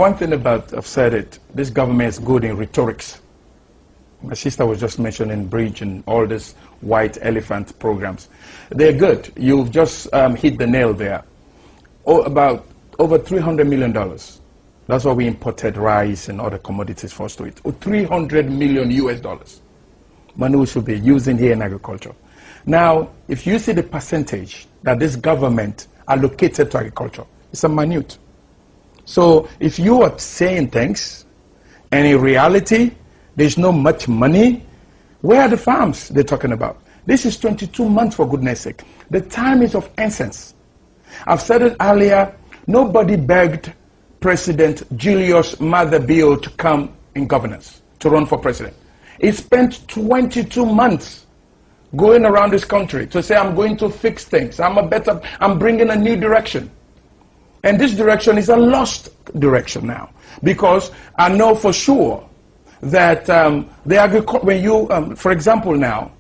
One thing about, I've said it, this government is good in rhetorics. My sister was just mentioning bridge and all these white elephant programs. They're good. You've just hit the nail there. About over $300 million. That's why we imported rice and other commodities for us to eat. 300 million US dollars. Money we should be using here in agriculture. Now, if you see the percentage that this government allocated to agriculture, it's a minute. So if you are saying things, and in reality, there's not much money, where are the farms they're talking about? This is 22 months, for goodness sake. The time is of essence. I've said it earlier, nobody begged President Julius Maada Bio to come in governance, to run for president. He spent 22 months going around this country to say, I'm going to fix things. I'm bringing a new direction. And this direction is a lost direction now. Because I know for sure that when you, for example now,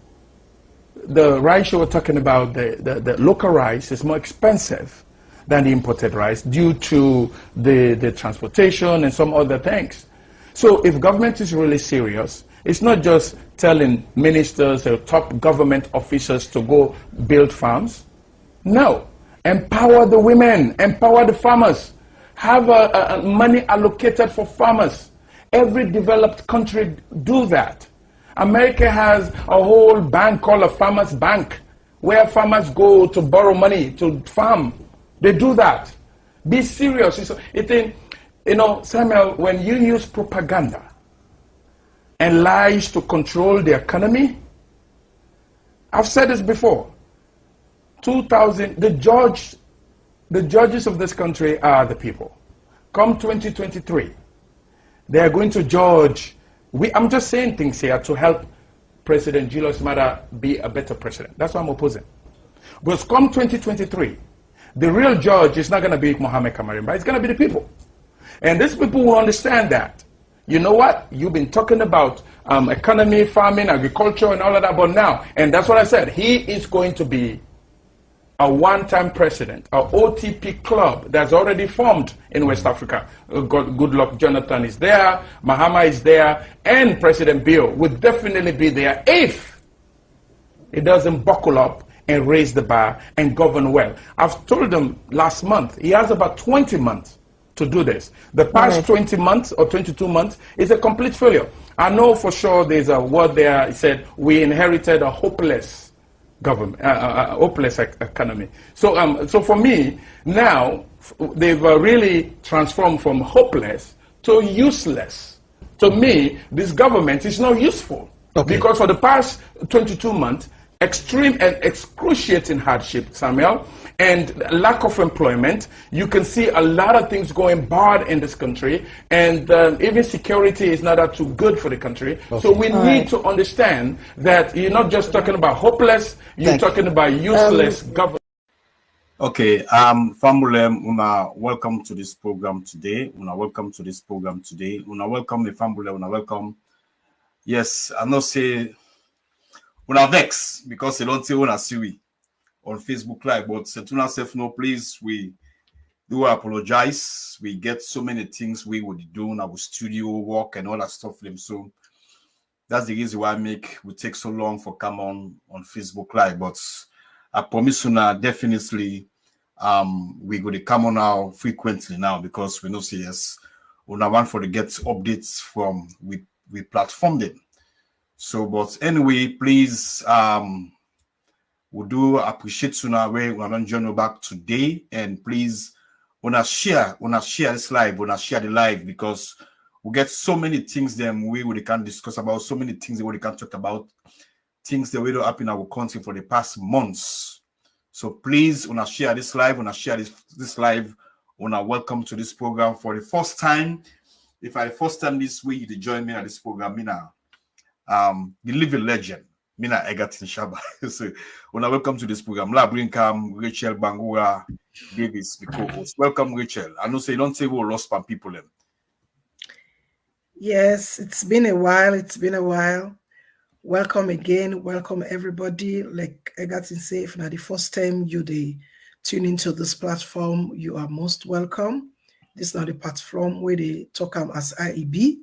the rice you were talking about, the local rice is more expensive than the imported rice due to the transportation and some other things. So if government is really serious, it's not just telling ministers or top government officials to go build farms. No. Empower the women, empower the farmers. Have money allocated for farmers. Every developed country do that. America has a whole bank called a farmers bank where farmers go to borrow money to farm. They do that. Be serious. You know, Samuel, when you use propaganda and lies to control the economy, I've said this before. The judges of this country are the people. Come 2023, they are going to judge. I'm just saying things here to help President Julius Maada be a better president. That's why I'm opposing. Because come 2023, the real judge is not going to be Mohammed Kamarimba. It's going to be the people. And these people will understand that. You know what? You've been talking about economy, farming, agriculture, and all of that, but now, and that's what I said, he is going to be a one-time president, a OTP club that's already formed in West Africa. Goodluck Jonathan is there, Mahama is there, and President Bio would definitely be there if he doesn't buckle up and raise the bar and govern well. I've told them last month, he has about 20 months to do this. The past 20 months or 22 months is a complete failure. I know for sure there's a word there, it said, we inherited a hopeless government, hopeless economy. So, so for me, now, they've really transformed from hopeless to useless. To me, this government is not useful. Okay. Because for the past 22 months, extreme and excruciating hardship, Samuel, and lack of employment, you can see a lot of things going bad in this country, and even security is not that too good for the country. Okay. So we need to understand that you're not just talking about hopeless, you're talking about useless government. Okay, family, welcome to this program today. Welcome to this program today. Welcome the family. Welcome. Yes, I know say vex because they don't say when I see we on Facebook Live, but Setuna self no, please, we do apologize. We get so many things we would do in our studio work and all that stuff. So that's the reason why we take so long for come on Facebook Live. But I promise you now, definitely, we go to come on now frequently now because we know say yes, we want for to get updates from we platform them. So, but anyway, please, we do appreciate you now where we're going to join you back today, and please, wanna share this live, wanna share the live because we get so many things them we can discuss about, so many things that we can talk about, things that will happen in our country for the past months. So please, wanna share this live, wanna share this live, wanna welcome to this program for the first time. If I the first time this week to join me at this program, the living legend, Mina Egatin Shaba. So, welcome to this program. La Brinkam, Rachel Bangura Davis, the co-host. Welcome, Rachel. I know say you don't say we lost some people. Yes, it's been a while. It's been a while. Welcome again. Welcome everybody. Like Egatin say, if not the first time you tune into this platform, you are most welcome. This is not the platform where they talk as IEB.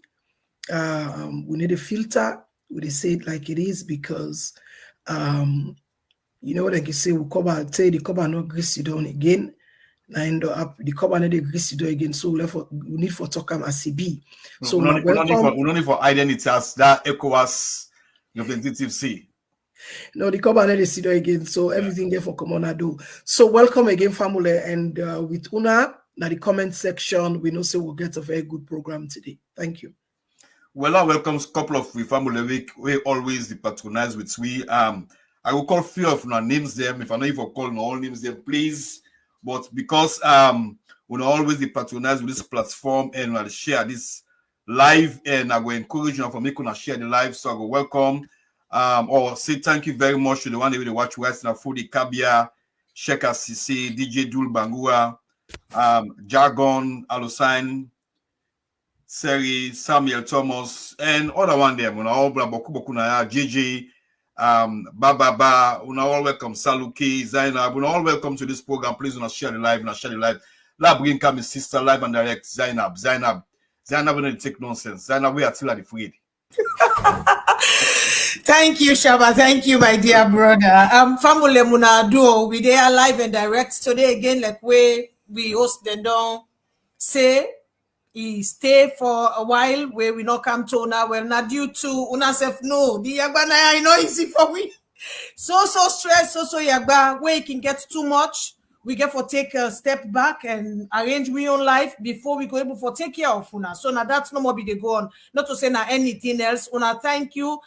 We need a filter. We say it like it is because, you know, like you say, we cover, say the cover no grease down again. Now end up the cover no grease down again. So we need for talk as CB. So we don't need for identity as that ECOWAS representative C. No, the cover no see again. So everything there for common do. So welcome again, family, and with Una. Now the comment section, we know say we'll get a very good program today. Thank you. Well, I welcome a couple of we family we always patronize with we. I will call few of our names them. If I know if I call all names them, please. But because we always patronize with this platform and I'll share this live and I will encourage you for making share the live. So I will welcome or say thank you very much to the one that will watch right now for the Kabia, Sheka Sisi, DJ Dul Bangua. Jargon, Alusign, Seri, Samuel Thomas, and other one there. All JJ, Baba, all welcome. Saluki, Zainab, all welcome to this program. Please share the live, share the live. La bring come sister live and direct. Zainab, don't take nonsense. Zainab, we are still at the free. Thank you, Shaba. Thank you, my dear brother. Family Munado, we there live and direct today again, like we host them down. Say he stay for a while where we not come to Una. Well, not due to Una self. No, the Yagba I know easy for we. So stressed, so Yagba where it can get too much. We get for take a step back and arrange we own life before we go able for take care of Una. So now that's no more be the go on. Not to say now anything else. Una thank you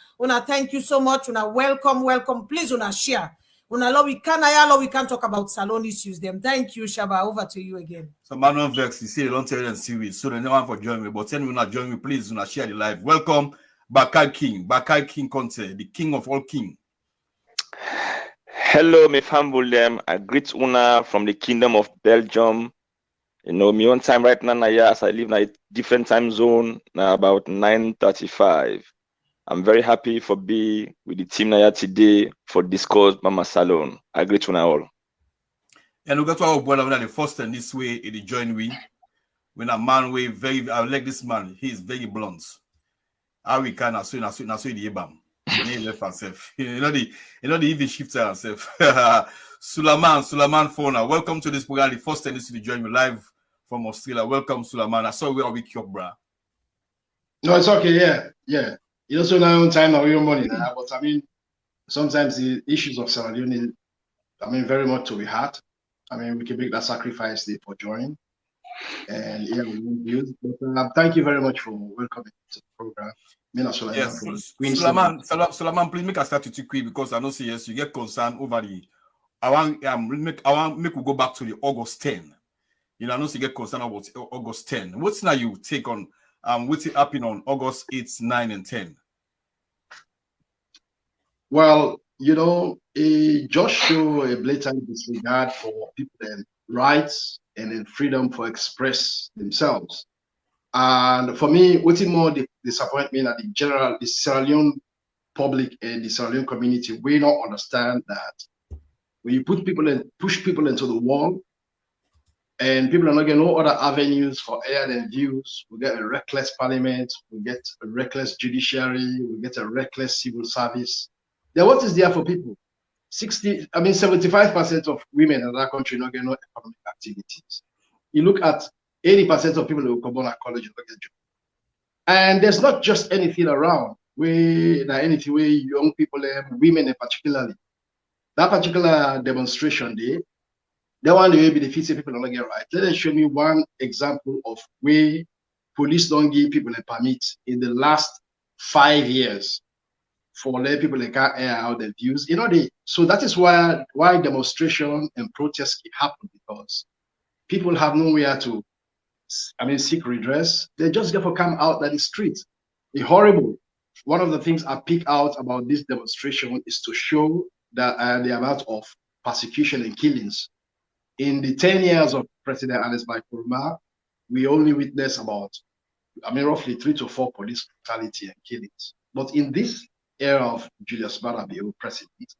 so much. Una welcome. Please Una share. Una love we can talk about salon issues. Them. Thank you, Shaba. Over to you again. So man on vex, you see, don't tell them series. So they no one for join me, but tell me not join me, please. Una share the live. Welcome, Bakai King Conte, the king of all king. Hello, my family. I greet Una from the Kingdom of Belgium. You know, me on time right now, as I live in a different time zone, now about 9:35. I'm very happy for being with the team now today for Discourse Mama Salon. I greet Una all. And we got to our brother the first and this way in the join we. When a man way very, I like this man. He is very blunt. How we can as soon the Ibam. He left himself. You know the even shifter himself. Sulaman Fona. Welcome to this program. The first time to join me live from Australia. Welcome, Sulaman. I saw we are weak up, bro. No, it's okay. Yeah. You also know on time now your money now, but I mean sometimes the issues of Sierra Leone, very much to be had. We can make that sacrifice there for joining. And yeah, we won't use. But thank you very much for welcoming to the program. Yes, Sulaman, please make a start to quick because I know say yes, you get concerned over the. I want make we go back to the August 10. You know, I know you get concerned about August 10. What's now you take on what's it happening on August 8, 9, and 10? Well, you know, it just show a blatant disregard for people's rights and in freedom for express themselves. And for me, what's more disappointment at the Sierra Leone public and the Sierra Leone community, we don't understand that when you push people into the wall, and people are not getting no other avenues for air than views. We get a reckless parliament, we get a reckless judiciary, we get a reckless civil service. Then what is there for people? 75% of women in that country not getting no economic activities. You look at 80% of people who come on at college and not get a job. And there's not just anything around anything where young people, women particularly. That particular demonstration day, that one will be the 50 people don't get right. Let them show me one example of where police don't give people a permit in the last 5 years for letting people that can't air out their views. You know, so that is why demonstration and protests happen, because people have nowhere to seek redress. They just get to come out at the street. It's horrible. One of the things I pick out about this demonstration is to show that the amount of persecution and killings. In the 10 years of President Alex Kurma, we only witnessed about, roughly 3 to 4 police brutality and killings. But in this era of Julius Maada Bio president,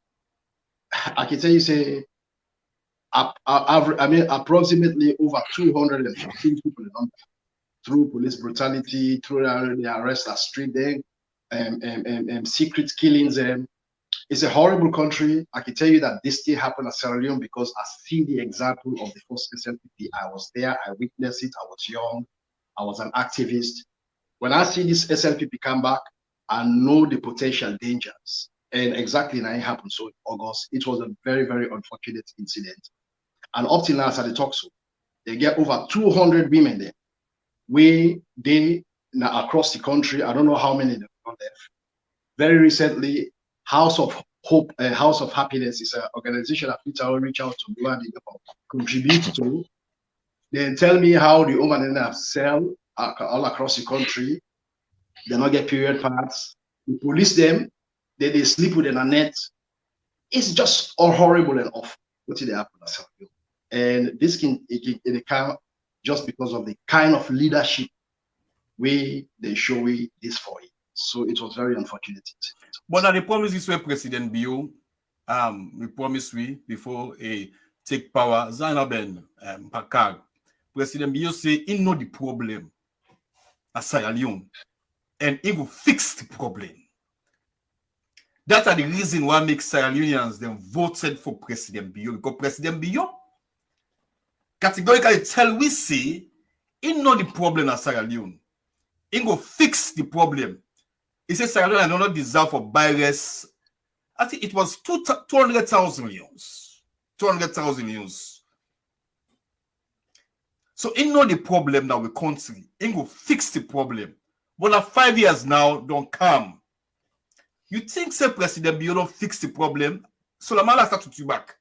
I can tell you, say, approximately over 215 people in London through police brutality, through the arrest at street then, secret killings. It's a horrible country. I can tell you that this still happened at Sierra Leone because I see the example of the first SLPP. I was there, I witnessed it, I was young, I was an activist. When I see this SLPP come back, I know the potential dangers. And exactly now it happened. So in August, it was a very, very unfortunate incident. And up till now, as I talk so, they get over 200 women there. They now across the country, I don't know how many they've got left. Very recently, House of Hope, House of Happiness is an organization that Peter will reach out to me and contribute to. They tell me how the women have sell all across the country. They not get period pads. We police them. They sleep with a net. It's just all horrible and awful. What did they happen? And this can just because of the kind of leadership they show this for it. So it was very unfortunate. But now the promise is where President Bio, we promise before a take power, Zainaben Pakag, President Bio say he know the problem at Sierra Leone and he will fix the problem. That's the reason why make Sierra Leoneans them voted for President Bio, because President Bio categorically tell we say he know the problem at Sierra Leone. He will fix the problem. He says Sierra Leone do not deserve for virus. I think it was 200,000 millions. 200,000 millions. So he know the problem that we country. He will fix the problem. But at 5 years now, don't come. You think say President Bio don't fix the problem? So the man start to you back.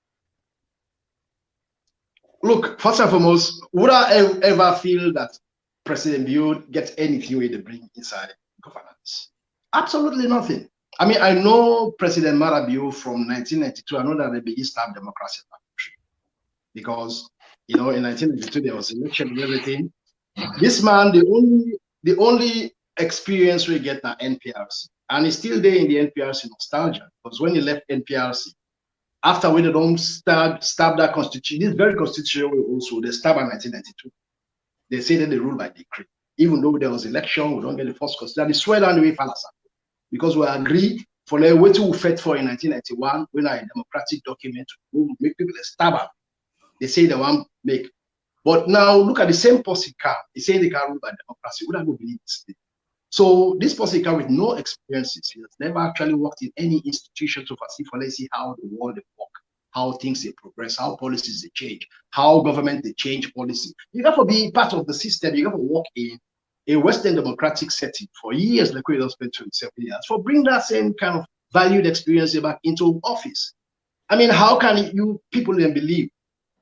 Look, first and foremost, would I ever feel that President Bio gets anything way to bring inside governance? Absolutely nothing. I mean, I know President Marabio from 1992. I know that they began start democracy in that country because, you know, in 1992 there was election and everything. This man, the only experience we get now NPRC, and he's still there in the NPRC nostalgia because when he left NPRC, after when they don't stab that constitution, this very constitution also they stab in 1992. They say that they rule by decree. Even though there was election, we don't get the first constitution. They swear down the way fallacy. Because we agree for the way to fight for in 1991, when a democratic document to make people a stabber. They say they want make. But now look at the same person car. They say they can rule by democracy. Would I go believe this thing? So this person car with no experiences, he has never actually worked in any institution to foresee for let's see how the world work, how things they progress, how policies they change, how government they change policy. You got to be part of the system. You got to work in a Western democratic setting for years, like we don't spend 27 years, for bring that same kind of valued experience back into office. I mean, how can you people then believe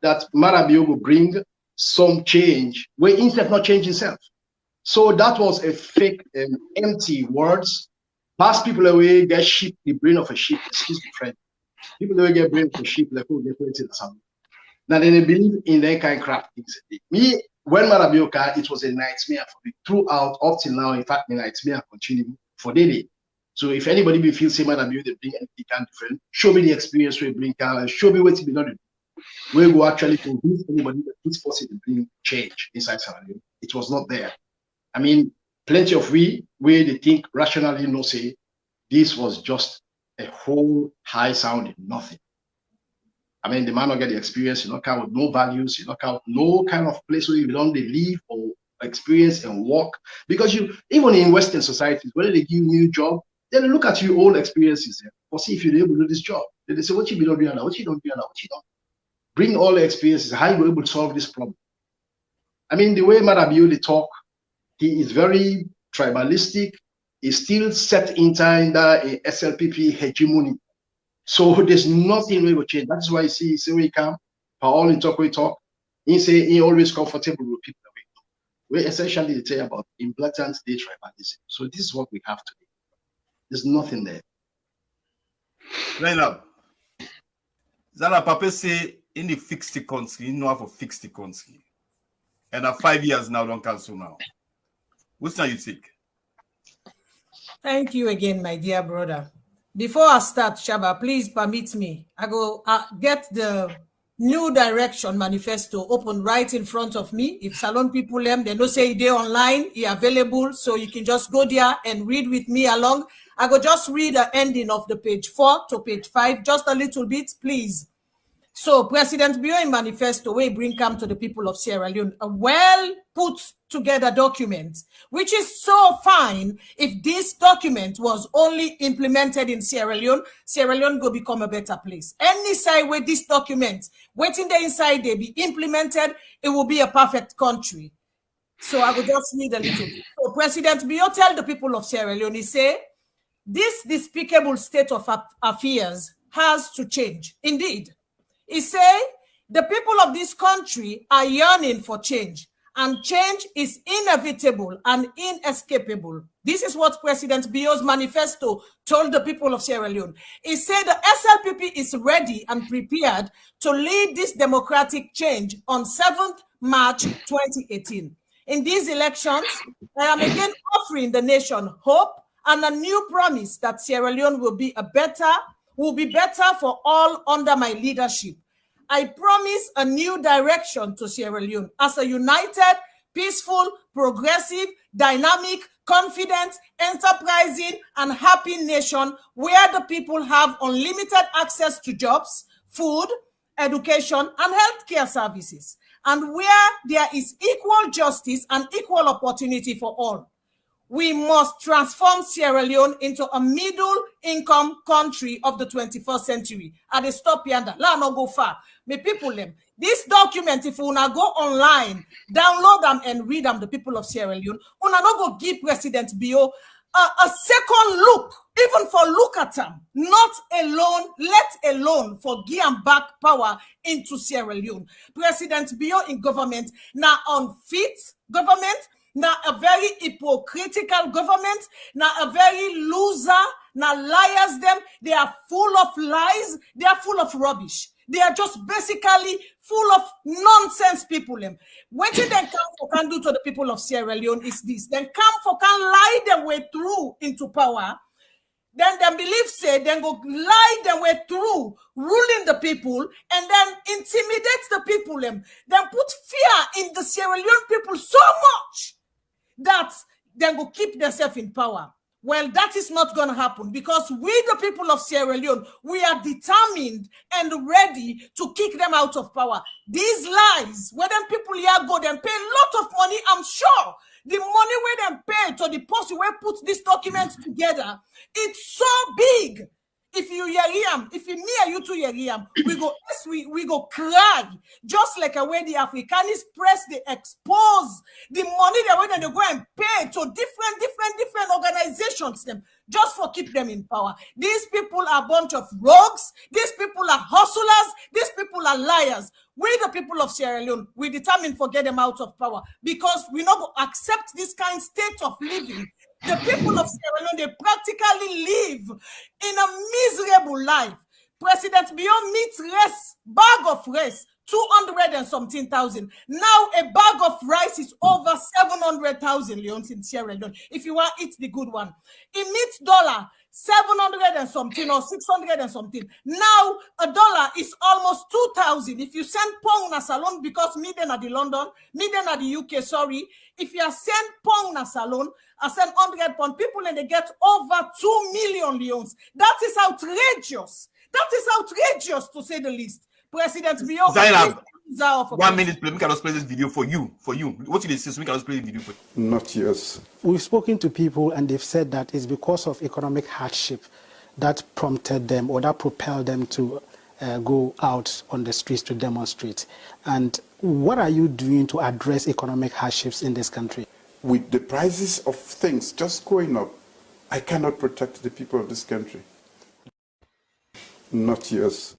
that Marabio will bring some change where instead not change himself? So that was a fake and empty words. Pass people away, get sheep, the brain of a sheep, excuse me, friend. People away get brain of a sheep, like who get put it or something. Now they believe in that kind of crap things. Me, when Marabio came, it was a nightmare for me throughout up till now. In fact, the nightmare continue for daily. So if anybody be feel say Marabio they bring anything kind different, show me the experience we bring and show me what to be done. We go actually convince anybody that it's possible to bring change inside Sierra Leone. It was not there. I mean, plenty of we they think rationally no say this was just a whole high sounding nothing. I mean, the man not get the experience, you know, kind of no values, you know, kind of no kind of place where you belong, they live or experience and work. Because you, even in Western societies, when they give you a new job, then they look at your old experiences there, or see if you're able to do this job. Then they say, what you be doing now, what you don't do now, what you don't. Bring all the experiences, how you able to solve this problem. I mean, the way Marabio they talk, he is very tribalistic. He's still set in time that a SLPP hegemony. So there's nothing we will change. That's why you see where he come, all in talk we talk. He say he always comfortable with people that we know. We essentially tell about in blatant state tribalism. So this is what we have today. There's nothing there. Right now, Zana Papa say in the fix the country, you know how to fix the country. And at 5 years now, don't cancel now. What's that you think? Thank you again, my dear brother. Before I start, Shaba, please permit me. I go get the New Direction manifesto open right in front of me. If Salon people they know say they online, he available, so you can just go there and read with me along. I go just read the ending of the page 4 to page 5, just a little bit, please. So President Bio manifesto we bring come to the people of Sierra Leone a well put together document, which is so fine. If this document was only implemented in Sierra Leone go become a better place. Any side where this document waiting there inside they be implemented, it will be a perfect country. So I will just read a little bit. So President Bio tell the people of Sierra Leone, he say, this despicable state of affairs has to change. Indeed. He say the people of this country are yearning for change, and change is inevitable and inescapable. This is what President Bio's manifesto told the people of Sierra Leone. He said the SLPP is ready and prepared to lead this democratic change on 7th March 2018. In these elections, I am again offering the nation hope and a new promise that Sierra Leone will be better for all under my leadership. I promise a new direction to Sierra Leone as a united, peaceful, progressive, dynamic, confident, enterprising, and happy nation where the people have unlimited access to jobs, food, education, and healthcare services, and where there is equal justice and equal opportunity for all. We must transform Sierra Leone into a middle-income country of the 21st century. At the stop yonder, let not go far. Me people them. This document, if you now go online, download them and read them, the people of Sierra Leone, you not go give President Bio a second look, even for look at them, not alone, let alone for give them back power into Sierra Leone. President Bio in government, now unfit government, now a very hypocritical government, now a very loser, now liars them. They are full of lies. They are full of rubbish. They are just basically full of nonsense people. What they can do to the people of Sierra Leone is this. Then can lie their way through into power. Then they believe say, then go lie their way through ruling the people and then intimidate the people. Then put fear in the Sierra Leone people so much that they will keep themselves in power. Well, that is not going to happen because we, the people of Sierra Leone, we are determined and ready to kick them out of power. These lies, where them people here go, them pay a lot of money, I'm sure. The money where them pay to the person where put these documents together, it's so big. If you hear him, if me and you two hear him, we go cry. Just like a way the Africanist press, they expose the money they go and pay to different organizations them just for keep them in power. These people are a bunch of rogues. These people are hustlers. These people are liars. We, the people of Sierra Leone, we determined to get them out of power because we not go accept this kind of state of living. The people of Sierra Leone, they practically live in a miserable life. President Bio meets rice, bag of rice, 200 and something thousand. Now a bag of rice is over 700,000 leones in Sierra Leone. If you want to eat the good one. It meets dollar 700 and something or 600 and something. Now a dollar is almost 2,000. If you send pound na salon, because me then at the London, me then at the UK, sorry. If you send pound na salon, I send 100 pounds, people and they get over 2 million leones. That is outrageous. That is outrageous to say the least. President Bio. Zainab, 1 minute, please. We can just play this video for you. What did they say? So we can just play the video for you. Not yours. We've spoken to people and they've said that it's because of economic hardship that prompted them or that propelled them to go out on the streets to demonstrate. And what are you doing to address economic hardships in this country? With the prices of things just going up, I cannot protect the people of this country. Not yours.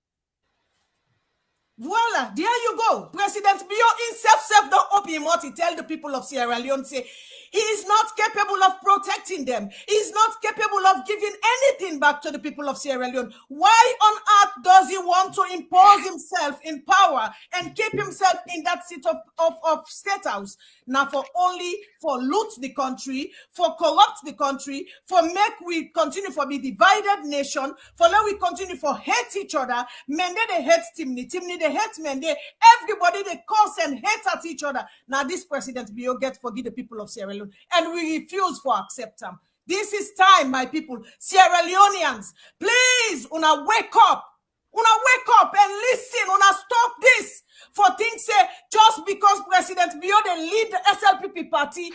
Voila, there you go. President Bio himself don't open his mouth to tell the people of Sierra Leone, say, He is not capable of protecting them. He is not capable of giving anything back to the people of Sierra Leone. Why on earth does he want to impose himself in power and keep himself in that seat of state house? Now for loot the country, for corrupt the country, for make we continue for be divided nation, for let we continue for hate each other. Mende they hate Timni, they hate Mende. Everybody they curse and hate at each other. Now this president Bio get forgive the people of Sierra Leone, and we refuse for accept them. This is time, my people, Sierra Leoneans, please, una wake up. Una wake up and listen. Una stop this. For things say, just because President Bio they lead the SLPP party,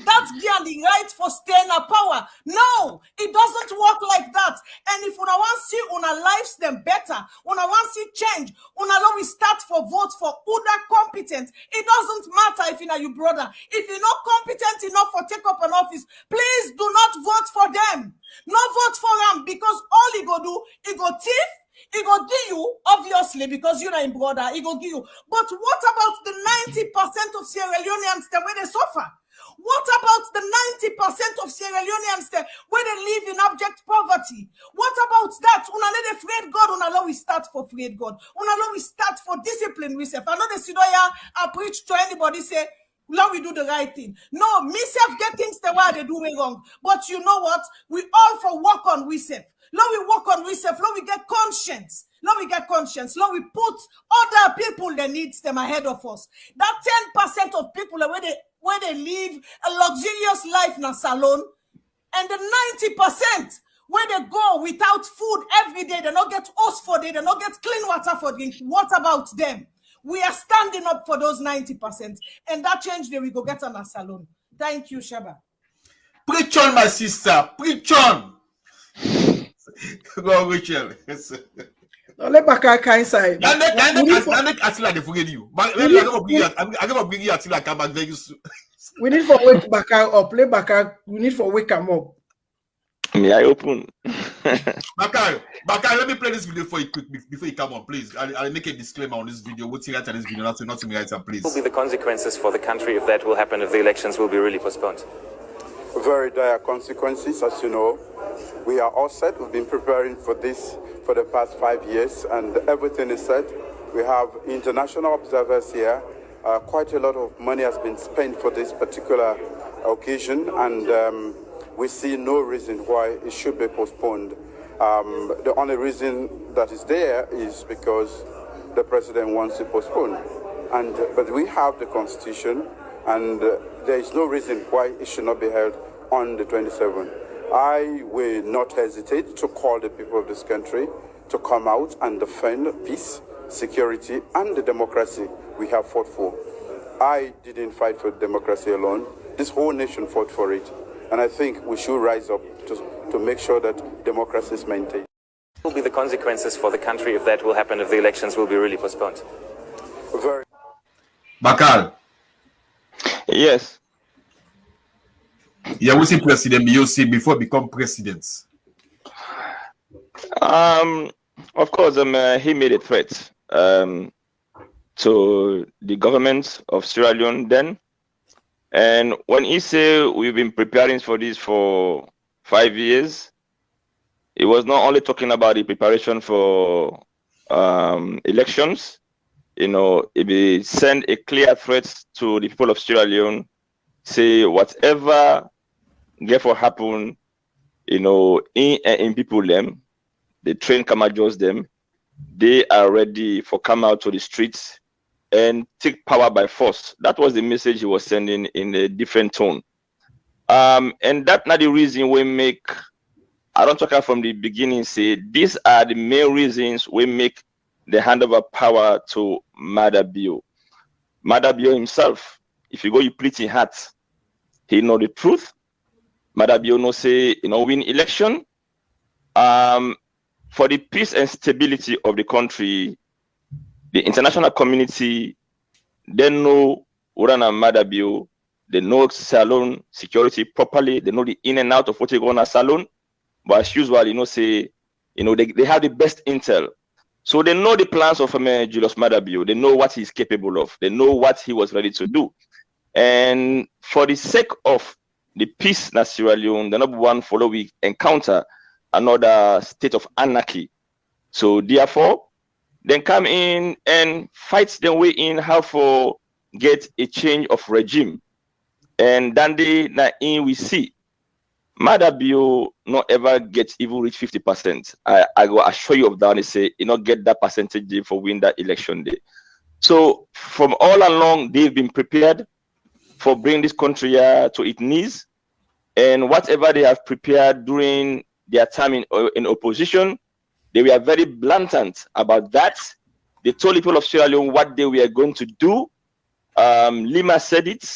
that's the right for staying in power. No, it doesn't work like that. And if una want to see una lives them better, una want to see change, una know we start for vote for Uda competent. It doesn't matter if you're your brother. If you're not competent enough for take up an office, please do not vote for them. No vote for them, because all he go do, he go thief. He go give you, obviously, because you're not in brother, he go give you. But what about the 90% of Sierra Leoneans the way they suffer? What about the 90% of Sierra Leoneans the where they live in abject poverty? What about that? Una let afraid God, una let we start for afraid God. Una let we start for discipline we say. I know the Sidoya I preach to anybody say, now we do the right thing. No, me self get things the way they do me wrong. But you know what? We all for work on we self. Now we work on ourselves. Now we get conscience. Now we get conscience. Now we put other people that needs them ahead of us. That 10% of people where they live a luxurious life in a salon, and the 90% where they go without food every day, they don't get us for day, they don't get clean water for drink. What about them? We are standing up for those 90%, and that change day we go get on a salon. Thank you, Shaba. Preach on, my sister. Preach on. Go on, Rachel. No, let Bakar inside. I like they forget you. But I'm gonna bring you until I come back very soon. We need for wake Bakar up. Let Bakar. We need for wake him up. May I open? Bakar, let me play this video for you quick before you come on, please. I'll make a disclaimer on this video. What's here at this video? Not to me, please. What will be the consequences for the country if that will happen? If the elections will be really postponed? Very dire consequences, as you know. We are all set. We've been preparing for this for the past 5 years, and everything is set. We have international observers here. Quite a lot of money has been spent for this particular occasion, and we see no reason why it should be postponed. The only reason that is there is because the president wants to postpone. But we have the constitution, and there is no reason why it should not be held on the 27th. I will not hesitate to call the people of this country to come out and defend peace, security, and the democracy we have fought for. I didn't fight for democracy alone. This whole nation fought for it. And I think we should rise up to make sure that democracy is maintained. What will be the consequences for the country if that will happen, if the elections will be really postponed? Bakar. Yes. Yeah, we see President BOC before become president. Of course, he made a threat to the government of Sierra Leone then. And when he said we've been preparing for this for 5 years, he was not only talking about the preparation for elections. You know, he sent a clear threat to the people of Sierra Leone, say whatever therefore happen, you know, in people them, the train Kamajos them, they are ready for come out to the streets and take power by force. That was the message he was sending in a different tone. And that's not the reason we make, I don't talk about from the beginning, say these are the main reasons we make the handover power to Madabio. Madabio himself, if you go, you plead in heart, he know the truth. Madabio no say, you know, win election. For the peace and stability of the country, the international community, they know Urana Madabio, they know salon security properly, they know the in and out of what you go on a salon. But as usual, you know, say, you know, they have the best intel. So they know the plans of Julius Madabio, they know what he's capable of, they know what he was ready to do. And for the sake of the peace in Sierra Leone, the number one follow we encounter another state of anarchy. So therefore, then come in and fight their way in how for get a change of regime. And then we see Madabio not ever get even reach 50%. I go assure you of that and say you not get that percentage for win that election day. So from all along, they've been prepared for bringing this country to its knees, and whatever they have prepared during their time in opposition, they were very blatant about that. They told the people of Sierra Leone what they were going to do. Lima said it.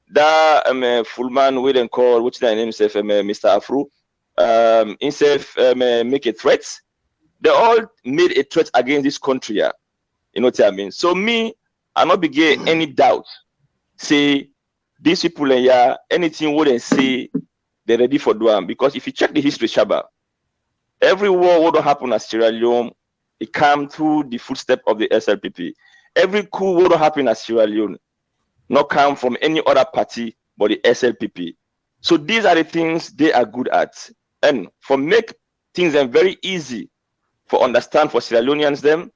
That full man we then call, what's the name, Mr. Afro, himself make a threat. They all made a threat against this country. You know what I mean? So me, I not begin any doubt. Say these people anything wouldn't say they're ready for doing, because if you check the history, Shaba, every war would happen at Sierra Leone, it came through the footstep of the SLPP. Every coup would happen at Sierra Leone, not come from any other party but the SLPP. So these are the things they are good at. And for make things very easy for understand for Sierra Leoneans them,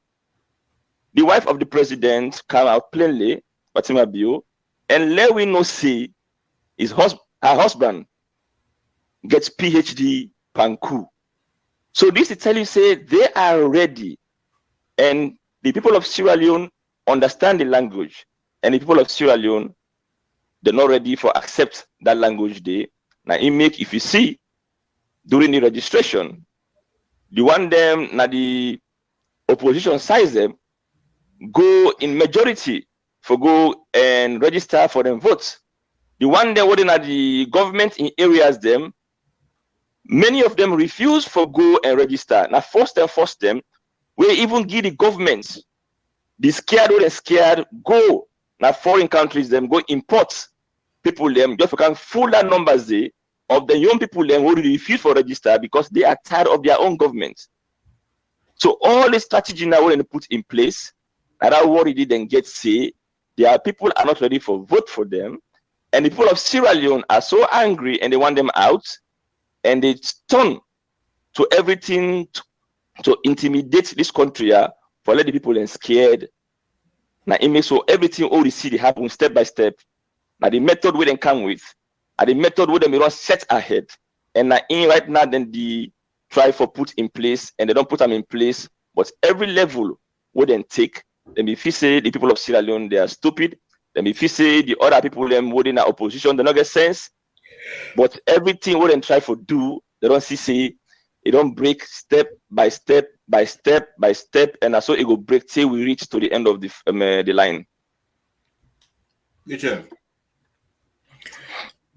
the wife of the president came out plainly, Fatima Bio, and let we know see her husband gets PhD Panku. So this is tell you say they are ready, and the people of Sierra Leone understand the language, and the people of Sierra Leone they're not ready for accept that language day. Now if you see during the registration, the one them now the opposition size them go in majority for go and register for them votes. The one they wouldn't at the government in areas them, many of them refuse for go and register. Now force them, we even give the governments the scared or scared go now foreign countries them go import people them just can full that numbers there of the young people them who refuse for register because they are tired of their own government. So all the strategy now when put in place, and that what it didn't get say, their people are not ready for vote for them, and the people of Sierra Leone are so angry and they want them out, and they turn to everything to intimidate this country for let the people and scared. Now it makes so everything all the see happen step by step. Now the method we then come with, and the method we then not set ahead, and now in right now then the try for put in place, and they don't put them in place, but every level we then take. Then if you say the people of Sierra Leone they are stupid, then if you say the other people them within our opposition they don't get sense, but everything we then try for do, they don't see it don't break step by step by step by step, and so it will break till we reach to the end of the line. Mitchell.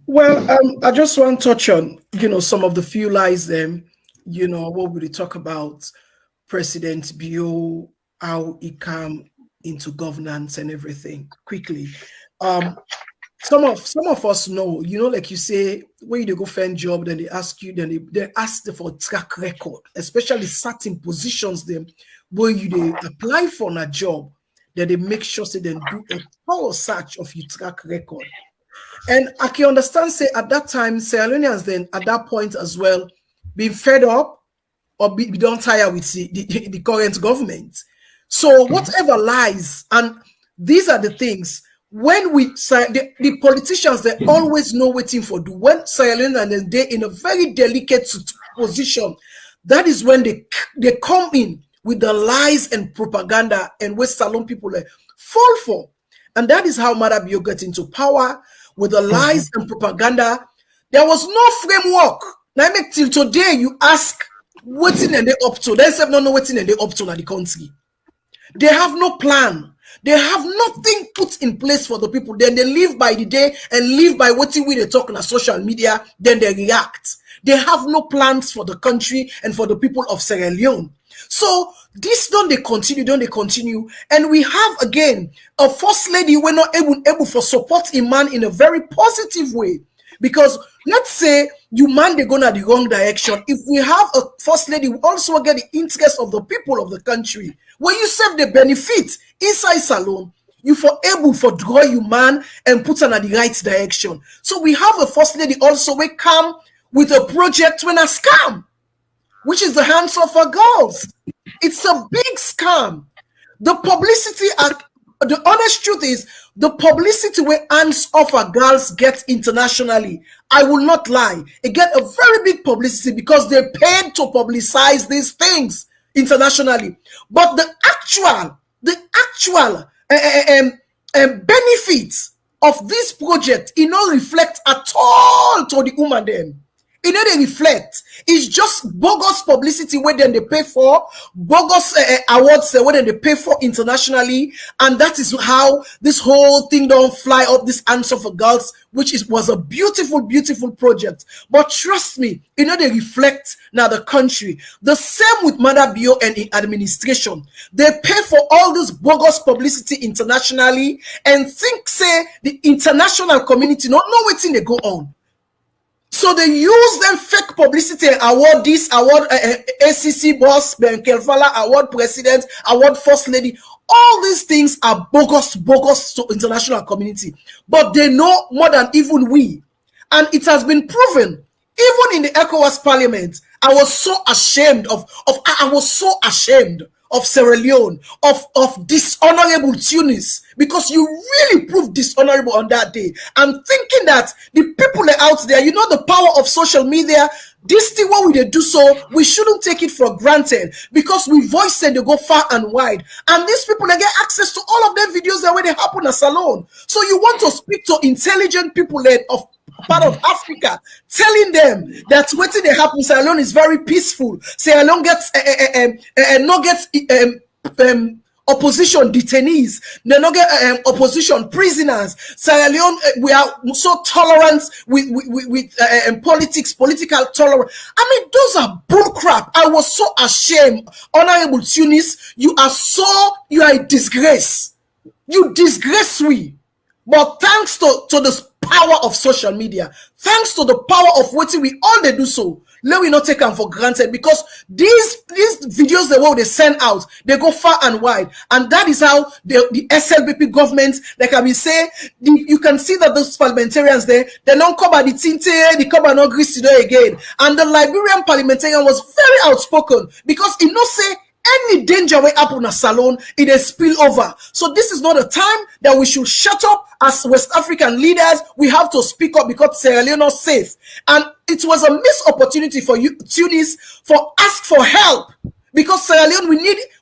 Well, I just want to touch on, some of the few lies them, what we talk about President Bio, how he came into governance and everything quickly. Some of us know, like you say, when you go find job, then they ask you, then they ask for track record, especially certain positions them where they apply for a job, then they make sure they then do a thorough search of your track record. And I can understand, say at that time, Sierra Leoneans then at that point as well, being fed up or be don't tire with the current government. So whatever lies, and these are the things when we say the politicians they always know waiting for do when Sierra Leone and they in a very delicate position. That is when they come in with the lies and propaganda and West Salon people fall for, and that is how Madabio got into power with the lies and propaganda. There was no framework. Now make till today you ask what's in and they up to. They say no what's in and they up to in the country. They have no plan. They have nothing put in place for the people. Then they live by the day and live by what they talk on social media. Then they react. They have no plans for the country and for the people of Sierra Leone. So this don't they continue. And we have again a first lady we're not able for support a man in a very positive way. Because let's say you man they go in the wrong direction. If we have a first lady, we also get the interest of the people of the country. When you serve the benefit inside Salon, you for able for draw you man and put on the right direction. So we have a first lady also we come with a project when a scam, which is the hands of our girls. It's a big scam. The publicity, the honest truth is, the publicity where hands of our girls get internationally, I will not lie, it get a very big publicity because they're paid to publicize these things internationally. But the actual benefits of this project, it not reflect at all to the woman them. It don't reflect. It's just bogus publicity where then they pay for, bogus awards where then they pay for internationally, and that is how this whole thing don't fly up this answer for girls, which was a beautiful, beautiful project. But trust me, you know they reflect now the country. The same with Mother Bio and in administration. They pay for all this bogus publicity internationally and think say the international community not know what's in they go on. So they use them fake publicity and award this, award ACC boss, Ben Kelfala, award president, award first lady. All these things are bogus to international community. But they know more than even we. And it has been proven, even in the ECOWAS parliament, I was so ashamed of Sierra Leone, of dishonorable Tunis, because you really proved dishonorable on that day. I'm thinking that the people out there, you know the power of social media, this thing what we they do so, we shouldn't take it for granted because we voice it, they go far and wide. And these people, they get access to all of their videos that way they happen as alone. So you want to speak to intelligent people of part of Africa, telling them that what they happen Sierra Leone is very peaceful. Sierra Leone gets opposition detainees. They don't get opposition prisoners. Sierra Leone, we are so tolerant with politics, political tolerance. I mean, those are bullcrap. I was so ashamed. Honorable Tunis, you are a disgrace. You disgrace we. But thanks to the power of social media, thanks to the power of what we all they do so, let me not take them for granted because these videos the way they send out, they go far and wide. And that is how the SLBP government, like I will say, you can see that those parliamentarians there, they don't cover the tinte, they cover no grease today again. And the Liberian parliamentarian was very outspoken because he not say any danger way up on a salon, it is spill over. So this is not a time that we should shut up as West African leaders. We have to speak up because Sierra Leone is safe. And it was a missed opportunity for you, Tunis, for ask for help. Because Sierra Leone,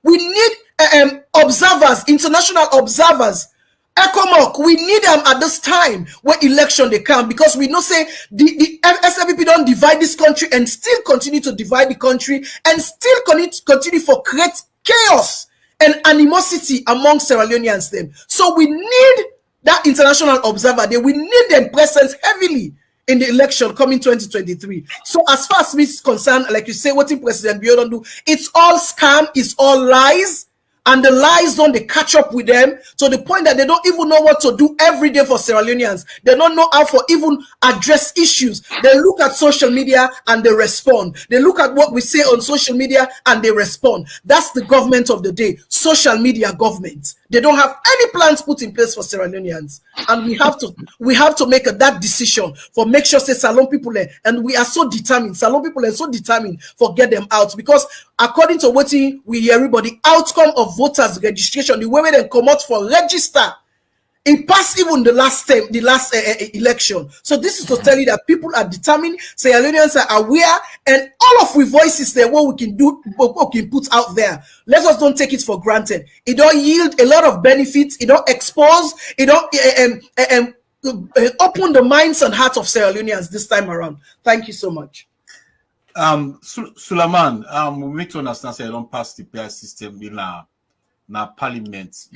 we need observers, international observers. ECOMOC, we need them at this time where election they come because we know say the SLBP don't divide this country and still continue to divide the country and still continue for create chaos and animosity among Sierra Leoneans them. So we need that international observer there. We need them presence heavily in the election coming 2023. So as far as me is concerned, like you say, what in President Bio don't do, it's all scam, it's all lies. And the lies don't they catch up with them to the point that they don't even know what to do every day for Sierra Leoneans. They don't know how to even address issues. They look at social media and they respond. They look at what we say on social media and they respond. That's the government of the day, social media government. They don't have any plans put in place for Sierra Leoneans. And we have to make that decision for make sure say Salon people there. And we are so determined. Salon people are so determined for get them out because according to what we hear everybody, outcome of voters registration, the way they come out for register, it passed even the last election. So this is to tell you that people are determined, Sierra Leoneans are aware, and all of we voices there, what we can do, what we can put out there. Let us don't take it for granted. It don't yield a lot of benefits. It don't expose. It don't open the minds and hearts of Sierra Leoneans this time around. Thank you so much. Suleiman, we make to understand say I don't pass the PR system in parliament.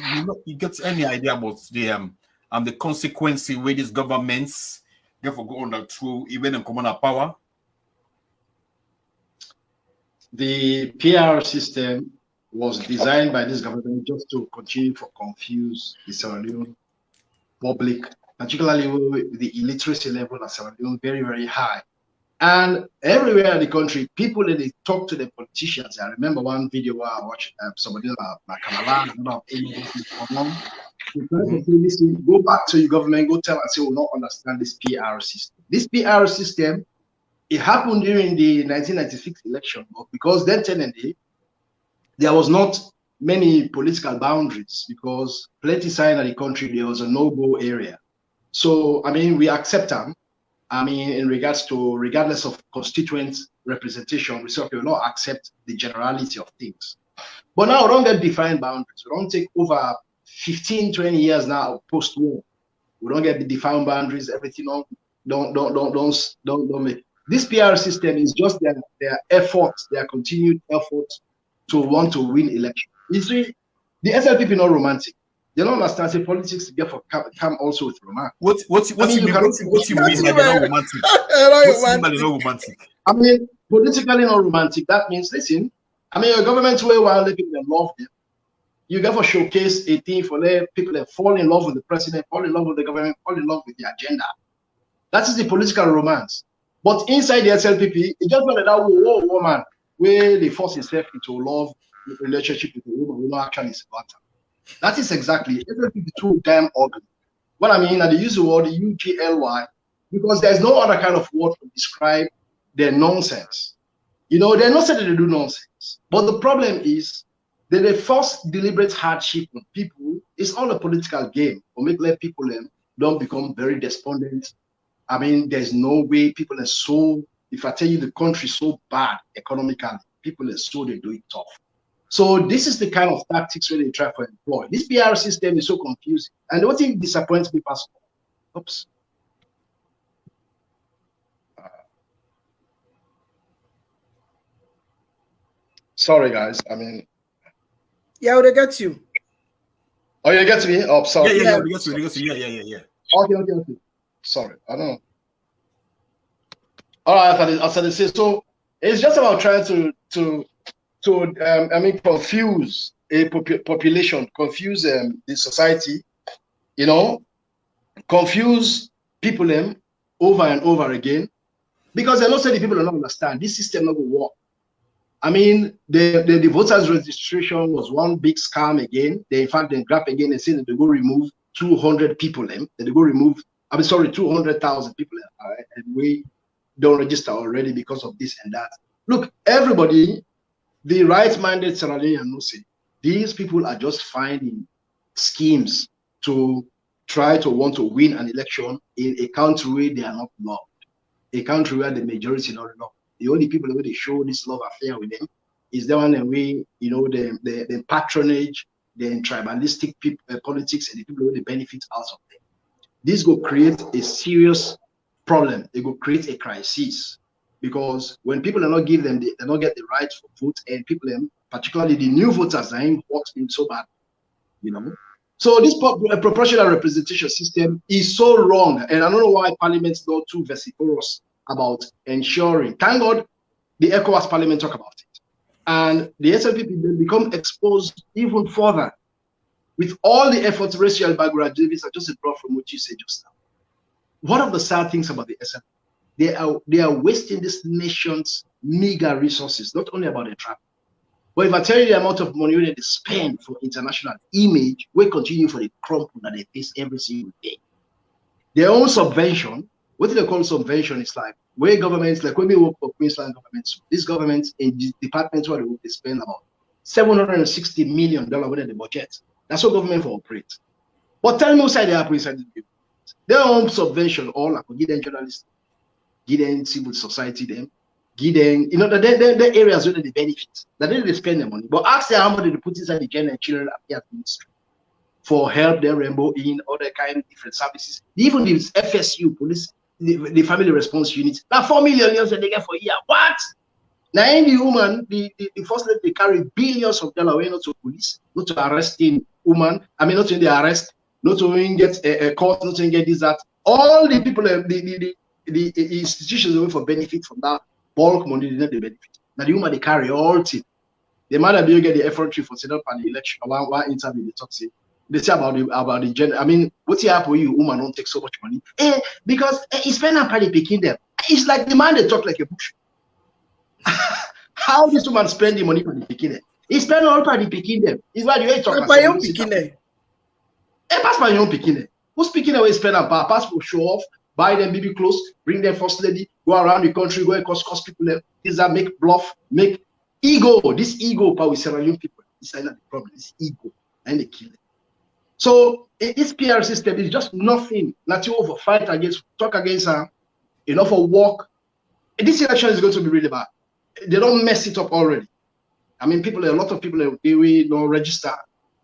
You get any idea about the consequences where these governments get for go on through even in common power? The PR system was designed by this government just to continue to confuse the Sierra Leone public, particularly with the illiteracy level of Sierra Leone very, very high. And everywhere in the country, people that they talk to the politicians. I remember one video where I watched somebody like Kamala, They try to say, listen, go back to your government, go tell and say, we don't understand this PR system. This PR system, it happened during the 1996 election, but because then there was not many political boundaries because plenty side of the country, there was a no-go area. So, I mean, we accept them. I mean, in regards to, regardless of constituent representation, we say, okay, we don't accept the generality of things. But now we don't get defined boundaries. We don't take over 15, 20 years now post-war. We don't get the defined boundaries, everything don't make. This PR system is just their efforts, their continued efforts to want to win election. You see, the SLPP not romantic. They don't understand say politics therefore come also with romance. What you mean by not romantic? Not romantic? I mean, politically not romantic. That means, listen, I mean, a government way while people that love them, you therefore showcase a thing for let people that fall in love with the president, fall in love with the government, fall in love with the agenda. That is the political romance. But inside the SLPP, it just went that woman where they force himself into love relationship with a woman who not actually support her. That is exactly SLPP too damn ugly. What I mean, they use the word UGLY because there's no other kind of word to describe their nonsense. You know, they're not saying that they do nonsense, but the problem is that they force deliberate hardship on people. It's all a political game to let people don't become very despondent. I mean, there's no way people are so, if I tell you the country is so bad economically, people are so, they do it tough. So this is the kind of tactics where they try to employ. This PR system is so confusing. And the one thing disappoints me personally. Oops. Sorry, guys. I mean. Yeah, would I get you? Oh, you get me? Oh, sorry. Yeah, we get you. Yeah. Okay. Sorry, I don't know. All right, I said so it's just about trying to confuse a population, confuse the society, you know, confuse people over and over again, because they don't say the people don't understand this system not will work. I mean, the voters registration was one big scam again. They in fact then grab again and say that they go remove 200 people that they go remove. 200,000 people and we don't register already because of this and that. Look, everybody, the right-minded Sierra Leonean knows it. These people are just finding schemes to try to want to win an election in a country where they are not loved, a country where the majority are not loved. The only people where they show this love affair with them is the one that we, you know, the patronage, the tribalistic politics, and the people who they benefit out of them. This will create a serious problem. It will create a crisis because when people are not given them, they don't get the right to vote, and people, particularly the new voters, are in vote in so bad, you know. So this proportional representation system is so wrong, and I don't know why Parliament's not too vociferous about ensuring. Thank God, the ECOWAS Parliament talk about it, and the SLPP then become exposed even further. With all the efforts Rachel Bagura Davis I just brought from what you said just now. One of the sad things about the SLPP, they are wasting this nation's meager resources, not only about the traffic. But if I tell you the amount of money they spend for international image, we continue for the crumple that they face every single day. Their own subvention, what do they call subvention? It's like where governments, like when we work for Queensland governments, these governments in the departments where they spend about $760 million within the budget. That's what government for operate. But tell me who side they operate inside the their own subvention, all I could give them journalists, give them civil society, them, give them, you know, the areas where they benefit. That they spend their money. But ask them how much they put inside the Gender and Children Affairs Ministry for help, their rainbow in other kind of different services. Even the FSU, police, the family response unit, now $4 million they get for a year. What? Now, in the woman, the first lady, they carry billions of dollars away, not to police, not to arresting woman. I mean, not to the arrest, not to even get a court, not to even get this, that. All the people, the institutions away for benefit from that bulk money, they benefit. Now, the woman, they carry all things. The man that you get the effort for set up an election, one interview, they talk, they say about the gender. I mean, what's the happen when you woman don't take so much money? Because it's spend up party picking them. It's like the man they talk like a bush. How this woman spend the money for the picking them? He spend all party picking them. It's why you ain't talking about pass my own picking. Who's picking away spend and pass for show off, buy them baby clothes, bring them first lady, go around the country, go and cost people. These are make bluff, make ego. This ego power with Sierra Leone people. This is not the problem. This ego and they kill it. So this PR system is just nothing. Not to over fight against, talk against her, enough for work. This election is going to be really bad. They don't mess it up already. I mean, a lot of people they will not register.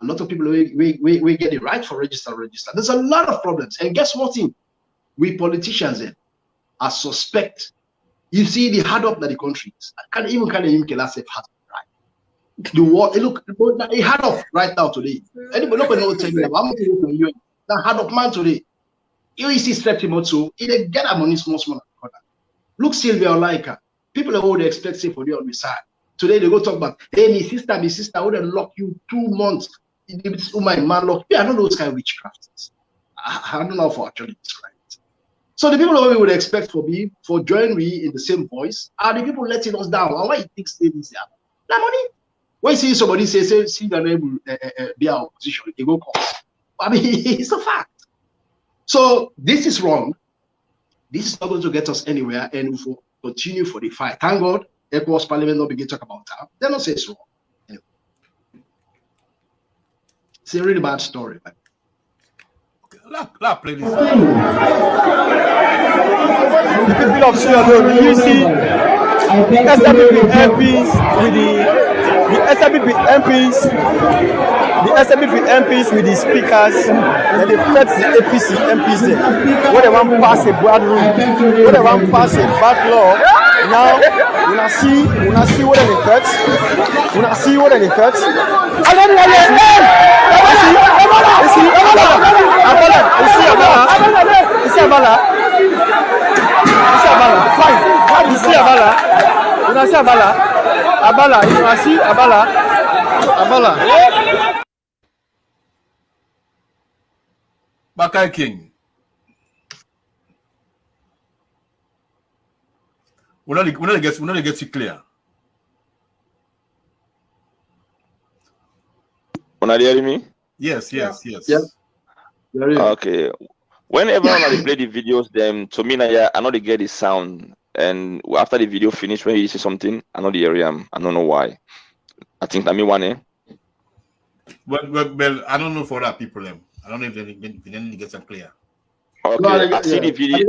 A lot of people we get it right for register. There's a lot of problems. And guess what? We politicians are suspect. You see the hard up that the country is. I can't even say hard up, right? The war, look, it hard up right now today. Anybody know tell me about that hard up man today. You see September too. They get a money small. Look, Sylvia Olaika. People are all they expect say for the other side. Today they go talk about, hey, my sister, I would have locked you 2 months. My man lock. I don't know what kind of witchcraft is. I don't know how actually describe it. So the people we would expect for join me in the same voice are the people letting us down. And why you think stay this year? That money. When you see somebody say see your name be our opposition, they go cause. I mean, it's a fact. So this is wrong. This is not going to get us anywhere, and we will continue for the fight. Thank God, ECOWAS Parliament not begin to talk about that. They don't say it's wrong. Anyway. It's a really bad story. But... Play this. The people of Sierra Leone, you see SWP MPs with the SWP MPs with the speakers, and they fed the APC MPs there. When they want to pass a bad rule, when they want to pass a bad law, now we see what they fed. We see what they fed. Bakai King. We not get you clear. Wanna hear me? Yes. Okay. Whenever I play the videos, them to me I know they get the sound, and after the video finish, when you say something, I know the area. I don't know why. I think that me one. Well, I don't know for other people. I don't know if they get them clear. Okay, I see the video.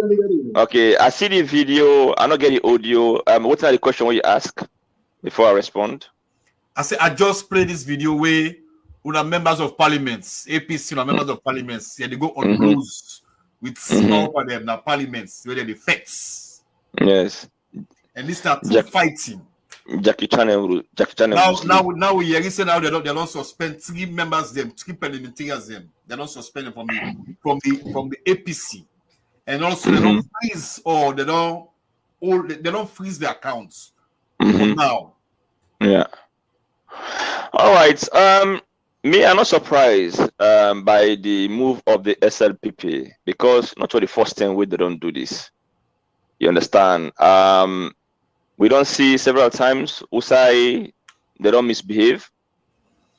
Okay, I see the video. I don't get the audio. What's the question what you ask before I respond? I say I just play this video where una members of parliaments, APC, members of parliaments, yeah, they go on rules with small for them na parliaments where they defects. Yes. And this start fighting. Jackie Chan. Now we listen now they don't suspend 3 members them, 3 parliamentarians them. They don't suspend them from the APC, and also they don't freeze or they don't freeze their accounts for now. Yeah. All right. Me, I'm not surprised by the move of the SLPP, because not for the first time they don't do this. You understand? We don't see several times Usai they don't misbehave.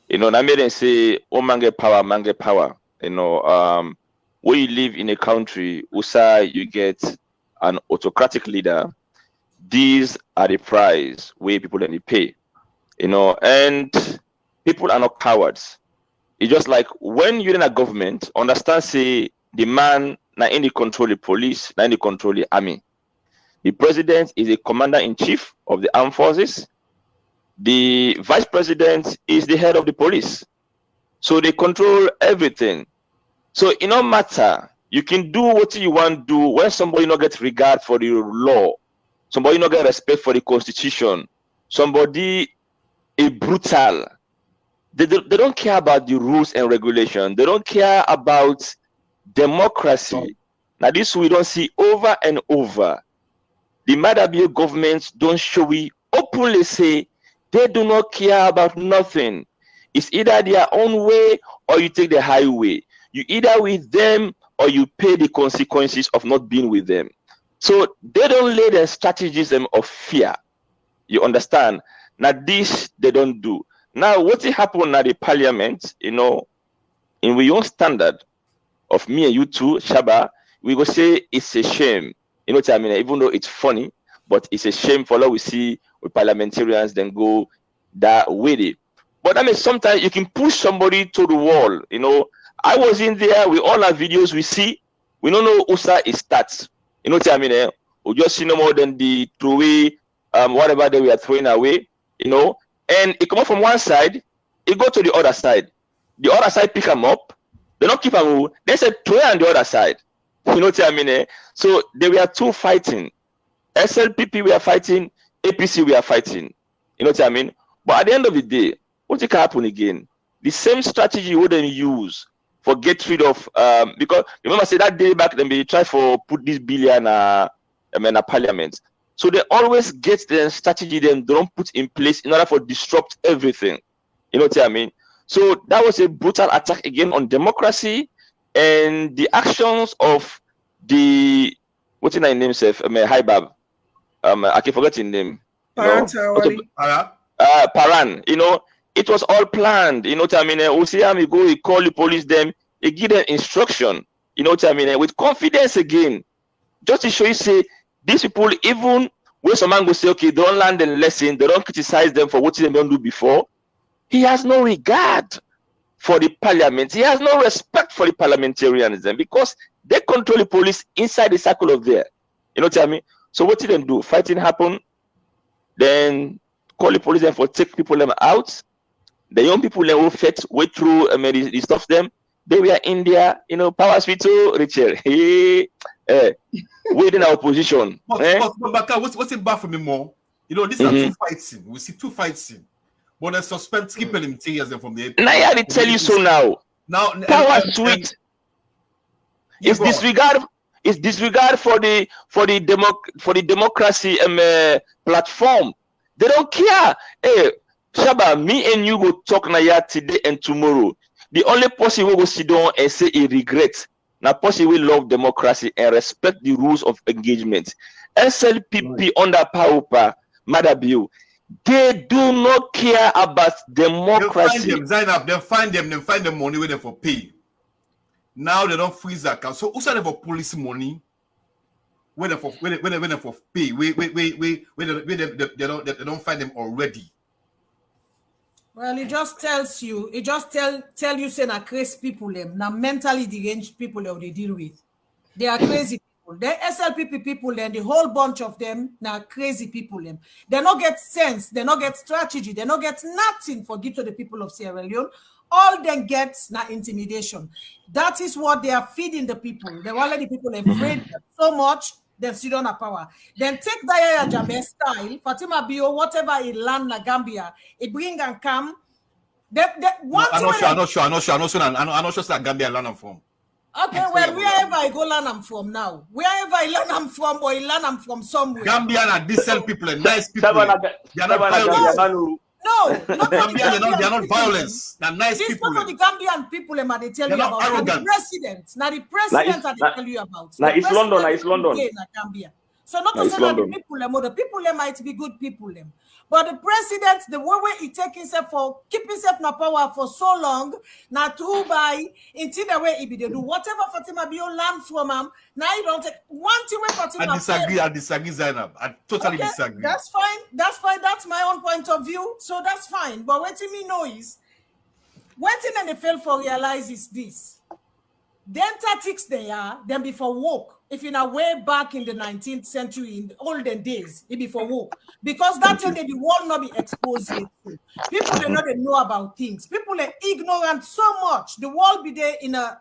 You know, I made them say, "Oh, man get power." You know, when you live in a country, Usai you get an autocratic leader. These are the price where people then pay. You know, and people are not cowards. It's just like when you're in a government, understand, say, the man not in the control the police, not in the control the army. The president is a commander-in-chief of the armed forces. The vice president is the head of the police. So they control everything. So it no matter, you can do what you want to do when somebody not get regard for the law, somebody not get respect for the constitution, somebody is brutal. They don't care about the rules and regulations. They don't care about democracy. Now this we don't see over and over. The Madabio governments don't show we openly say they do not care about nothing. It's either their own way or you take the highway. You either with them or you pay the consequences of not being with them. So they don't lay their strategies of fear. You understand? Now this they don't do. Now what happened at the parliament, you know, in we own standard of me and you two, Shaba, we go say it's a shame. You know what I mean? Even though it's funny, but it's a shame for what we see with parliamentarians then go that way. But I mean, sometimes you can push somebody to the wall. You know, I was in there with all our videos we see. We don't know USA is stats. You know what I mean? We just see no more than the throwaway, whatever they were throwing away. You know, and it come up from one side, it go to the other side. The other side pick them up. They don't keep them. They said throw on the other side. You know what I mean? So they were two fighting. SLPP we are fighting. APC we are fighting. You know what I mean? But at the end of the day, what can happen again? The same strategy you wouldn't use for get rid of because remember I said that day back then they try for put this billion a parliament. So they always get the strategy they don't put in place in order for disrupt everything. You know what I mean? So that was a brutal attack again on democracy and the actions of the what's his name himself? Haibab. I can forget his name. Paran, you know, it was all planned. You know what I mean? We see him go, he call the police them, he give them instruction. You know what I mean? With confidence again, just to show you, say these people, even when someone go say, okay, they don't learn the lesson, they don't criticize them for what they don't do before. He has no regard for the parliament. He has no respect for the parliamentarianism because they control the police inside the circle of there. You know what I mean? So what did they do? Fighting happen, then call the police and for take people them out. The young people that were fed way through the stuff them. They were in there, you know, power hospital, Richard. Hey, within our position. But what's it bad for me more? You know, these are two fights in. We see two fights in. But the suspense keep them tears from the. Now I had to tell you so now. Now power suite is disregard. It's disregard for the democracy platform. They don't care. Hey, Shaba, me and you go talk na ya today and tomorrow. The only person who go sit down and say he regrets. Now person will love democracy and respect the rules of engagement. SLPP under power, Madabiu, they do not care about democracy. They'll find the money where they for pay. Now they don't freeze that account. So also they for police money when they for pay. They don't find them already. Well, it just tells you, tell you say na crazy people them, na mentally deranged people that they deal with. They are crazy people. The SLPP people then, the whole bunch of them na crazy people them. They not get sense, they not get strategy, they not get nothing for give to the people of Sierra Leone. All they get na intimidation. That is what they are feeding the people. They want the people afraid so much. They sit on a power. Then take the Yaya Jammeh style, Fatima Bio, whatever he land na Gambia, it bring and come. I'm not sure that Gambia land am from. Okay, well, wherever I go land am from now, wherever I land am from, or I land am from somewhere. Gambia are decent people, nice people. They are not violent. No, Gambia, they are not violence. They're nice this people. This is not the Gambian people that they tell you about. The president. Now the president that they tell you about. Now it's London. It's London. Gambia. So not to say that the people might be good people but the president, the way he take himself for keep himself in power for so long, now to buy until the way he be they do whatever Fatima Bio land from him. Now you don't take one thing with Fatima. I disagree, Zainab. I totally disagree. That's fine. That's my own point of view. So that's fine. But what me know is one thing that they fail for realize is this. The tactics they are, then before woke. If in a way back in the 19th century, in the olden days, it before woke. Because that's when the world not be exposed to. People they know about things. People are ignorant so much. The world be there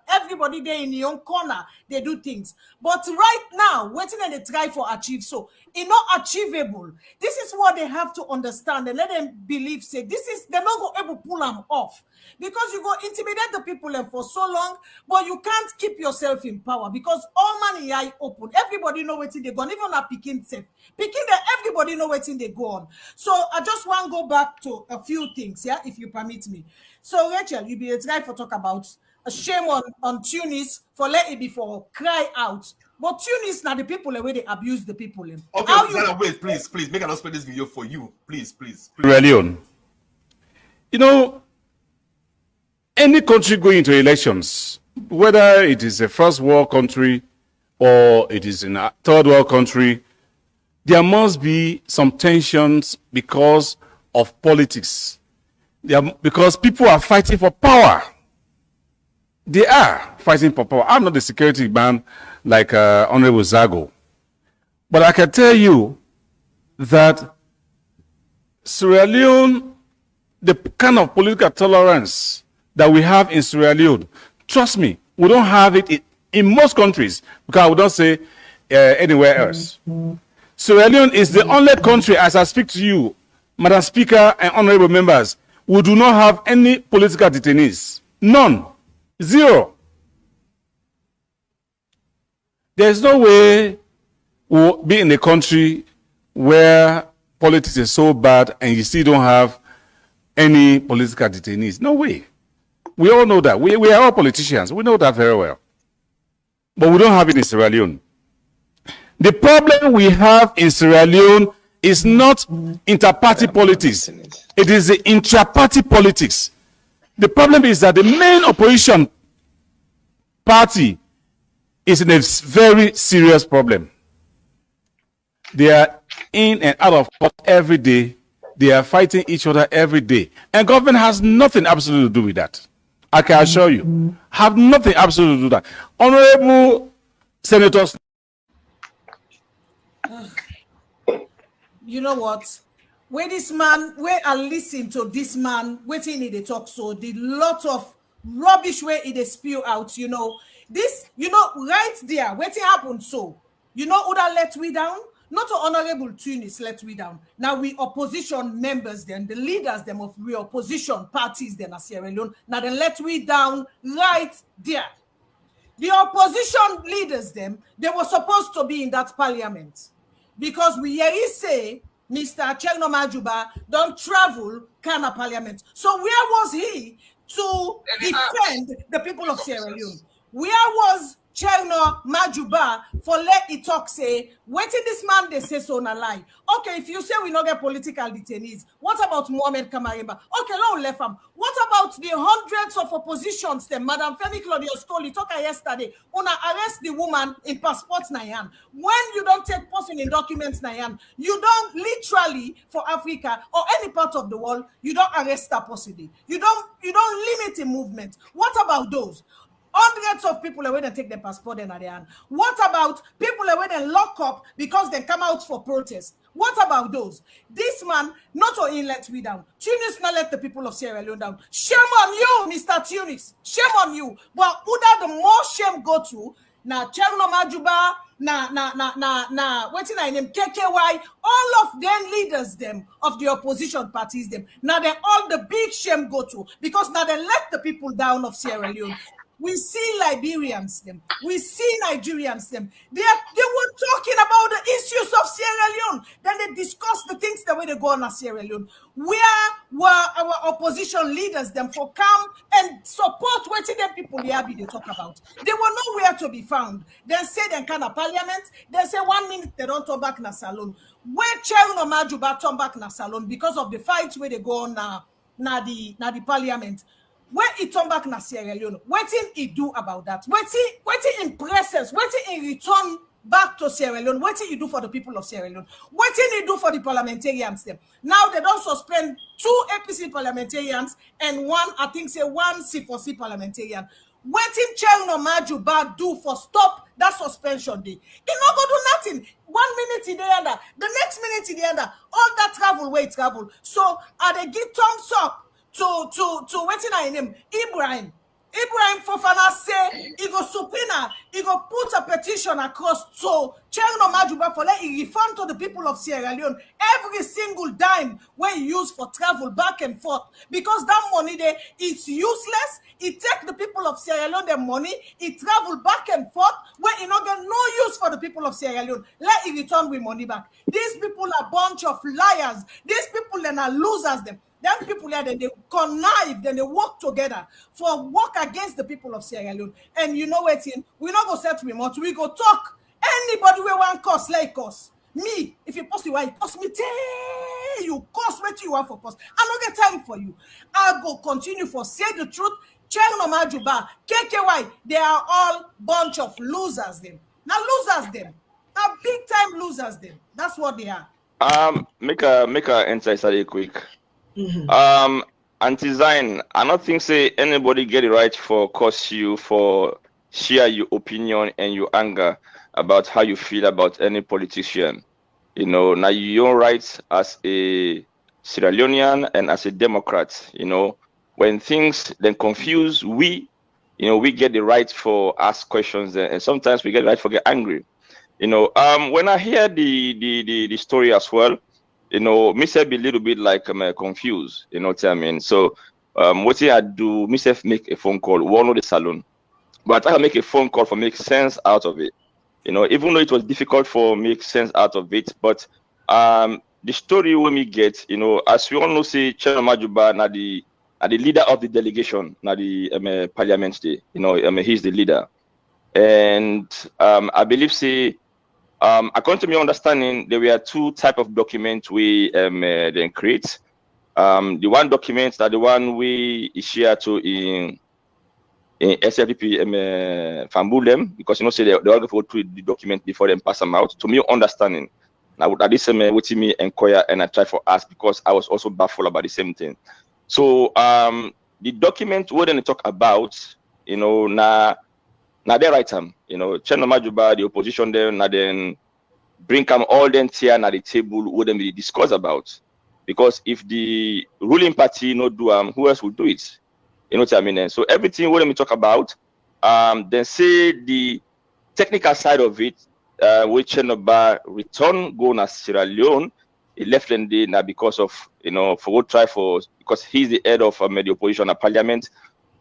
everybody there in your own corner, they do things. But right now, waiting and they try for achieve so. It's not achievable. This is what they have to understand and let them believe, say, they're not going to able to pull them off. Because you go intimidate the people for so long, but you can't keep yourself in power because all money eye open. Everybody know what's in they go on. Even a picking safe. Picking that everybody know what's in they go on. So I just want to go back to a few things, yeah, if you permit me. So Rachel, you be a try for talk about a shame on Tunis for let it before cry out. But Tunis now the people the way they abuse the people. Okay, wait, please, make us play this video for you. Please. Leone. You know, any country going into elections, whether it is a first world country or it is in a third world country, there must be some tensions because of politics. Because people are fighting for power. They are fighting for power. I'm not a security man like Honorable Zago. But I can tell you that Sierra Leone, the kind of political tolerance that we have in Sierra Leone, trust me, we don't have it in most countries, because we don't say anywhere else. Sierra Leone is the only country, as I speak to you, Madam Speaker and honorable members, we do not have any political detainees. None. Zero. There's no way we'll be in a country where politics is so bad and you still don't have any political detainees. No way. We all know that. We are all politicians. We know that very well. But we don't have it in Sierra Leone. The problem we have in Sierra Leone is not inter-party politics. It is the intra-party politics. The problem is that the main opposition party is in a very serious problem. They are in and out of court every day. They are fighting each other every day. And government has nothing absolutely to do with that. I can assure you. Have nothing absolutely to do with that. Honorable Senators. You know what? Where this man, where I listen to this man, waiting in the talk, so the lot of rubbish where it spew out, you know. This, you know, right there, waiting happened so. You know who that let we down? Not to Honorable Tunis let we down. Now we opposition members then, the leaders them of we opposition parties then as Sierra Leone. Now they let we down right there. The opposition leaders them, they were supposed to be in that parliament. Because we hear he say, Mr. Cherno Majuba don't travel Kana parliament. So where was he to defend the people of Sierra Leone? Where was Cherno Majuba for let it talk say, waiting this man they say so na lie. Okay, if you say we not get political detainees, what about Mohamed Kamariba? Okay, no left him. What about the hundreds of oppositions them? Madam Femi Claudius Cole, talk yesterday. Una arrest the woman in passports Nayan. When you don't take person in documents Nayan, you don't literally for Africa or any part of the world, you don't arrest that person. You don't limit the movement. What about those? Hundreds of people away and take their passport in their hand. What about people away and lock up because they come out for protest? What about those? This man, not only let we down. Tunis not let the people of Sierra Leone down. Shame on you, Mr. Tunis. Shame on you. But who that the more shame go to? Now, Cherno Majuba, what's I name? KKY, all of them leaders, them of the opposition parties, them. Now they all the big shame go to because now they let the people down of Sierra Leone. We see Liberians, them. We see Nigerians, them. They were talking about the issues of Sierra Leone. Then they discussed the things the way they go on Sierra Leone. Where were our opposition leaders, them, for come and support what them people here they talk about? They were nowhere to be found. They say they can of parliament. They say 1 minute they don't turn back na salon. Where Cherno Majuba turn back na salon because of the fights where they go on na the parliament. When he turn back na Sierra Leone, what did he do about that? What he impresses? What did he return back to Sierra Leone? What did he do for the people of Sierra Leone? What did he do for the parliamentarians? Them now they don't suspend 2 APC parliamentarians and one C4C parliamentarian. What did Cherno Majuba do for stop that suspension day? He not go do nothing. 1 minute in the other, the next minute in the other, all that travel where it travel. So they give thumbs up to waiting on him, Ibrahim Fofana say he go subpoena, he go put a petition across to Cherno Majuba for let he refund to the people of Sierra Leone every single dime where he use for travel back and forth because that money there it's useless. It take the people of Sierra Leone their money, it travel back and forth where he not get no use for the people of Sierra Leone. Let he return with money back. These people are a bunch of liars. These people then are losers them. Them people there, then they connive, then they work together for work against the people of Sierra Leone. And you know what, we not go set we much, we go talk. Anybody we want cost like us. Me, if you post it, why it cost me May you cause what you want for cause. I don't get time for you. I go continue for say the truth. Channel Majuba, KKY, they are all bunch of losers. Them now losers them. Now big time losers them. That's what they are. Make a answer study quick. Anti-Zion, I don't think say anybody get it right for cause you for share your opinion and your anger about how you feel about any politician. You know, now your rights as a Sierra Leonean and as a Democrat, you know, when things then confuse, we get the right for ask questions and sometimes we get the right for get angry. You know, when I hear the story as well, you know, myself be a little bit like I'm confused, you know what I mean? So what I do, myself make a phone call, one of the salon, but I make a phone call for make sense out of it. You know, even though it was difficult for make sense out of it, but the story when we get, you know, as we all know, say Chairman Majuba na the leader of the delegation, na the parliament day, you know, he's the leader. And I believe say according to my understanding, there were two type of documents we then create. The one document that the one we share to in SFDP Fambulem, because you know say they all go through the document before them pass them out. To me understanding, now that this with me inquire and I try for ask because I was also baffled about the same thing. So the document what they talk about, you know, now they write them, you know, Chairman Majuba, the opposition then then bring them all them here at the table what they discuss about. Because if the ruling party not do who else will do it? You know what I mean? And so everything what we talk about, then say the technical side of it, which Chenoba return go na Sierra Leone, he left them there now because of, you know, for what try for, because he's the head of the opposition at parliament,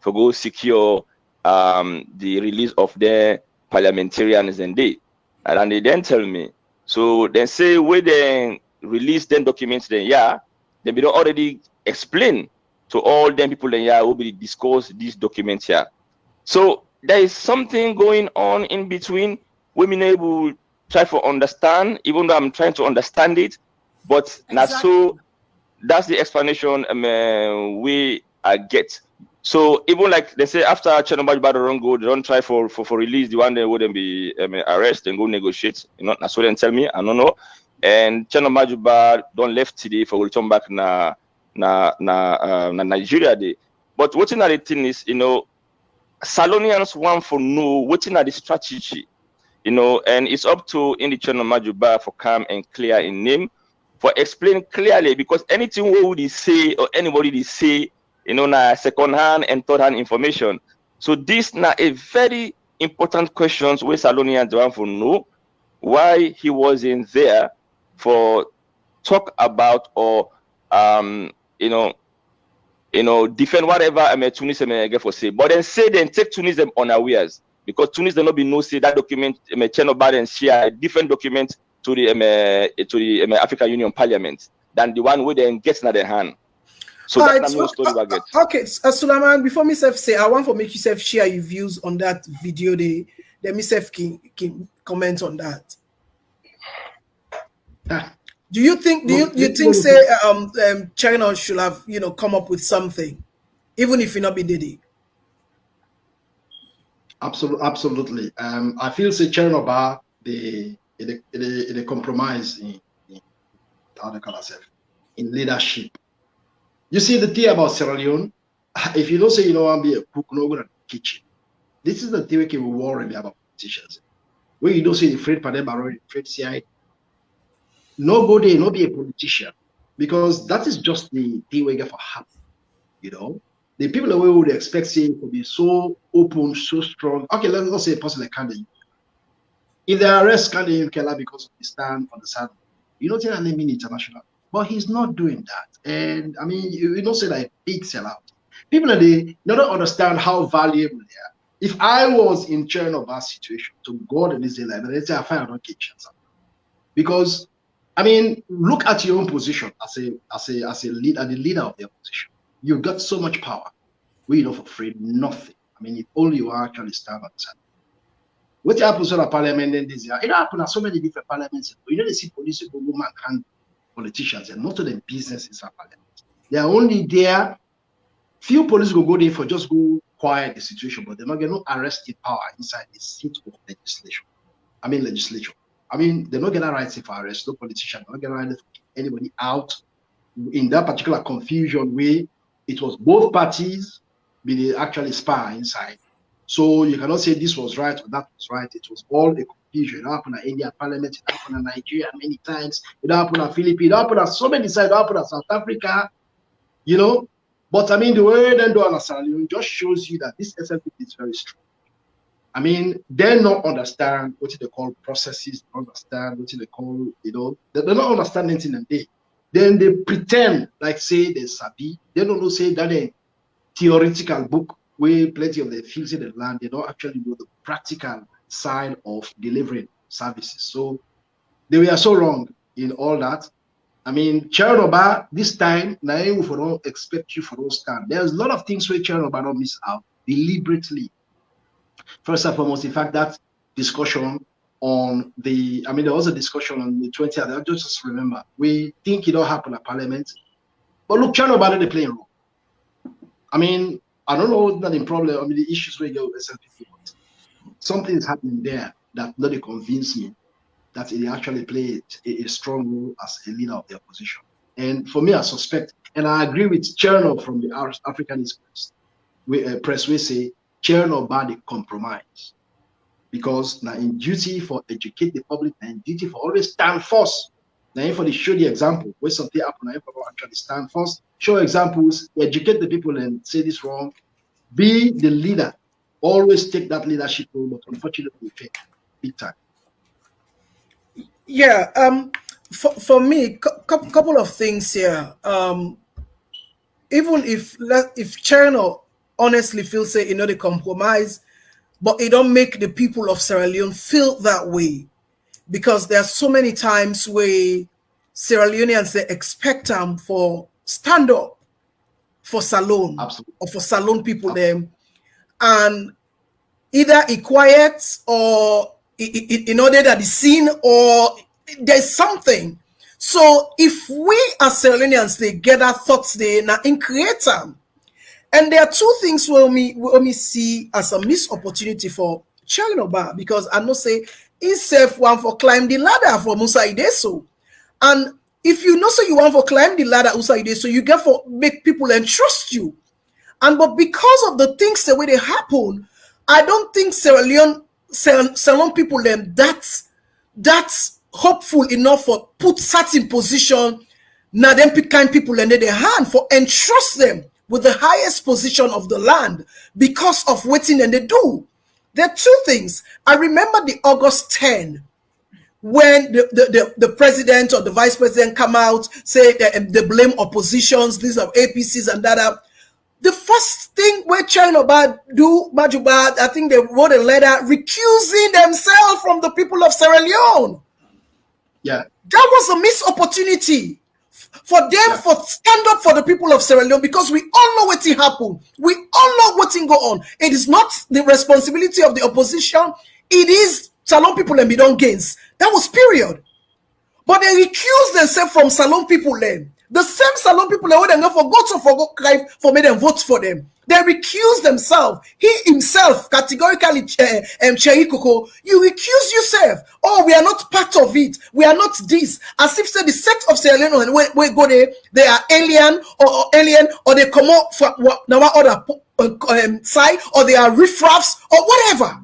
for go secure the release of their parliamentarians and and they then tell me, so then say where they release them documents then they be already explain to all them people then will be discuss these documents here. So there is something going on in between. Women able try to understand, even though I'm trying to understand it, but not so. That's the explanation we get. So even like they say after Chernobyl don't go, they don't try for release the one they wouldn't be arrest and go negotiate. You know, that's what they tell me. I don't know. And Chernobyl don't left today for return back na Nigeria day. But what's another thing is, you know, Salonians want for know what's the strategy, you know, and it's up to in the channel Majuba for calm and clear in name for explain clearly, because anything we would say or anybody they say, you know, na second hand and third hand information. So this now a very important questions where Salonians want for know why he wasn't there for talk about or you know, defend whatever Tunisia get for say, but then say then take Tunisia unawares because Tunisia not be no say that document Chernobyl and share a different document to the African Union Parliament than the one where they get in their hand. So right, that's not story we get. Okay, Suleiman, before myself say, I want to make yourself share your views on that video. Let myself can comment on that. Do you think say China should have come up with something, even if it not be did it? Absolutely. I feel say China they compromise in how they call themselves in leadership. You see the thing about Sierra Leone, if you don't say you don't want to be a cook, no good at the kitchen. This is the thing we can worry about politicians. When you don't say the afraid for them, afraid CI. Nobody, not be a politician, because that is just the thing we get for happen. You know, the people that we would expect saying to be so open, so strong. Okay, let's not say a person like Kanye. If they arrest Kanye Kela because of the stand on the side, you don't think that they mean international, but he's not doing that. And I mean, you don't say like big sellout. People that they don't understand how valuable they are. If I was in Chernobyl's situation to go to this like, let's say I find out kitchen, because I mean, look at your own position as a leader, the leader of the opposition. You've got so much power. We're not afraid nothing. I mean, if only you actually stand on the side. What happens in a parliament then this year? It happens at so many different parliaments. You know, they see police go woman hand. politicians, and most of them business inside parliament. They are only there. Few police will go there for just go quiet the situation, but they're not getting no arresting power inside the seat of legislation. Legislature. They're not getting rights for arrest, no politician, they're not getting rights to keep anybody out in that particular confusion way. It was both parties, but they actually spy inside. So you cannot say this was right or that was right. It was all a confusion. It happened at India Parliament, it happened at Nigeria many times, it happened at Philippines, it happened at so many sides, it happened at South Africa, you know. But the way they do understand just shows you that this SLP is very strong. They don't understand what they call processes, they understand what they call, they don't understand anything and then they pretend like say they sabi. They don't know say that a theoretical book where plenty of the fields in the land, they don't actually know the practical side of delivering services. So they were so wrong in all that. Chernobyl, this time, now we don't expect you for those stand. There's a lot of things where Chernobyl don't miss out deliberately. First and foremost, in fact, that discussion on the, there was a discussion on the 20th. I just remember, we think it don't happen at Parliament, but look, Chernobyl they playing role. I don't know that the problem. The issues where you go with SLP, but something is happening there that really convinced me that he actually played a strong role as a leader of the opposition. And for me, I suspect, and I agree with Chernobyl from the African press, we say Chernobyl by the compromise. Because now in duty for educate the public and duty for always stand first. Now for the show the example, where something happen, now for actually stand first, show examples, educate the people and say this wrong, be the leader, always take that leadership role, but unfortunately we fail big time. Yeah, for me, couple of things here. Even if China honestly feels say they compromise, but it don't make the people of Sierra Leone feel that way, because there are so many times where Sierra Leoneans they expect them for stand up for Salone. Absolutely. Or for Salone people. Absolutely. Them, and either it quiet or in order that is seen or there's something. So if we as Sierra Leoneans they gather thoughts they now in create them. And there are two things where me see as a missed opportunity for Chernobyl, because I know say himself want for climb the ladder for Musa Ideso. And if you know so you want for climb the ladder Musa Ideso, you get for make people entrust you. But because of the things the way they happen, I don't think Sierra Leone people them that's hopeful enough for put certain position now them kind people under their hand for entrust them with the highest position of the land because of waiting and they do. There are two things. I remember the August 10 when the president or the vice president come out say that they blame oppositions, these are APCs and that. The first thing where China do, Majuba, I think they wrote a letter recusing themselves from the people of Sierra Leone. Yeah. That was a missed opportunity for them for stand up for the people of Sierra Leone, because we all know what happened. We all know what go on. It is not the responsibility of the opposition. It is Salon people and Bidon Gains. That was period. But they recused themselves from Salon people then. The same Salon people that would not forgot for me them vote for them. They recuse themselves. He himself categorically, Cherry Coco, you recuse yourself. Oh, we are not part of it. We are not this. As if say the sect of Sierra Leone and we go there, they are alien or they come out from now other side, or they are riffraffs or whatever.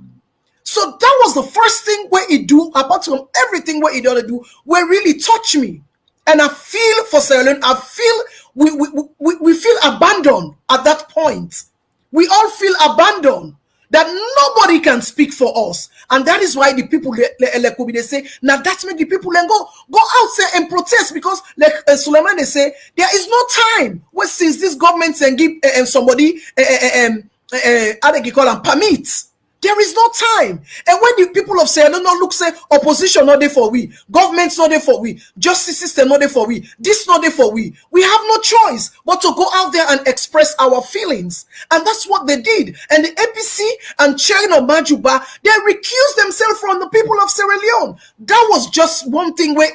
So that was the first thing where he do, apart from everything where he doesn't do, where really touch me. And I feel for Sierra Leone, I feel we feel abandoned at that point. We all feel abandoned, that nobody can speak for us. And that is why the people, they say, now that's make the people then go out there and protest, because like Suleiman, they say, there is no time where since this government can give somebody, how they call them, permits There is no time. And when the people of Sierra Leone look, say, opposition not there for we, government not there for we, justice system not there for we, this not there for we have no choice but to go out there and express our feelings. And that's what they did. And the APC and Chairman of Majuba, they recused themselves from the people of Sierra Leone. That was just one thing where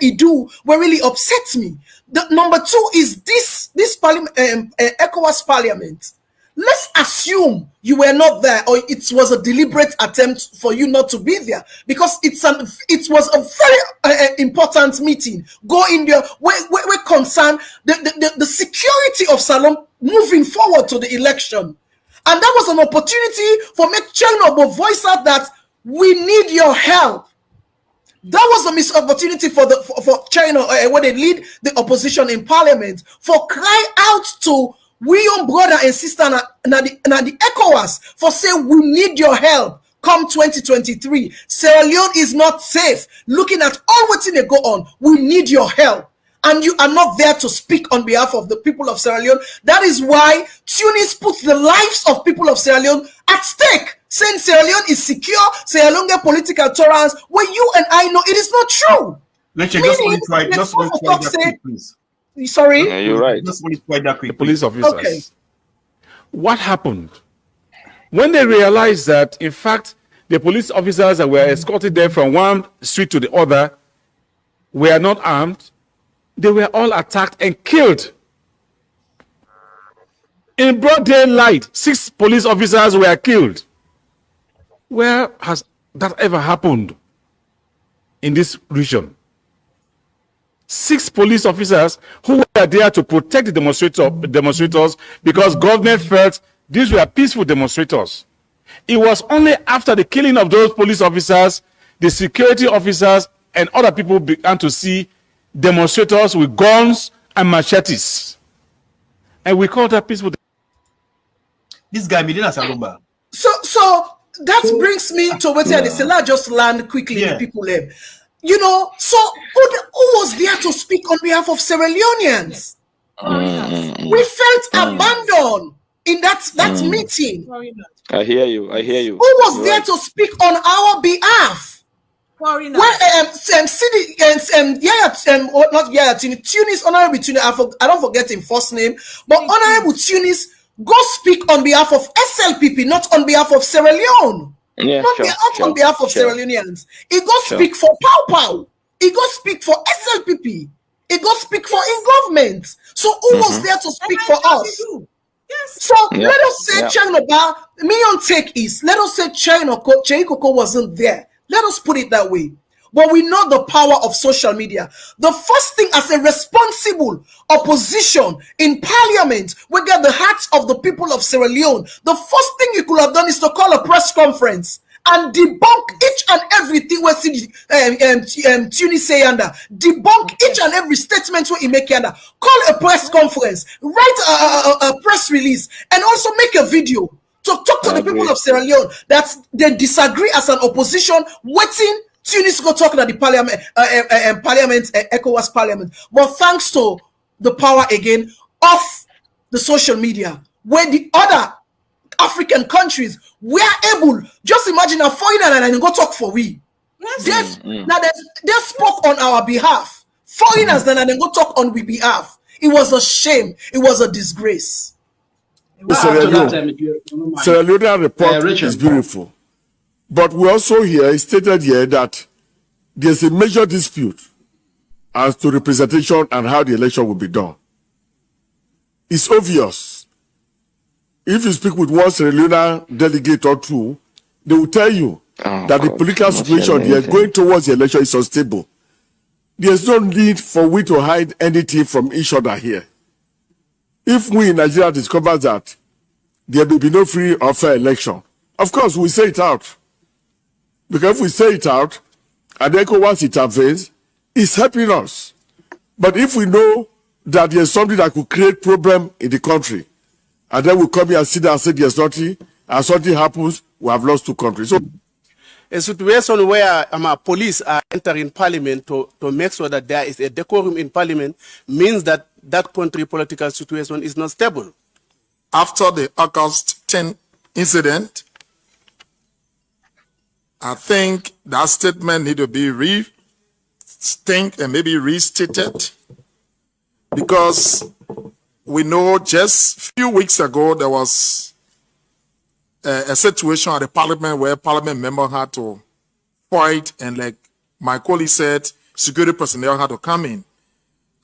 where really upsets me. The number two is this ECOWAS parliament. Let's assume you were not there, or it was a deliberate attempt for you not to be there, because it was a very important meeting. Go in there, we're concerned the security of Salom moving forward to the election, and that was an opportunity for make Chernobyl voice out that we need your help. That was a missed opportunity for China when they lead the opposition in parliament, for cry out to we young brother and sister na the ECOWAS for saying we need your help come 2023. Sierra Leone is not safe. Looking at all what's in they go on, we need your help. And you are not there to speak on behalf of the people of Sierra Leone. That is why Tunis puts the lives of people of Sierra Leone at stake, saying Sierra Leone is secure, Sierra Leone get political tolerance, when you and I know it is not true. Just want to try that quick, please. Sorry? Yeah, you're right. Just want to try that quick, The police officers. Okay. What happened? When they realized that, in fact, the police officers that were escorted there from one street to the other were not armed, they were all attacked and killed. In broad daylight, 6 police officers were killed. Where has that ever happened in this region? 6 police officers who were there to protect the demonstrators because government felt these were peaceful demonstrators. It was only after the killing of those police officers, the security officers and other people began to see demonstrators with guns and machetes. And we call that peaceful. This guy, Medina Salomba. So that brings me to what I say. Let's just land quickly, the people there. You know, so who was there to speak on behalf of Sierra Leoneans? We felt abandoned in that meeting. I hear you. Who was there to speak on our behalf? Tunis, Honorable Tunis, I don't forget his first name, but Honorable Tunis go speak on behalf of SLPP, not on behalf of Sierra Leone. Yeah, not on behalf of Sierra Leoneans. He go speak for Pow Pow. He go speak for SLPP. He go speak for in government. So who was there to speak for us? Yes. So let us say China, me on take is let us say China Koko wasn't there. Let us put it that way. But we know the power of social media. The first thing, as a responsible opposition in parliament, we get the hearts of the people of Sierra Leone. The first thing you could have done is to call a press conference and debunk each and everything we see Tunis say under. Debunk each and every statement we make under. Call a press conference, write a press release, and also make a video to talk to the people of Sierra Leone that they disagree as an opposition, waiting Tunis go talking at the parliament, ECOWAS parliament. But thanks to the power again of the social media, where the other African countries were able, just imagine a foreigner and go talk for we. Yes. Now they spoke on our behalf. Foreigners then and then go talk on we behalf. It was a shame. It was a disgrace. Sierra Leone report is beautiful. But we also hear, stated here, that there's a major dispute as to representation and how the election will be done. It's obvious. If you speak with one Sierra Leone delegate or two, they will tell you that the political situation here going towards the election is unstable. There's no need for we to hide anything from each other here. If we in Nigeria discover that there will be no free or fair election, of course we say it out. Because if we say it out, and ECOWAS intervenes, it's helping us. But if we know that there's something that could create problem in the country, and then we come here and sit there and say there's nothing, and something happens, we have lost 2 countries. So, a situation where police are entering parliament to make sure that there is a decorum in parliament means that that country political situation is not stable. After the August 10 incident, I think that statement need to be rethink and maybe restated, because we know just a few weeks ago there was a situation at the parliament where parliament member had to fight, and like my colleague said, security personnel had to come in.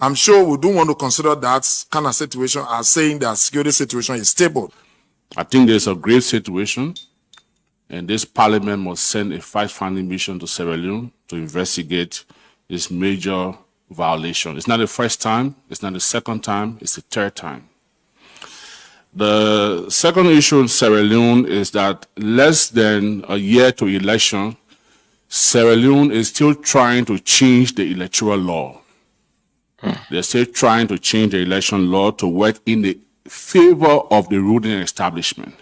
I'm sure we don't want to consider that kind of situation as saying that security situation is stable. I think there's a grave situation, and this parliament must send a fact-finding mission to Sierra Leone to investigate this major violation. It's not the first time, it's not the second time, it's the third time. The second issue in Sierra Leone is that less than a year to election, Sierra Leone is still trying to change the electoral law. They're still trying to change the election law to work in the favor of the ruling establishment.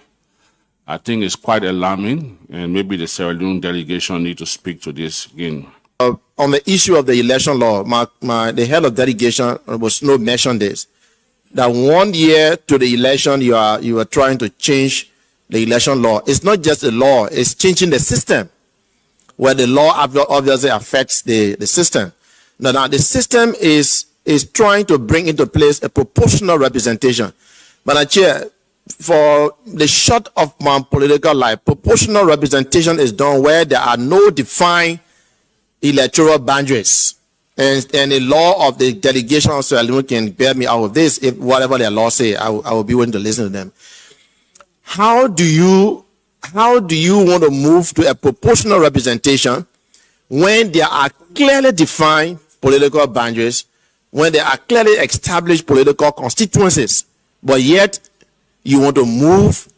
I think it's quite alarming, and maybe the Sierra Leone delegation need to speak to this again. On the issue of the election law, the head of delegation was no mention this, that 1 year to the election you are trying to change the election law. It's not just the law, it's changing the system, where the law obviously affects the system. Now the system is trying to bring into place a proportional representation. But Chair, for the short of my political life, proportional representation is done where there are no defined electoral boundaries. And the law of the delegation of Sierra Leone can bear me out of this. If whatever their law say, I will be willing to listen to them. How do you want to move to a proportional representation when there are clearly defined political boundaries, when there are clearly established political constituencies, but yet you want to move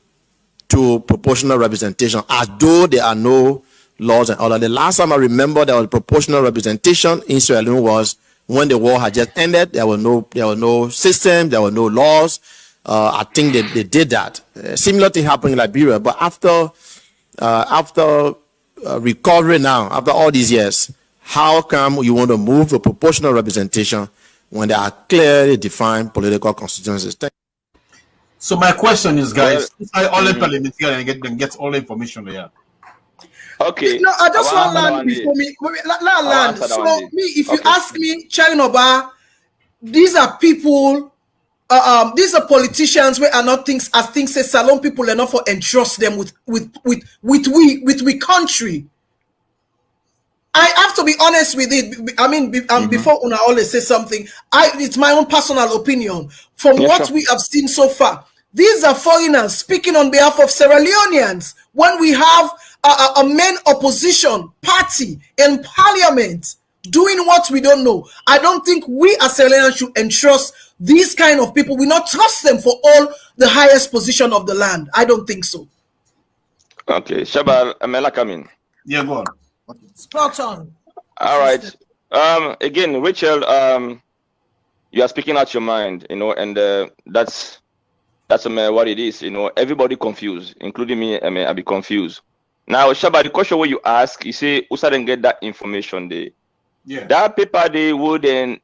to proportional representation as though there are no laws and order? The last time I remember there was proportional representation in Sierra Leone was when the war had just ended. There were no system, there were no laws. I think they did that. Similar thing happened in Liberia, but after recovery now, after all these years, how come you want to move to proportional representation when there are clearly defined political constituencies? So my question is, guys, all the parliamentarians get all the information there. Okay. No, I just want land before me. Land. So me, if you ask me, Chinoba, these are people. These are politicians where are not things as things say. Salon people enough for entrust them with we country. I have to be honest with it. I mean, before Una always say something, it's my own personal opinion. From what we have seen so far, these are foreigners speaking on behalf of Sierra Leoneans. When we have a main opposition party in parliament doing what we don't know, I don't think we as Sierra Leoneans should entrust these kind of people. We not trust them for all the highest position of the land. I don't think so. Okay, Shabal, Amela, come in. Yeah, go on. Okay. Spot on. All right. Again, Rachel, you are speaking out your mind, and that's what it is. Everybody confused, including me. I be confused. Now, Shabal, the question where you ask, you say, who didn't get that information there? Yeah. That paper they would then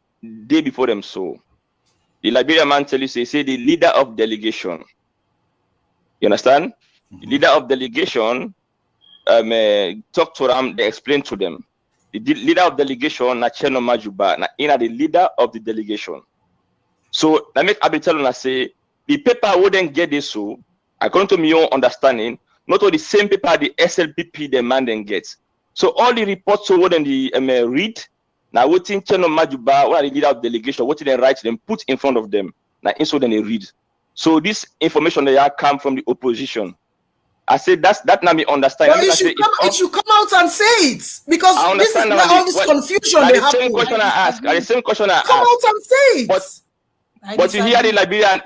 day before them so. The Liberian man tell you, say the leader of delegation. You understand? Mm-hmm. The leader of delegation talk to them, they explain to them. The leader of delegation, na Cheno Majuba, na ina the leader of the delegation. So I make Abitel say the paper wouldn't get this so, according to my own understanding, not all the same paper the SLPP demand and gets. So all the reports so wouldn't the read. Now, what in Cheno Majuba, what are the leader of delegation, what they write them, put in front of them. Now, so then they read. So this information they have come from the opposition. I said that now me understand. Well, it should come out and say it, because this is not all this confusion they have. The same question I ask. The same question I ask. Come out and say it. But you hear the Liberian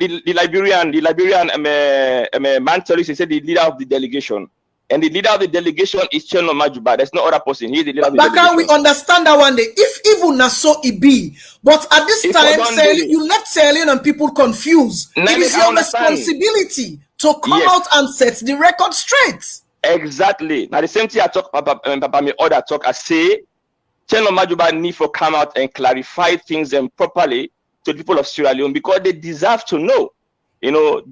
man tell you, he said the leader of the delegation. And the leader of the delegation is Cheno Majuba. There's no other person. He's the leader of the delegation. But can we understand that one day? If even Naso it be, but at this time, you left Sierra Leone and people confused. It is your responsibility to come out and set the record straight. Exactly. Now the same thing I talk about, my other talk, I say, Cheno Majuba need to come out and clarify things properly to the people of Sierra Leone, because they deserve to know.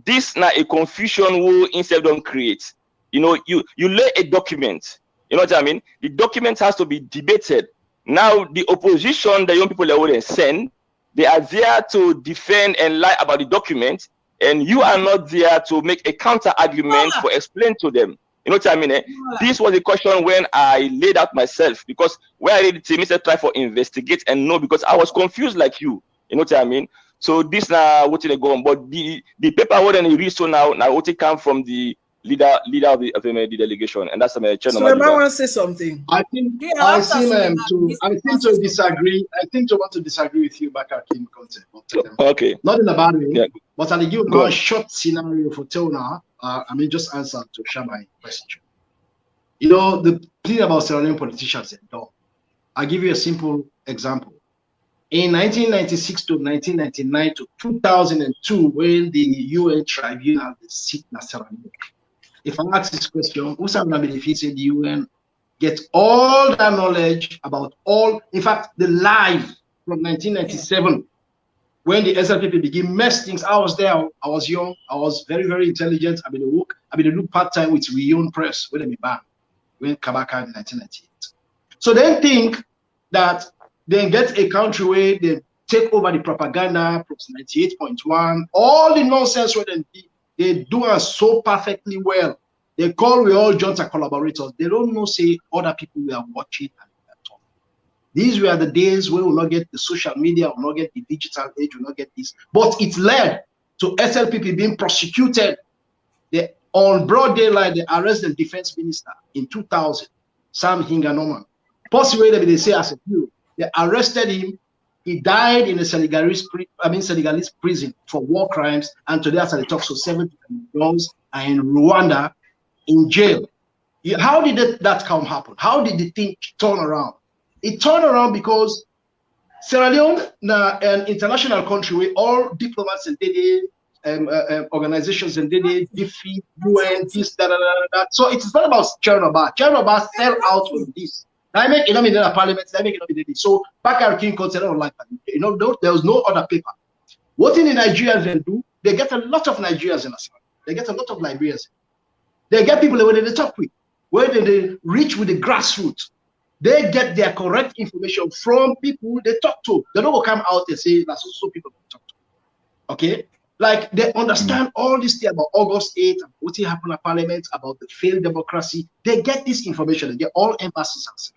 This now a confusion will instead don't create. You lay a document, You know what I mean? The document has to be debated. Now, the opposition, the young people that wouldn't send, they are there to defend and lie about the document, and you are not there to make a counter argument for explain to them. You know what I mean? This was a question when I laid out myself, because when I read it, Mr. try for investigate and know, because I was confused like you. You know what I mean? So this now what they go on, but the paper what they read so now what it come from the leader of the delegation, and that's the chairman. So I want to say something. I think I seem to disagree. I think to want to disagree with you, Bakar King concept. Okay. Not in a bad way, but I'll give you a short scenario for Tona. I mean, just answer to Shabai question. You know, the thing about Sierra Leone politicians, I'll give you a simple example. In 1996 to 1999 to 2002, when the UN tribunal sit in Sierra Leone, if I ask this question, who's going to benefit the UN get all that knowledge about all, in fact, the live from 1997, when the SLPP began mess things. I was there, I was young, I was very, very intelligent. I've been look part-time with Rion Press when they banned, when Kabaka in 1998. So then think that they get a country where they take over the propaganda, Props 98.1, all the nonsense where they do us so perfectly well. They call we all joint collaborators. They don't know, say, other people we are watching and we are talking. These were the days where we'll not get the social media, we'll not get the digital age, we'll not get this. But it led to SLPP being prosecuted. They, on broad daylight, they arrest the defense minister in 2000, Sam Hinga-Norman. Possibly they say as a hero. They arrested him. He died in a Senegalese prison for war crimes. And today, as I talk, so 70 Jones are in Rwanda in jail. How did that come happen? How did the thing turn around? It turned around because Sierra Leone, an international country where all diplomats and organizations and defeat UN, this, that. So it's not about Chernobyl. Chernobyl fell out of this. I make it in the parliament, I make it in the so Bakar King consider like that. You know, there was no other paper. What in the Nigerians then do, they get a lot of Nigerians in Aswan. They get a lot of Liberians. They get people where they talk with, where they reach with the grassroots. They get their correct information from people they talk to. They don't come out and say that's also people they talk to. Okay? Like they understand all this thing about August 8th, what happened at Parliament, about the failed democracy. They get this information. They get all embassies.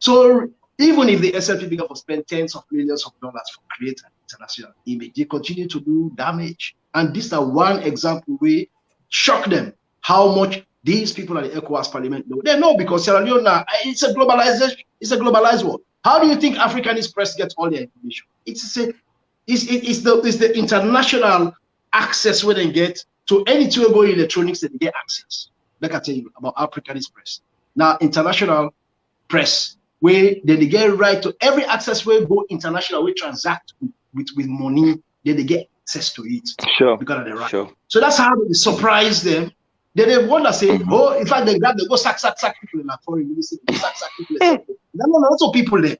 So even if the SLPP government spend tens of millions of dollars for creating an international image, they continue to do damage. And this is one example where shock them how much these people at the ECOWAS Parliament know. They know because Sierra Leone now, it's a globalization, it's a globalized world. How do you think Africanist press gets all their information? It's the international access where they get to any tool going electronics that they get access. Like I tell you about Africanist press. Now international press where they get right to every access where go international, we transact with money, then they get access to it. Sure. Because of the right. Sure. So that's how they surprise them. Then they want to say, oh, in fact, they go sack people in that foreign ministry, sack people. There are lots of people there.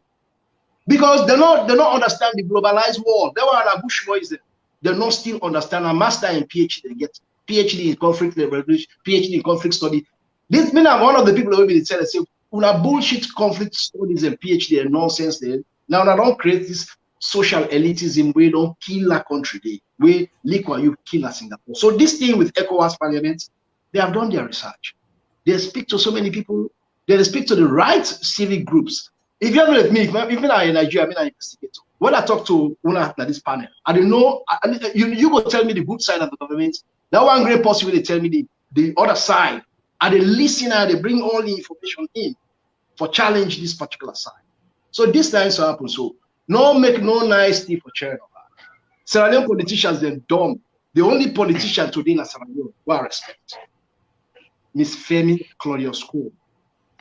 Because they don't understand the globalized world. They were the Bush boys there. They don't still understand a master and PhD. They get PhD in conflict resolution, PhD in conflict study. This means I'm one of the people who will tell us, una bullshit conflict studies and PhD and nonsense there. Now I don't create this social elitism where don't kill a country there, where Likwa you kill a Singapore. So this thing with ECOWAS Parliament, they have done their research. They speak to so many people. They speak to the right civic groups. If you haven't with me, if I'm in Nigeria, I'm an investigator. When I talk to Una at this panel, I don't know. You go tell me the good side of the government. That one great person will tell me the other side. And they listen and they bring all the information in for challenge this particular side. So this time so happens. So no make no nice thing for Chernobyl. Sierra Leone politicians, they're dumb. The only politician today in Sierra Leone who I respect, Miss Femi Claudius Cole.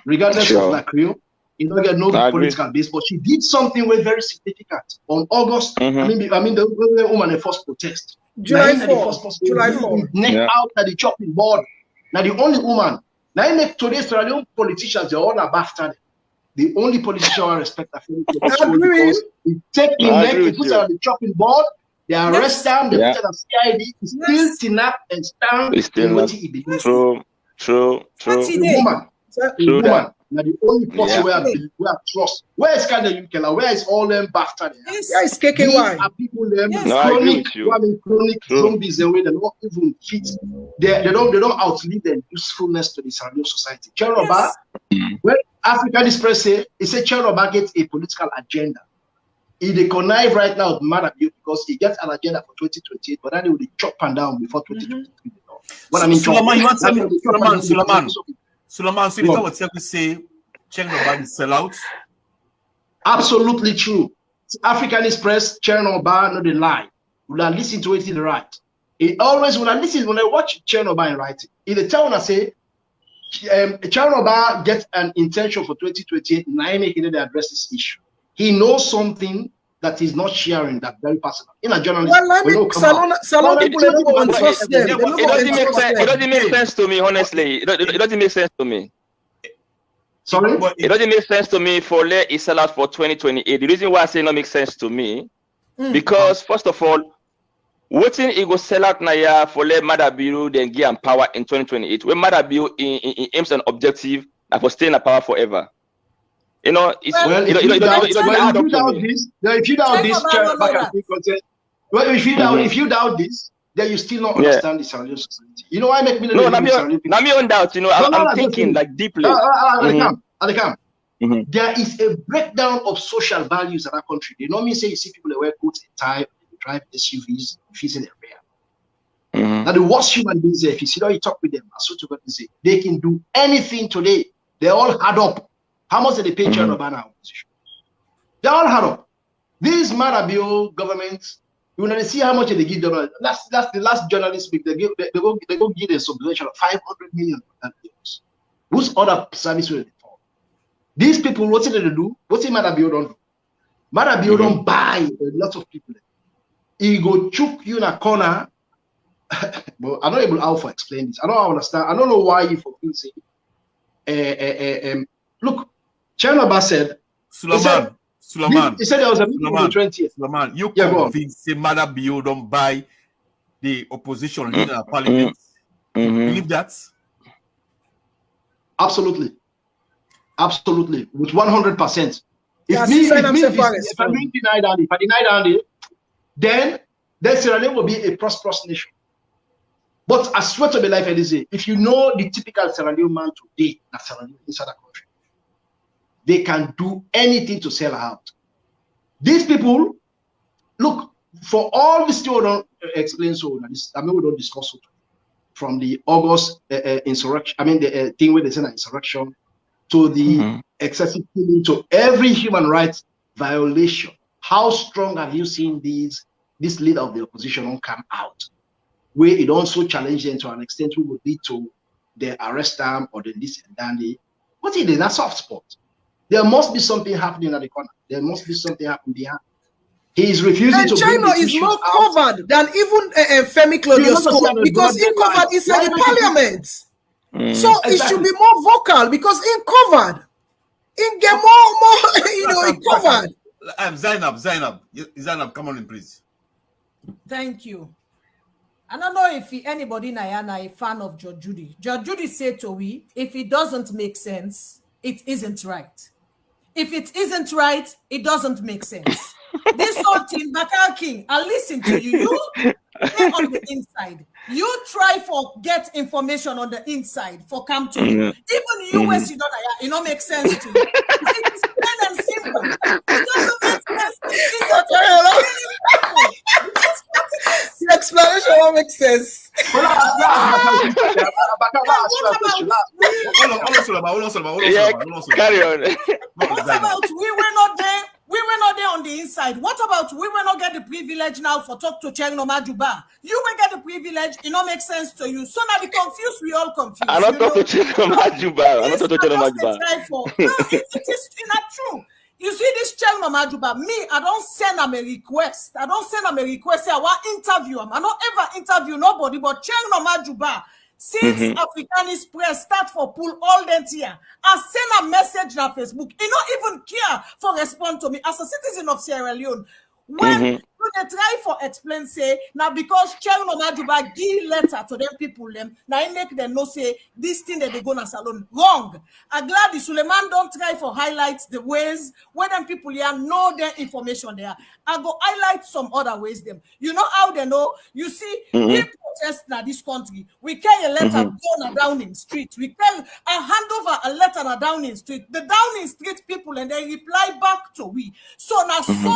Regardless of that Creole, you don't get no political base, but she did something very significant on August. I mean the woman the first protest. July 4th. Neck out at the chopping board. Now the only woman. Now today's Sierra Leone politicians, they're all above them. The only politician I respect are because he take him neck, he puts her on the chopping board, they arrest them, they put her on CID, he still tinap and stand in what he believes. True. A woman. Now the only person where I trust. Where is Kanye Ukela? Where is all them bastards? Where is KKY? These are people them chronic zombies the way they don't even fit. They don't outlive their usefulness to the surrounding society. Cheroba, when African Express say, it say Cheroba gets a political agenda. He connive right now with Madabio because he gets an agenda for 2028, but then he will chop and down before 2023. What I mean, Suleiman, you want to tell me, Suleiman, so what you say, Cheroba is sell out? Absolutely true. African Express, Cheroba, no, they lie. When I listen to it, it's right. It always, when I watch Cheroba in writing, in the town I say, Cheroba gets an intention for 2028, and I make it to address this issue. He knows something that he's not sharing, that very personal. In a journalist, it doesn't make sense to me, honestly. It doesn't make sense to me. Sorry? It doesn't make sense to me for let it sell out for 2028. The reason why I say it not make sense to me, because first of all, waiting it go sell out now for let Madabiru then give him power in 2028. When Madabiru aims an objective and for staying in power forever. You know, it's if you doubt this, then you still not understand the surrounding society. You know why I make me no, not me on doubt. You know, I'm thinking like deeply. There is a breakdown of social values in our country. They normally say you see people that wear coats and tie, they drive SUVs, fees in their rear. Now the worst human beings there, if you sit down, you talk with them, I swear to God, they say they can do anything today. They all add up. How much did they pay Cheroba now? They all had up. These Marabio governments, you know, they see how much they give them. That's the last journalist week. They go give a subvention of 500 million. Whose other service will they for? These people, what did they do? What did Marabio don't do? Marabio don't buy a lot of people. He go choke you in a corner. But I'm not able to explain this. I don't understand. I don't know why you for saying. Look, Cheroba said, Suleiman, he said there was a meeting on the 20th. Suleiman, you convinced the Madabio don't buy the opposition leader of parliament. You believe that? Absolutely. Absolutely. With 100%. If I deny Andy, then Sierra Leone will be a prosperous nation. But I swear to be life, Elise, if you know the typical Sierra Leone man today, that's Sierra Leone inside the country, they can do anything to sell out. These people, look, for all this thing we don't explain so, I mean, we don't discuss it, from the August insurrection, I mean, the thing where they send an insurrection, to the excessive killing, to every human rights violation. How strong have you seen this leader of the opposition come out? Where it also challenged them to an extent who would lead to the arrest them or the this and that. What is it? That's soft spot. There must be something happening at the corner. There must be something happening behind. He is refusing to. And China is more covered than even Femi Claudius because he covered inside the parliament. So it should be more vocal because he covered. He get more, you know, he covered. Zainab, come on in, please. Thank you. I don't know if anybody in Ayana is a fan of George Judy. George Judy said to we, if it doesn't make sense, it isn't right. If it isn't right, it doesn't make sense. This whole thing, Bakar King, I listen to you. You stay on the inside. You try for get information on the inside for come to you. Even you, West, you don't make sense to you. It's plain and simple. It doesn't make sense. The explanation won't make sense. Carry on. What about we were not there? We were not there on the inside. What about we will not get the privilege now for talk to Cheroba Juba? You will get the privilege. It don't make sense to you. So now the confused, we all confused. I'm not talking to Cheroba Juba. I'm not talking to Cheroba Juba. No, it is not true. You see this Cheroba Juba, me, I don't send him a request. I don't send him a request. Say I want interview him. I don't ever interview nobody, but Cheroba Juba, since Africanist Press start for pull all that here, I send a message on Facebook. He not even care for respond to me as a citizen of Sierra Leone. When they try for explain, say, now because Chairman Onajuba give letter to them people, now I make them know say this thing that they go na salon. Wrong. I'm glad the Suleiman don't try for highlight the ways where them people here know their information there. I go highlight some other ways them. You know how they know? You see, we protest na this country. We carry a letter go na Downing Street. We carry a hand over a letter na Downing Street. The Downing Street people and they reply back to we. So now so them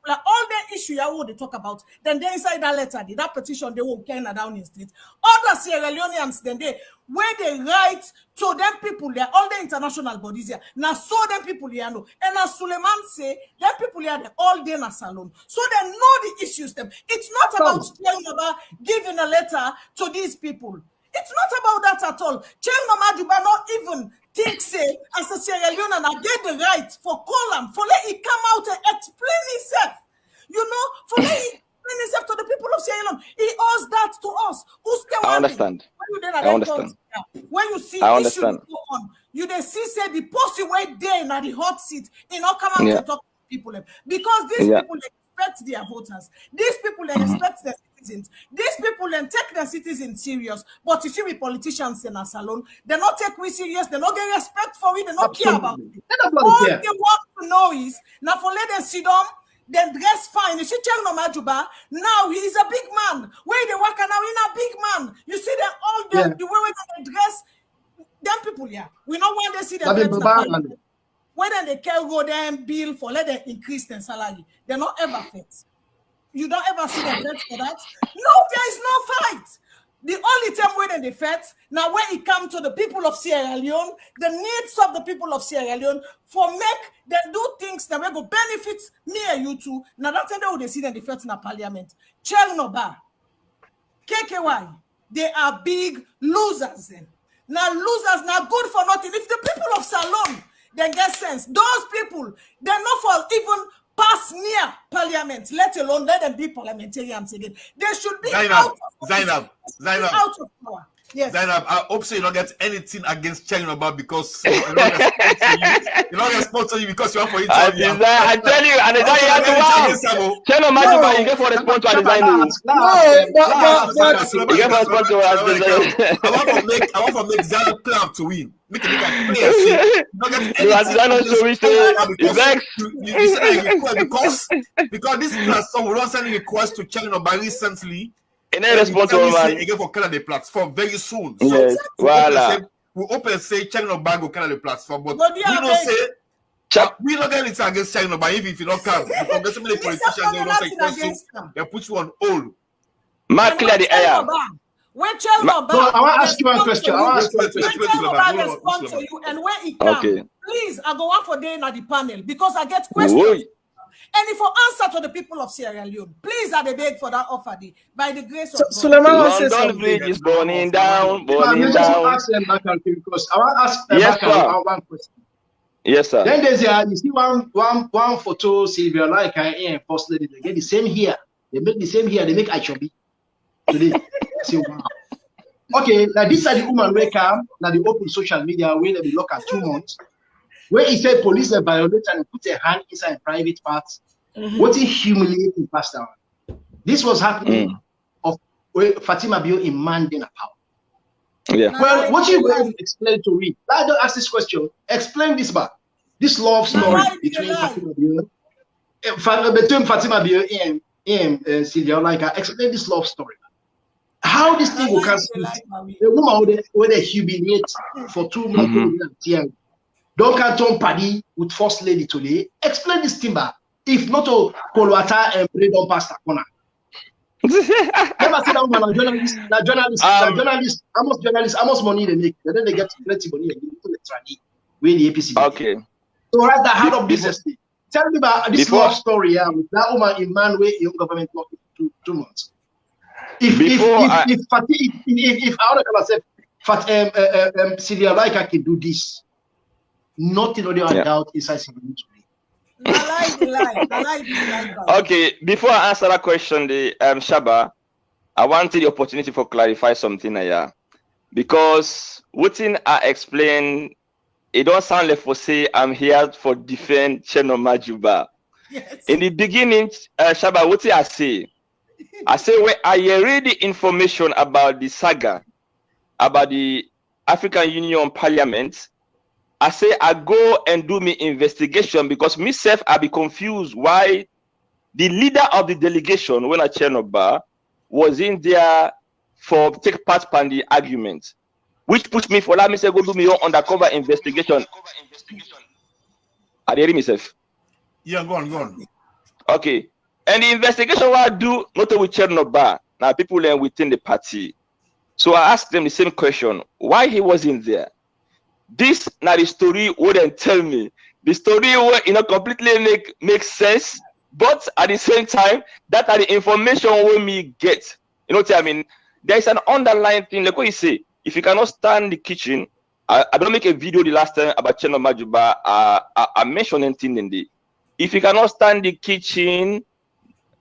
like all the issue you they talk about, then they inside that letter, that petition, they won't carry down in street. Other Sierra Leoneans, then they where they write to them people there, all the international bodies here. Now so them people here know. And as Suleiman say, them people here they all day in a salon. So they know the issues them. It's not about giving a letter to these people. It's not about that at all. Chairman Majuba not even think say as a Sierra Leonean I get the right for column for let it come out and explain himself. You know, for let it explain himself to the people of Sierra Leone. He owes that to us. I understand. I understand. When you see issues go on, you they see say the post way there in the hot seat, you know, come out and talk to people because these people expect their voters. These people they expect their citizens. These people then take their citizens serious. But you see with politicians in a salon, they not take we serious, they not get respect for it, they not care about it. All they want to know is now for let them sit down, then dress fine. You see Chairman Majuba, now he is a big man. Where they work now in a big man. You see them all the way they dress, them people here. We not want to see them. Whether they can go them bill for let them increase their salary, they're not ever fit. You don't ever see them fight for that. No, there is no fight. The only time when they fight, now when it comes to the people of Sierra Leone, the needs of the people of Sierra Leone, for make them do things that will benefit me and you too. Now that's how they see them the fight in the parliament. Chernobyl, KKY, they are big losers then. Now losers, now good for nothing. If the people of Salon then get sense, those people, they're not for even pass near parliament, let alone let them be parliamentarians again. They should be out of power. Yes. Zainab, I hope so you don't get anything against Chernobyl because you don't respond to you because you want for it. I tell you, and you have to Chernobyl, you get for response to design. I want to make Zainab clap to win. Make it clear. Because this platform will not send a request to Chernobyl recently. And then responsible man. Again for Canada platform very soon. Yes, so we open say Chernobyl go Canada platform, but we don't say we don't get anything against Chernobyl if you don't come. Because so many politicians they don't take question. They put you on hold. Mark clear the air. When Chernobyl, I want to ask you one question. When Chernobyl respond to you and when it comes, please, I go on for day at the panel because I get questions. And if I answer to the people of Sierra Leone, please I beg for that offer by the grace of God. London Bridge is burning down, burning down. Because I want to ask them one question. Yes, sir. Then there's you see one photo, Sylvia, like I am first lady. They get the same here. They make the same here. They make Achobi today. Okay, now this are the woman where come now the open social media where they be locked at 2 months. Where he said police have violated and put their hand inside private parts. What is humiliating, Pastor? This was happening of Fatima Bio in Mandela power. Yeah. Well, what you going to explain to me? I don't ask this question. Explain this back. This love story between Fatima Bio and Sylvia. Like, explain this love story. How this thing will cancel? The woman where they humiliate for 2 months. Don't canton paddy with first lady today. Explain this timber. If not to Kolwata and Bredon Pastor Kona. Never see that woman, journalist, how much money they make. And then they get plenty money and they trade with the APC. Okay. So right the heart of business. Tell me about this love story with that woman in Manway young government work 2 months. If I want to say Sylvia Laika can do this. Nothing or doubt inside Okay, before I answer that question, the Shaba, I wanted the opportunity for clarify something here. Because what I explained, it don't sound like for say I'm here for defend Chernobyl Majuba. Yes. In the beginning, Shaba, what I say? I say when I read the information about the saga, about the African Union Parliament, I say I go and do me investigation because myself I be confused why the leader of the delegation when I Chernobyl was in there for take part in the argument, which pushed me for let me say go do me your undercover investigation. I hear myself. Yeah, go on. Okay. And the investigation what I do not with Chernobyl, now people within the party. So I asked them the same question: why he wasn't there? This now the story wouldn't tell me. The story will completely make sense, but at the same time, that are the information we me get. You know what I mean? There is an underlying thing, like what you say. If you cannot stand in the kitchen, I don't make a video the last time about Chernobyl Majuba. I mentioned anything in the. If you cannot stand the kitchen,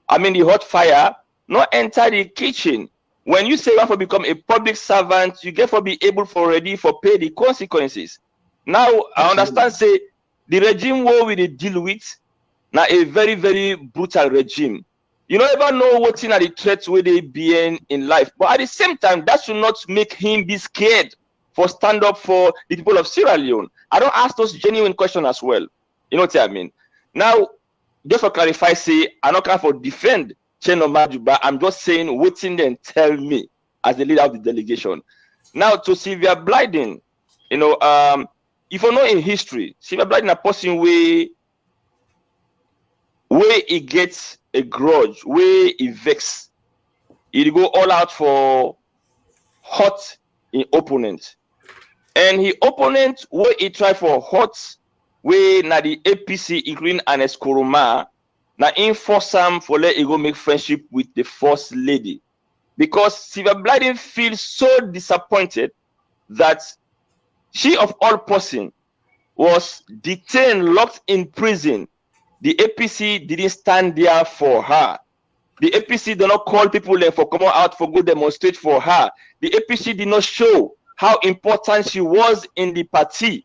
I mean the hot fire, not enter the kitchen. When you say you want to become a public servant, you get to be able for ready for pay the consequences. Now I understand say the regime war we deal with now a very, very brutal regime. You don't ever know what's in the threats where they be in life. But at the same time, that should not make him be scared for stand up for the people of Sierra Leone. I don't ask those genuine questions as well. You know what I mean? Now, just for clarify, say I'm not going for defend Chernobyl, but I'm just saying what's in them tell me as the leader of the delegation. Now to Sylvia Blyden, you know, if you know in history, Sylvia Blyden a person where he gets a grudge, where he vex, he go all out for hot in opponent, and his opponent where he try for hot, where na the APC including Anes Koroma, na enforce him for let he go make friendship with the first lady, because Sylvia Blyden feels so disappointed that she of all person was detained, locked in prison. The APC didn't stand there for her. The APC did not call people there for come out for go demonstrate for her. The APC did not show how important she was in the party,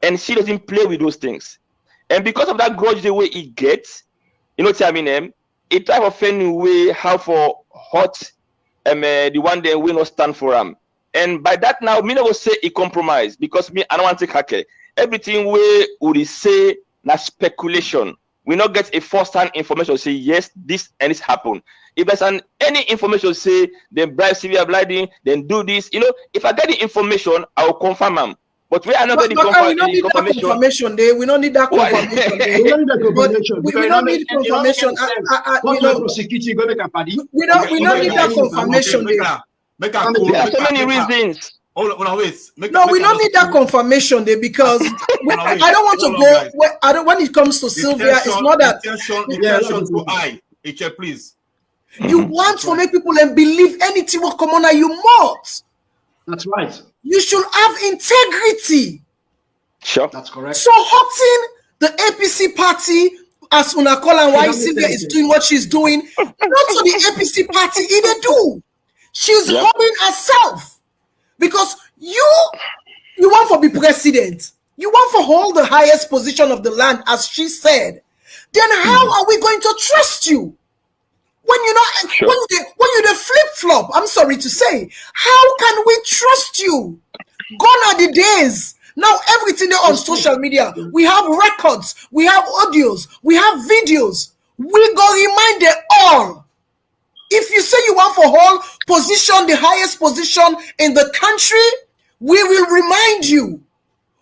and she doesn't play with those things. And because of that grudge the way he gets, you know what I mean? A type of way how for hot the one day will not stand for him. And by that now, me never say he compromise because me I don't want to take everything we would say na speculation. We not get a first-hand information say yes, this and this happened. If there's any information say then bribe Sylvia Blyden, then do this. You know, if I get the information, I will confirm them. But we are not getting confirmation. We don't need that confirmation. We don't need that confirmation. We don't need confirmation. We don't need that confirmation. There are so many reasons. No, we don't need that confirmation there because I don't want to go. When it comes to Sylvia, it's not that. Attention, please. You want to make people and believe anything will come on, you must. That's right. You should have integrity. Sure, that's correct. So hurting the APC party, as una call and why Sylvia is doing what she's doing, not to the APC party, either do. She's hurting herself. Because you want to be president, you want to hold the highest position of the land, as she said. Then how are we going to trust you when you're not when you the flip flop? I'm sorry to say, how can we trust you? Gone are the days. Now everything on social media, we have records, we have audios, we have videos. We go remind them all. If you say you want for whole position, the highest position in the country, we will remind you.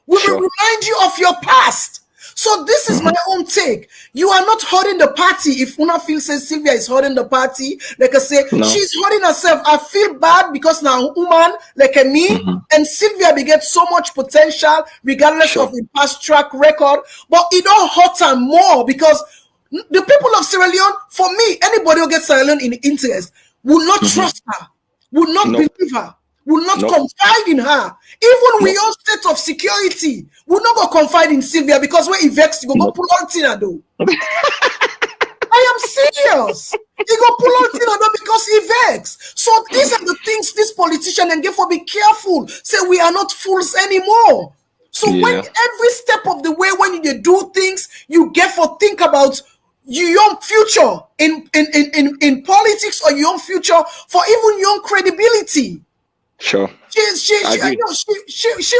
We will remind you of your past. So this is my own take. You are not hurting the party. If Una feels say Sylvia is hurting the party, like I say, she's hurting herself. I feel bad because now woman like me and Sylvia we get so much potential regardless of the past track record, but it don't hurt her more because the people of Sierra Leone, for me, anybody who gets Sierra Leone in interest will not trust her, will not believe her, will not confide in her. Even we all state of security will not go confide in Sylvia because when he vex, you go pull out Tinado. I am serious. He go pull out Tinado because he vex. So these are the things this politician and therefore be careful. Say we are not fools anymore. So when every step of the way, when you do things, you get for think about your own future in politics, or your own future for even your own credibility. Sure. She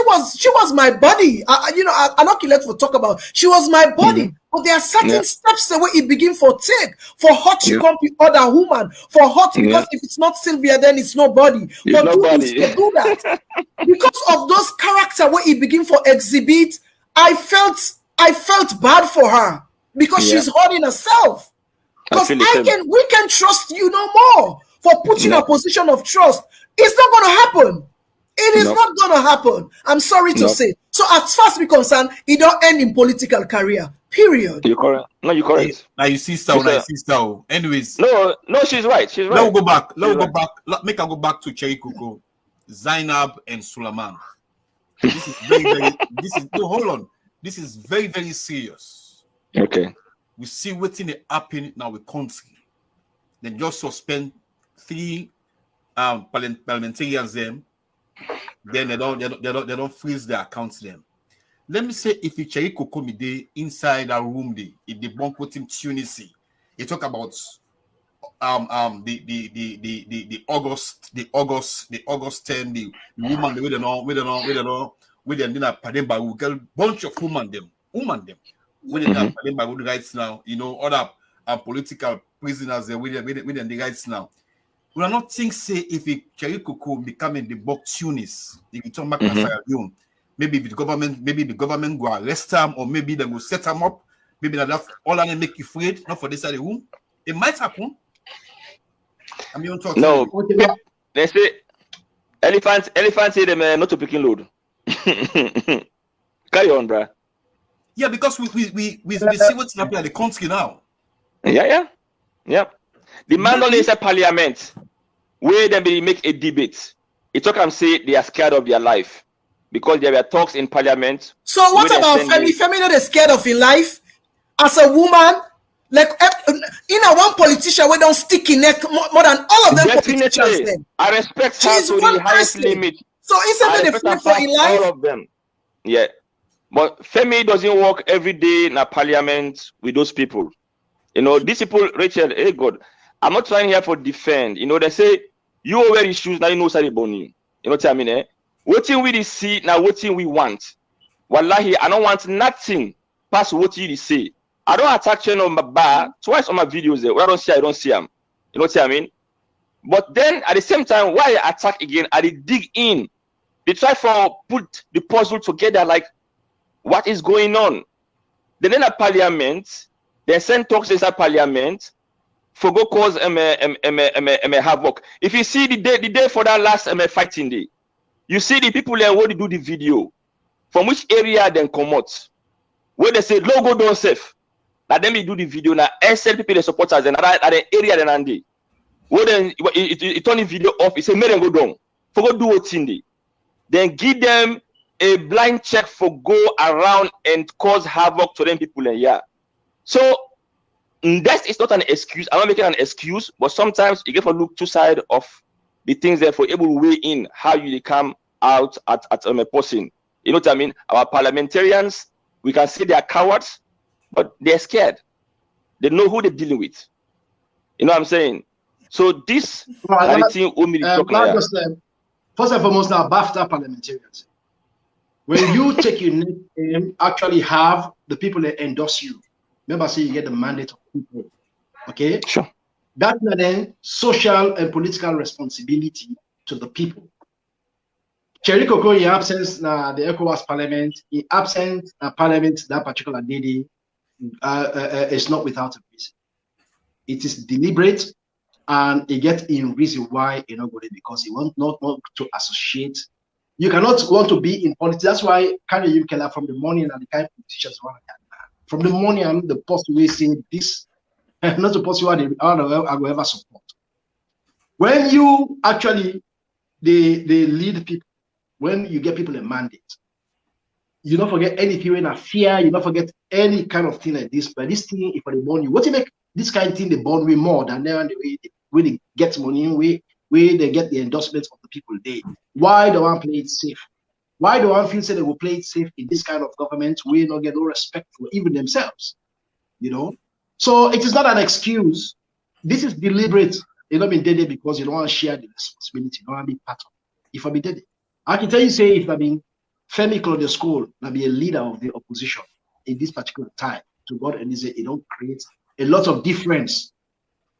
was my buddy. I'm not let for talk about. She was my buddy, but there are certain steps the way it begin for take for hot to come with other woman for hot because if it's not Sylvia, then it's nobody. It's nobody. To do that because of those character where it begin for exhibit. I felt bad for her because she's hurting herself. Because we can trust you no more for putting a position of trust. It's not going to happen. It is not going to happen. I'm sorry to say. So as far as we're concerned, it don't end in political career. Period. You're correct. No, you're correct. Now you see so. Anyways. No, she's right. She's right. Let's go back. Make her go back to Cherry Coco, Zainab, and Suleiman. This is very hold on. This is very, very serious. Okay. We see what's in the happen now with country. Then just suspend 3 parliamentarians them. Then they don't freeze their accounts them. Let me say if you Cherry Coco me day inside a room day, if the bunk with him Tunisia, you talk about the August 10, the woman we don't know we then Pademba we get a bunch of woman them we didn't Pademba the rights now, other political prisoners there we then the rights now. We are not think say if Cherry Coco becoming the book Tunis, if you turn back to maybe the government go arrest them, or maybe they will set them up, maybe that's all and make you afraid, not for this side of the room. It might happen. I mean, no, they say elephants say them not to picking load. Carry on, bruh. Yeah, because we see what's happening at the country now. Yeah. The man only is a parliament where they make a debate. It talk and say they are scared of their life because there were talks in parliament. So what about Femi? Femi not scared of his life as a woman? Like one politician we don't stick in neck more than all of them politicians. Then. I respect her to the highest limit. So isn't the fight for in life? All of them. Yeah. But Femi doesn't work every day in a parliament with those people. These people, Rachel, hey God, I'm not trying here for defend. They say you wear his shoes, now you know Sari Boni. You know what I mean? Eh? Waiting we see, now waiting we want. Wallahi, I don't want nothing past what you say. I don't attack channel on my bar twice on my videos there. Where I don't see them. You know what I mean? But then at the same time, why I attack again, I dig in. They try to put the puzzle together like what is going on. Then in a parliament, they send talks inside parliament for go cause havoc. If you see the day for that last fighting day, you see the people there where they do the video, from which area then come out, where they say logo don't safe. Now then we do the video now. SL people the supporters and at the area then and day. Where then it turn the video off. It say make them go down. For go do what in day. Then give them a blind check for go around and cause havoc to them people in here. So that is not an excuse. I'm not making an excuse, but sometimes you get to look two sides of the things there for able to weigh in how you come out at a person. You know what I mean? Our parliamentarians, we can say they are cowards, but they're scared. They know who they're dealing with. You know what I'm saying? So this are the thing only first and foremost, now BAFTA parliamentarians. When you take your name, actually have the people that endorse you. Remember, say you get the mandate of people. Okay? Sure. That's then social and political responsibility to the people. Cherry Coco, in absence, the ECOWAS parliament, in absence parliament, that particular day, is not without a reason. It is deliberate, and it gets in reason why you know because he want not want to associate. You cannot want to be in politics. That's why kind of you can from the morning and the kind of politicians want to. From the morning, I'm the post way saying this, not the post I will ever support. When you actually they lead people, when you get people a mandate, you don't forget anything in a fear, you don't forget any kind of thing like this. But this thing, if they born you, what you make this kind of thing they born way more than the way they get money, where they get the endorsements of the people they. Why do I play it safe? Why do I feel say they will play it safe in this kind of government where not get no respect for even themselves? You know, So it is not an excuse. This is deliberate. You don't be dead because you don't want to share the responsibility. You don't want to be part of it. If I be dead, I can tell you, say, if I be Femi Claude School, I be a leader of the opposition in this particular time to God, and it don't create a lot of difference.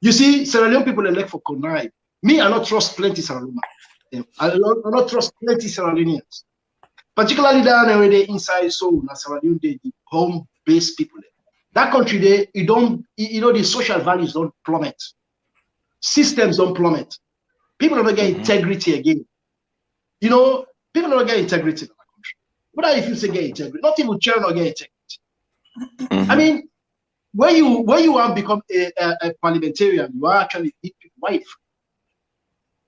You see, Sierra Leone people elect for connive. Me, I don't trust plenty Sierra Leone. I don't trust plenty Sierra Leoneans. Particularly down there inside Seoul, Sierra Leone, the home-based people. That country there, the social values don't plummet. Systems don't plummet. People don't get integrity again. People don't get integrity in that country. What if you say get integrity? Not even children don't get integrity. I mean, when you want to become a parliamentarian, you are actually white.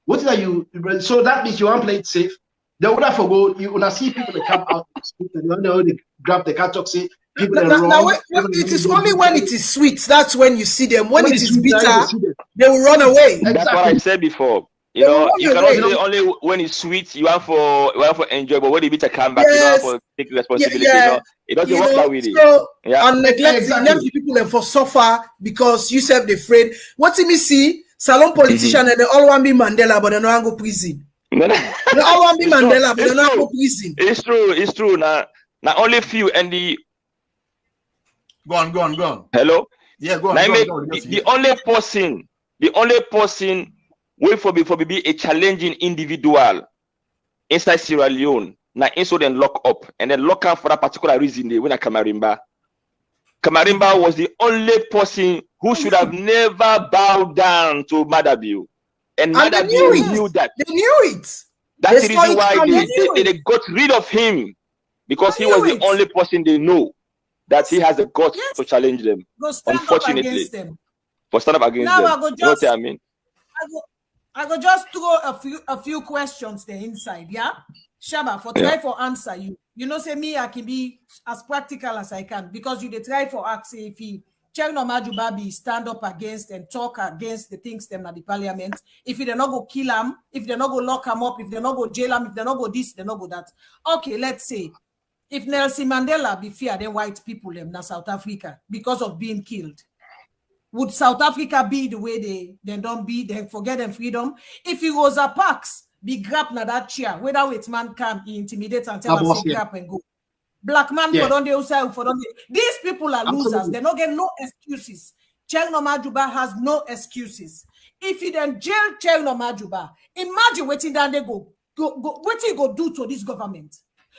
What is that you? So that means you want to play it safe. They would have forgo. You wanna see people that come out and they grab the car talk, say people are wrong. It is only when it is sweet that's when you see them. When it is bitter, they will run away. That's what I said before. You cannot say only when it's sweet you want for enjoy, but when the bitter come back, you don't have to take responsibility. It doesn't work that way. So, and neglect people and for suffer because you self afraid. What do me see? Salon politician and they all want to be Mandela, but they don't go prison. They all want to be Mandela, but they don't go prison. It's true. Now only few and the Go on. Hello? Yeah, go on. The only person wait for be a challenging individual inside Sierra Leone. Now so then lock up and then lock up for a particular reason they win a Kamarimba. Kamarimba was the only person who should have never bowed down to Madabiu. And Madabiu knew that. They knew it. That's the reason why they got rid of him. Because he was the only person they know that he has the guts to challenge them. Unfortunately. For stand up against them. You know what I mean? I go just throw a few questions there inside, yeah? Shaba, try for answer you. You know, say me, I can be as practical as I can because you try for ask if he Cherno Majubabi stand up against and talk against the things them at the parliament. If they not go kill him, if they not go lock him up, if they not go jail him, if they not go this, they not go that. Okay, let's say if Nelson Mandela be feared than white people in South Africa because of being killed, would South Africa be the way they don't be, they forget them freedom? If he Rosa Parks be grabbed na that chair, whether white man come, he intimidate and tell us to grab and go. Black man for don't for don't. These people are losers. They don't get no excuses. Cherno Majuba has no excuses. If he then jail Cherno Majuba, imagine what down they go what he go do to this government.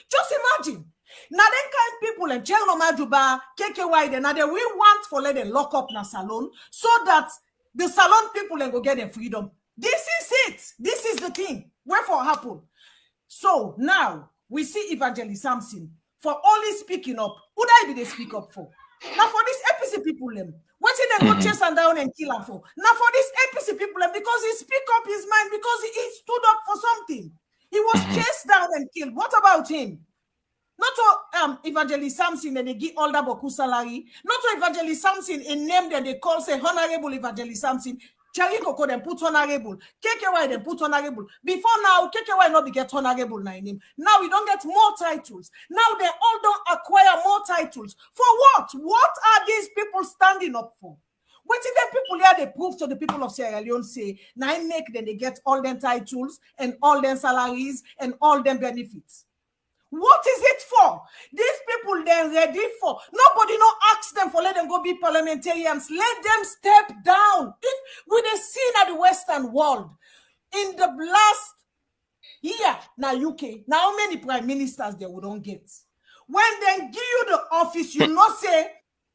Just imagine. Now then kind people and Cherno Majuba, KKY, then now they we want for let them lock up na salon so that the salon people then go get their freedom. This is it. This is the thing. Wherefore happen. So now we see Evangelist Samson for only speaking up. Who I be they speak up for? Now for these APC people them, what did they go chase and down and kill him for? Now for these APC people them, because he speak up his mind, because he stood up for something. He was chased down and killed. What about him? Not to Evangelist Samson and they give all that boku salary. Not to Evangelist Samson in name that they call say Honorable Evangelist Samson. Cherry Coco then put honorable. KKY then put honorable. Before now, KKY not be get honorable na name. Now we don't get more titles. Now they all don't acquire more titles. For what? What are these people standing up for? What if the people here they prove to the people of Sierra Leone say, now I make them they get all them titles and all them salaries and all them benefits? What is it for? These people they're ready for. Nobody no ask them for let them go be parliamentarians. Let them step down. If we they seen at the Western world in the last year now UK, now how many prime ministers they would not get? When they give you the office, you not say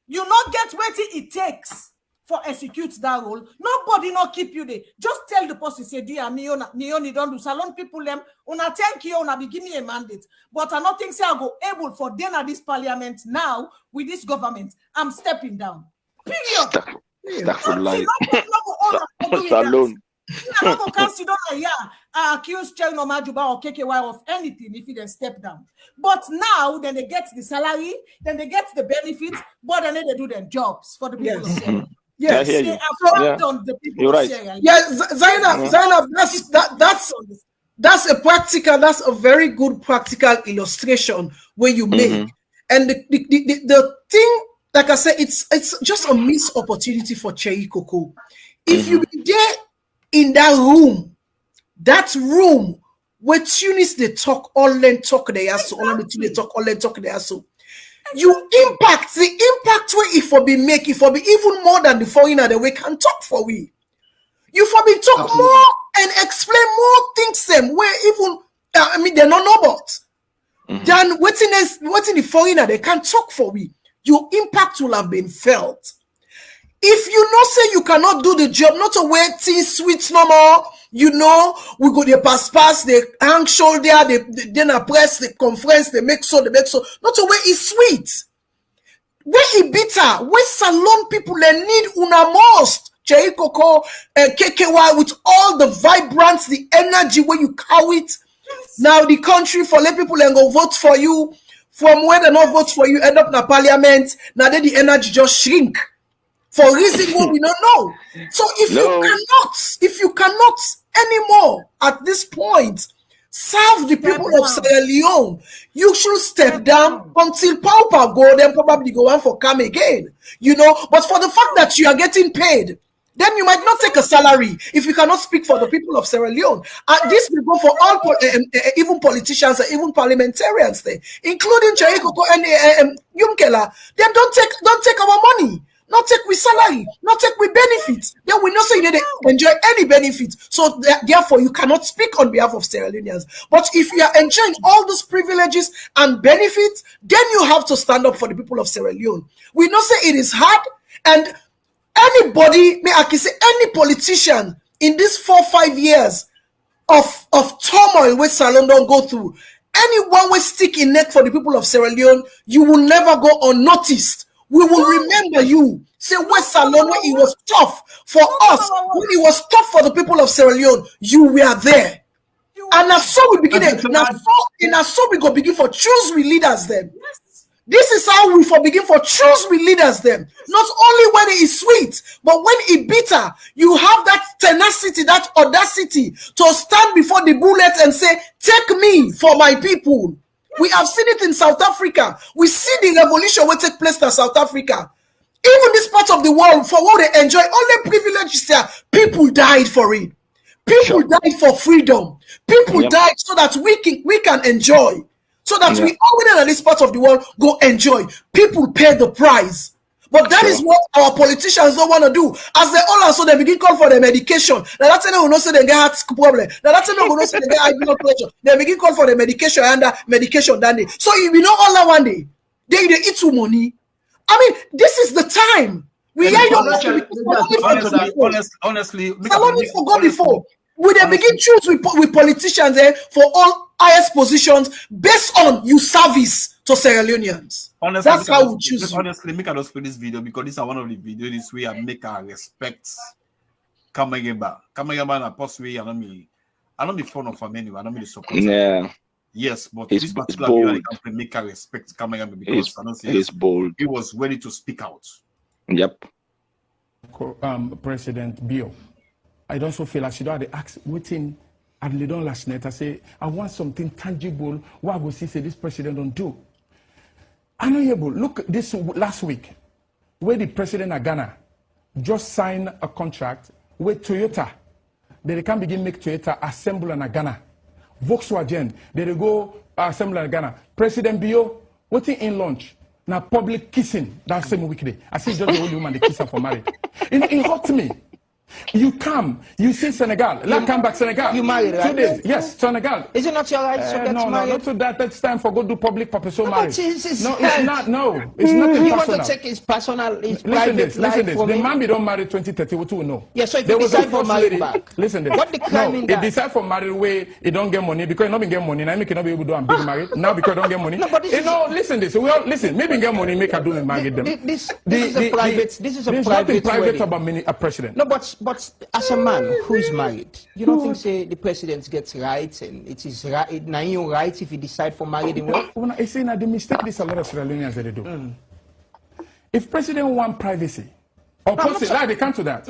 you not get what it takes for execute that role. Nobody not keep you there. Just tell the person, say, dear, me don't do salon people them. Una thank you, una be give me a mandate. But I not think say I go able for then at this parliament now with this government. I'm stepping down. Period. Salon. I don't go consider accuse Cherno Majuba or KKY of anything if he then step down. But now then they get the salary, then they get the benefits, but then they do their jobs for the people of Syria. Yes, they on the people You're of right. Syria. Yes, Zainab, that's a practical, that's a very good practical illustration where you make. And the thing like I said, it's just a missed opportunity for Cherry Coco. If you be there in that room where Tunis they talk, all then talk they so all they talk, all then talk they so. You impact the impact where if for be make it for be even more than the foreigner that we can talk for we. You for be talk more and explain more things them where even I mean they're not about. Then what's in the foreigner they can talk for we. Your impact will have been felt. If you know say you cannot do the job, not to wear things sweet no more, you know, we go the pass, they hang shoulder, they then press the conference, they make so, not to wear is sweet. Where it bitter, where salon people they need una most. Cherry Coco and KKY with all the vibrance, the energy where you carry it. Now the country for let people and go vote for you. From where they not vote for you, end up in a parliament. Now then the energy just shrink. For a reason what we don't know. So if you cannot anymore at this point serve the people of Sierra Leone, you should step down until Paupa go, then probably go on for come again. You know, but for the fact that you are getting paid, then you might not take a salary if you cannot speak for the people of Sierra Leone. And this will go for all, even politicians and even parliamentarians there, including Cherry Coco and Yumkela. Then don't take our money. Not take with salary, not take with benefits. Then we not say you need to enjoy any benefits. So therefore, you cannot speak on behalf of Sierra Leoneans. But if you are enjoying all those privileges and benefits, then you have to stand up for the people of Sierra Leone. We not say it is hard, and anybody, I can say any politician in these 4 or 5 years of turmoil where Salon don't go through, anyone will stick in neck for the people of Sierra Leone, you will never go unnoticed. We will remember you. Say West Salon when it was tough for us, when it was tough for the people of Sierra Leone, you were there. And now so we begin now so we go begin for choose we leaders them. This is how we for begin for choose we leaders them. Not only when it is sweet, but when it bitter, you have that tenacity, that audacity to stand before the bullet and say, take me for my people. We have seen it in South Africa. We see the revolution will take place in South Africa. Even this part of the world, for what they enjoy, only privileges there, people died for it. People died for freedom. People died so that we can enjoy. So that we all in this part of the world go enjoy. People pay the price. But that is what our politicians don't want to do. As they all are, so they begin call for the medication. Now that's who knows they get heart problem. Now that's who knows they get high blood pressure. They begin call for the medication and medication that day. So you know all that one day. They eat too money. I mean, this is the time. We honestly, Salon forgot before. We they begin choose with politicians for all highest positions based on you service to Sierra Leoneans. Honestly, that's how we choose. Honestly, make us play this video because this is one of the videos where I make our respect. Kamageba na post way. I don't be fond of him anyway. I don't be the support. Yeah. Yes, but this particular video I make our respect Kamageba because he's bold. He was ready to speak out. Yep. President Bio, I also feel like she don't have the ask waiting. And they don't last night. I say, I want something tangible. What I will see, say this president don't do. Unable. Look, this last week, where the president of Ghana just signed a contract with Toyota. They can begin make Toyota assemble in Ghana. Volkswagen, they go assemble in Ghana. President Bio, waiting in lunch. Now public kissing that same weekday. I see just the only woman they kiss her for marriage. It hurt me. You come, you see Senegal. Let's come back Senegal. You married, right? 2 days. Yes, Senegal. Is it not your right to get married? No, not to that. It's time for go do public purpose marriage. It's not. No, it's nothing he personal. Want to take his personal, his private life. Listen this. The man be don't marry 2030. What do we know? Yeah, so if you decide for marriage back. Listen this. What the crime in that? He decide for marriage way he don't get money because he not been get money. Now he cannot be able to do and big marriage. Now because he don't get money. No, but listen this. We all listen. Maybe get money make her do and marry them. This is a private. This is a there's private. There's nothing private about a president. No, but as a man who is married, you don't think say the president gets rights and it is right now your rights if you decide for married in well? I say now the mistake this a lot of Sierra Leoneans that they do. If president want privacy, or like they come to that,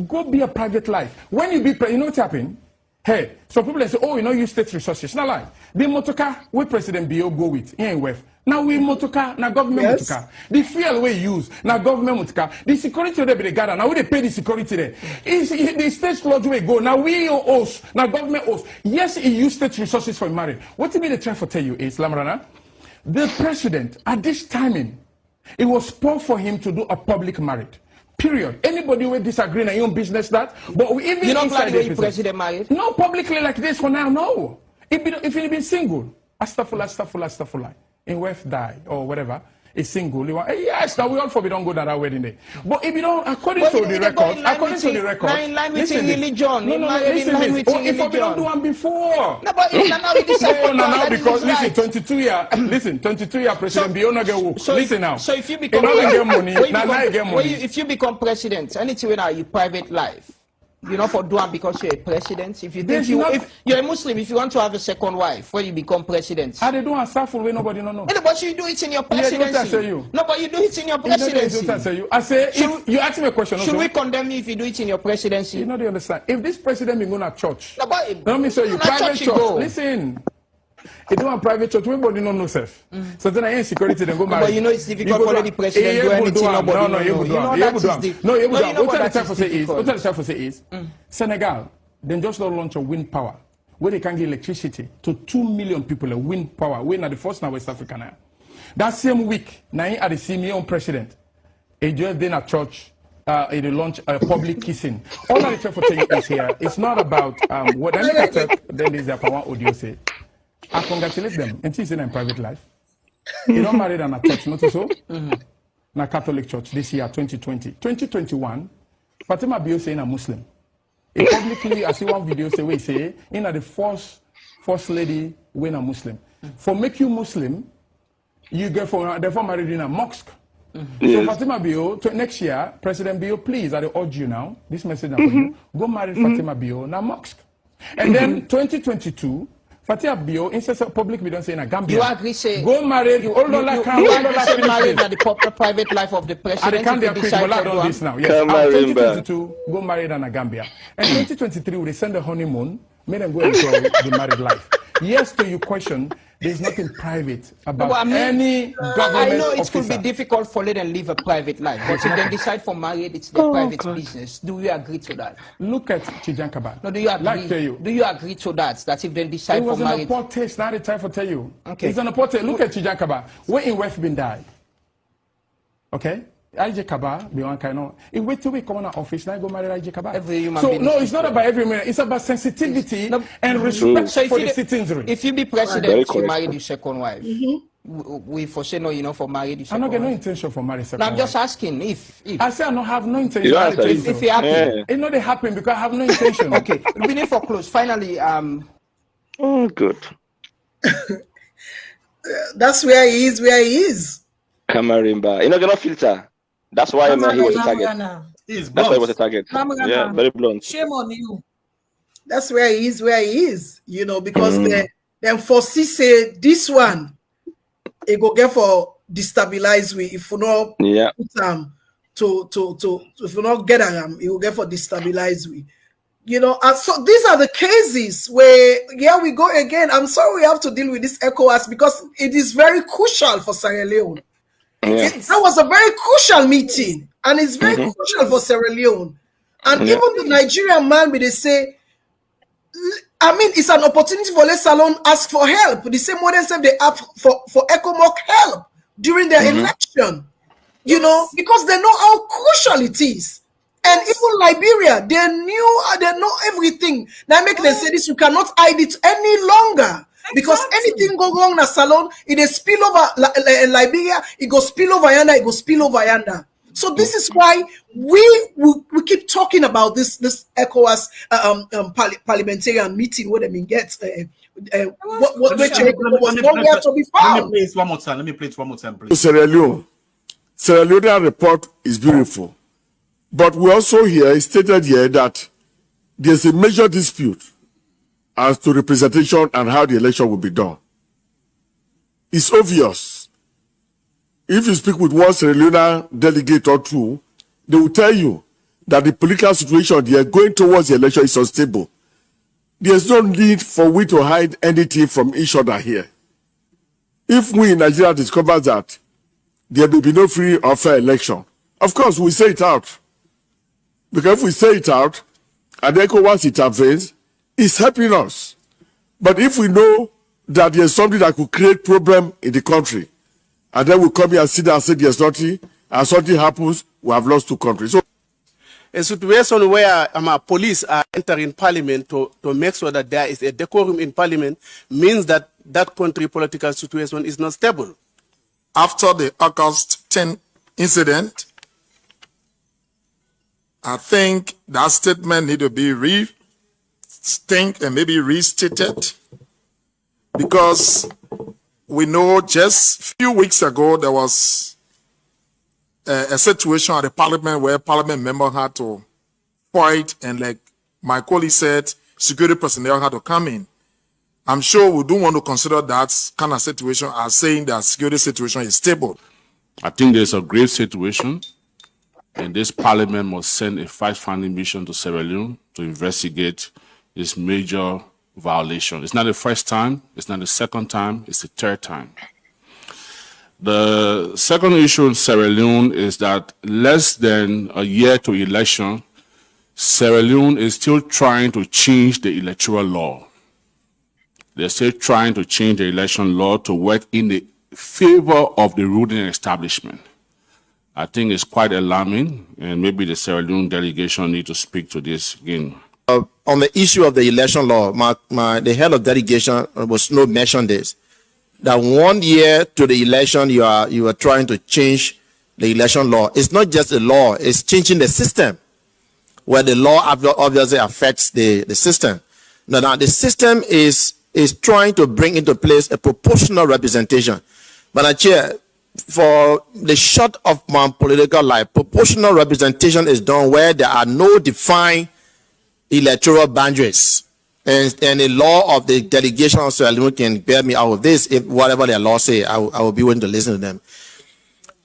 go be a private life. When you be you know what happened? Hey, so people say, oh, you know, you state resources. Not like the motorcar where President Bio go with, he ain't worth. Now we motoka, now government motoka. The fuel we use, now government motoka. The security they be gather, now we they pay the security there. The state lodge we go, now we host, now government host. Yes, he used state resources for marriage. What they try to tell you is, Lamrana, the president at this timing, it was poor for him to do a public marriage. Period. Anybody will disagree in your own business that, but we even you don't inside the president married? No, publicly like this for now, no. If he'd been single, Astaghfirullah, in West die or whatever, is single. Yes, now we all for we don't go to that wedding day. But if you don't, according to the record, in line with religion. If we don't do one before. No, but it's now we decide. No, because listen, 22 year, listen, 22 year president, be not get work. Listen now. So if you become, if you become president, anything when you private life. You know, for doing because you're a president. If you think if you're a Muslim, if you want to have a second wife, when you become president, how they do a shuffle when nobody know? But you do it in your presidency. No, but you do it in your presidency. I say, if you ask me a question. Should we condemn you if you do it in your presidency? You know, they understand. If this president is going to church, let me show you private church. Listen. It don't have private church, everybody don't know self. So then I ain't security, then go marry. But you know it's difficult for the president to do anything, nobody knows. What the time for say is, Senegal, then just launch a wind power, where they can get electricity to 2 million people, a wind power. We're not the first now West Africa now. That same week, now at the Simeon president, a just then at church, they launch a public kissing. All I try for telling is here, it's not about what I talk, then there's a power audio say. I congratulate them. And she's in private life. You don't marry in a church, not so? In a Catholic church this year, 2020. 2021, Fatima Bio saying a Muslim. He publicly, I see one video say, we say, in the first lady when a Muslim. For make you Muslim, you get therefore married in a mosque. So Fatima Bio, next year, President Bio, please, I urge you now, this message now for you, go marry Fatima Bio in a mosque. And then 2022, Fatia Bio, instead of public, we don't say in a Gambia. You agree, say go married. You agree, married at the private life of the president. I can't decide to do this now. Yes, 2022, go married in a Gambia. And 2023, we send a honeymoon, made them go enjoy the married life. Yes, to your question, there's nothing private about any government I know it officer. could be difficult for them to live a private life, but if they decide for marriage, it's their private business. Do you agree to that? Look at Chijankaba. No, do you agree? Do you agree to that? That if they decide for marriage, it was an poor taste. Now the time for tell you. Okay. It's an poor taste. Look at Chijankaba. Where in West Bin died. Okay. IJ Kaba, be one kind of. If wait till we come on our office, now go marry IJ Kaba. So no, it's not about every man. It's about sensitivity and respect for the citizenry. If you be president, you marry the second wife. We foresee no, you know, for marriage. I don't get no intention for marriage. I'm just asking if. I say I don't have no intention. If it happen, it not they happen because I have no intention. Okay, we need for close. Finally, Oh, good. That's where he is. Where he is. Kamarimba. You're not gonna filter. That's why he was a target. That's why he was a target. Yeah, very blunt. Shame on you. That's where he is. Where he is. You know, because then foresee say this one, it go get for destabilize we if you not put to if you not get it will get for destabilize we. You know, and so these are the cases where here we go again. I'm sorry we have to deal with this ECOWAS because it is very crucial for Sierra Leone. Yes. That was a very crucial meeting, and it's very crucial for Sierra Leone. And even the Nigerian man, they say, I mean, it's an opportunity for Les Salon ask for help. The same way they said they asked for ECOMOC help during their election, you know, because they know how crucial it is. And even Liberia, they know everything. Now make them say this, you cannot hide it any longer. Because anything go wrong in a salon, it is spill over Liberia, it goes spill over yonder, it goes spill over yonder. So this is why we keep talking about this ECOWAS parliamentarian meeting where they mean get what was nowhere to be found. Let me play it one more time, please. Sierra Leone report is beautiful, but we also hear stated here that there's a major dispute as to representation and how the election will be done. It's obvious. If you speak with one Sierra Leone delegate or two, they will tell you that the political situation they are going towards the election is unstable. There's no need for we to hide anything from each other here. if we in Nigeria discover that there will be no free or fair election, of course we say it out. Because if we say it out, and ECOWAS intervenes, it's helping us. But if we know that there's something that could create problem in the country, and then we come here and sit down and say there's nothing, and something happens, we have lost two countries. So, a situation where police are entering parliament to make sure that there is a decorum in parliament means that that country political situation is not stable. After the August 10 incident, I think that statement need to be rethink and maybe restated, because we know just a few weeks ago there was a situation at the parliament where parliament member had to fight, and like my colleague said, security personnel had to come in. I'm sure we don't want to consider that kind of situation as saying that security situation is stable. I think there's a grave situation, and this parliament must send a fact-finding mission to Sierra Leone to investigate this major violation. It's not the first time, it's not the second time, it's the third time. The second issue in Sierra Leone is that less than a year to election, Sierra Leone is still trying to change the electoral law. They're still trying to change the election law to work in the favor of the ruling establishment. I think it's quite alarming, and maybe the Sierra Leone delegation need to speak to this again. On the issue of the election law, the head of delegation was no mentioned this, that 1 year to the election you are trying to change the election law. It's not just the law, it's changing the system, where the law obviously affects the system. Now the system is trying to bring into place a proportional representation. But Chair, for the short of my political life, proportional representation is done where there are no defined electoral boundaries. And the law of the delegation of Sierra Leone can bear me out of this. If whatever their law say, I will be willing to listen to them.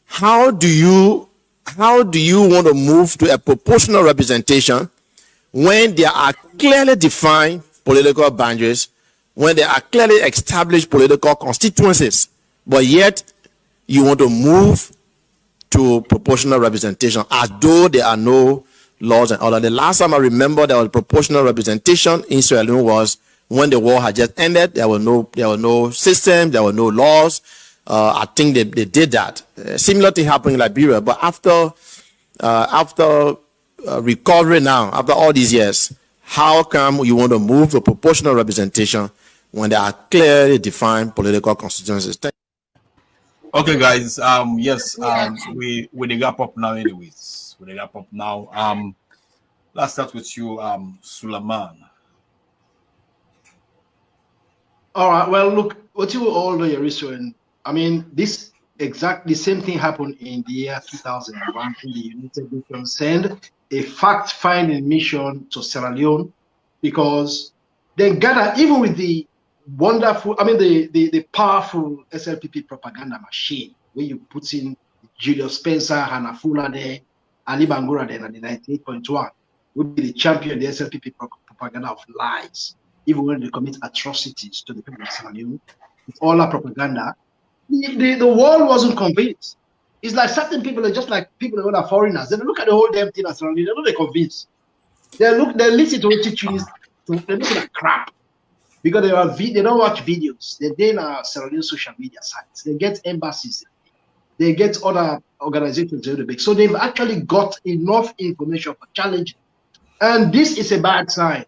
How do you want to move to a proportional representation when there are clearly defined political boundaries, when there are clearly established political constituencies, but yet you want to move to proportional representation as though there are no laws and order? The last time I remember there was proportional representation in Sierra Leone was when the war had just ended. There were no system, there were no laws. I think they did that. Similar thing happened in Liberia, but after recovery now, after all these years, how come you want to move to proportional representation when there are clearly defined political constituencies? Okay, guys. Yes. We wrap up now, anyways. We wrap up now. Let's start with you, Suleiman. All right. Well, look, what you all know, Yariso, I mean, this exactly same thing happened in the year 2001 when the United Nations sent a fact-finding mission to Sierra Leone, because they gathered, even with the wonderful, I mean, the powerful SLPP propaganda machine, where you put in Julius Spencer, Hannah Fuller there, Ali Bangura there, and the 98.1, would be the champion of the SLPP propaganda of lies, even when they commit atrocities to the people of Sierra Leone. With all that propaganda, the world wasn't convinced. It's like certain people are just like people who are foreigners. They look at the whole damn thing as Sierra Leone, they're not convinced. They listen to teachings, they look at crap. Because they don't watch videos. They're in Sierra Leone social media sites. They get embassies. They get other organizations. So they've actually got enough information for challenging. And this is a bad sign.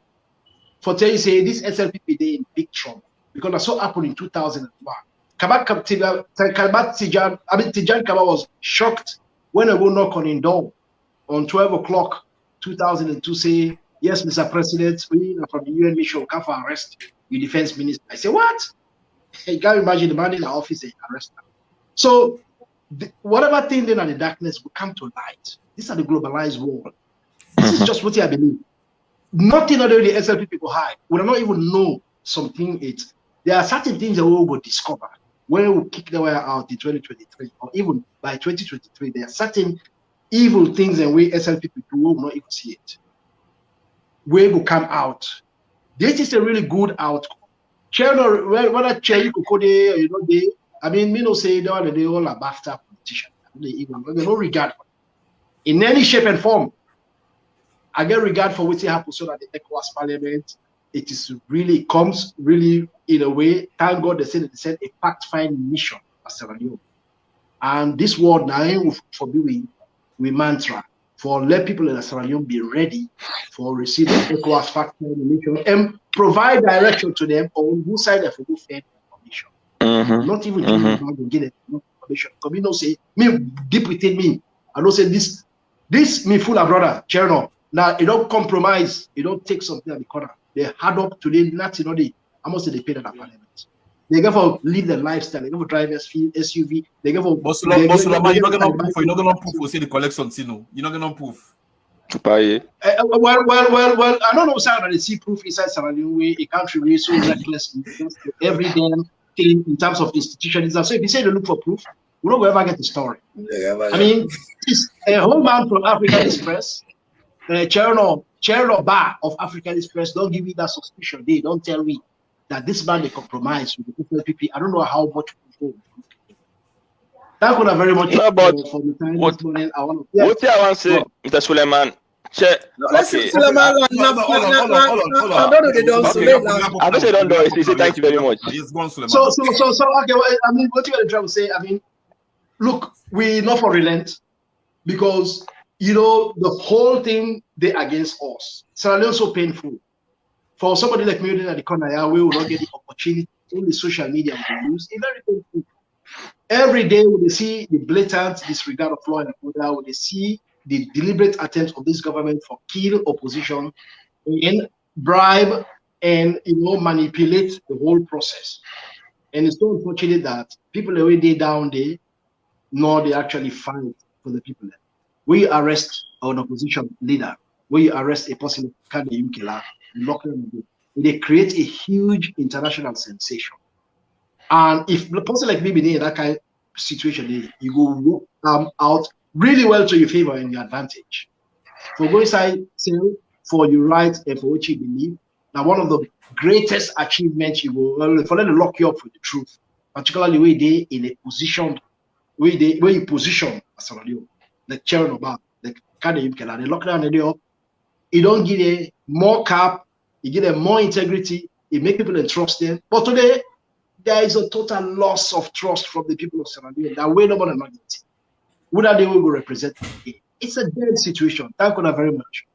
For tell you, say this SLPP, they in big trouble. Because that's what happened in 2001. Tijan Kaba was shocked when I go knock on his door on 12 o'clock 2002, say, yes, Mr. President, we are from the UN mission, come for arrest the defense minister. I say, what? You can't imagine the man in the office and arrest him. So whatever thing then in the darkness will come to light. These are the globalized world. This is just what I believe. Nothing other than the SLP people hide. We do not even know something. There are certain things that we will discover when we kick the wire out in 2023, or even by 2023. There are certain evil things and we SLP people will not even see it. We will come out. This is a really good outcome. Whether chair you could go there, I mean, me no say they all are BAFTA politicians. They no regard for it. In any shape and form. I get regard for what happens so that the ECOWAS Parliament, it is really comes really in a way. Thank God they said a fact-finding mission for Sierra Leone. And this word now for we mantra for let people in Sierra Leone be ready for receiving ECOWAS fact-finding mission and provide direction to them on who side of who fair information. Not even give them information. Because me no say me deep within me. I don't say this me full of brother, Cherno. Now, you don't compromise, you don't take something at the corner. They hard up today, not you know, how much they pay in the parliament. They go for live their lifestyle, they go for drive SUV, they go for. But you're not gonna proof, you're not gonna proof for say the collection, you're not gonna proof. Well, I don't know how they see proof inside Sierra Leone, a country where so reckless every damn thing in terms of institutionalism. So if you say they look for proof, we don't ever get the story. I mean, it's a whole man from African Express. Chairman Bar of African Express don't give me that suspicion. They don't tell me that this man they compromise with the people. I don't know how much control. Thank you very much for the time this morning. I want to say, Mr. Suleiman. Listen, Suleiman, I don't say don't do it. He said thank you very much. So okay. Well, I mean, what you are trying to say? I mean, look, we not for relent because. You know, the whole thing, they against us. Sierra Leone so painful. For somebody like me at the corner, we will not get the opportunity. Only social media we use. It's very painful. Every day when they see the blatant disregard of law and order, when they see the deliberate attempts of this government for kill opposition and bribe and manipulate the whole process. And it's so unfortunate that people away day down there, nor they actually fight for the people there. We arrest an opposition leader. We arrest a person like Killer, lock them in. They create a huge international sensation. And if a person like me be in that kind of situation, you go work out really well to your favor and your advantage. For go inside, for your right and for what you believe. Now, one of the greatest achievements you will for them to lock you up for the truth, particularly where they in a position where you position as a like Chairman about like they lock down the door. You don't give a more cap, you give them more integrity, you make people entrust them. But today there is a total loss of trust from the people of Sierra Leone. That way nobody not getting. Whether they will go represent them. It's a dead situation. Thank you very much.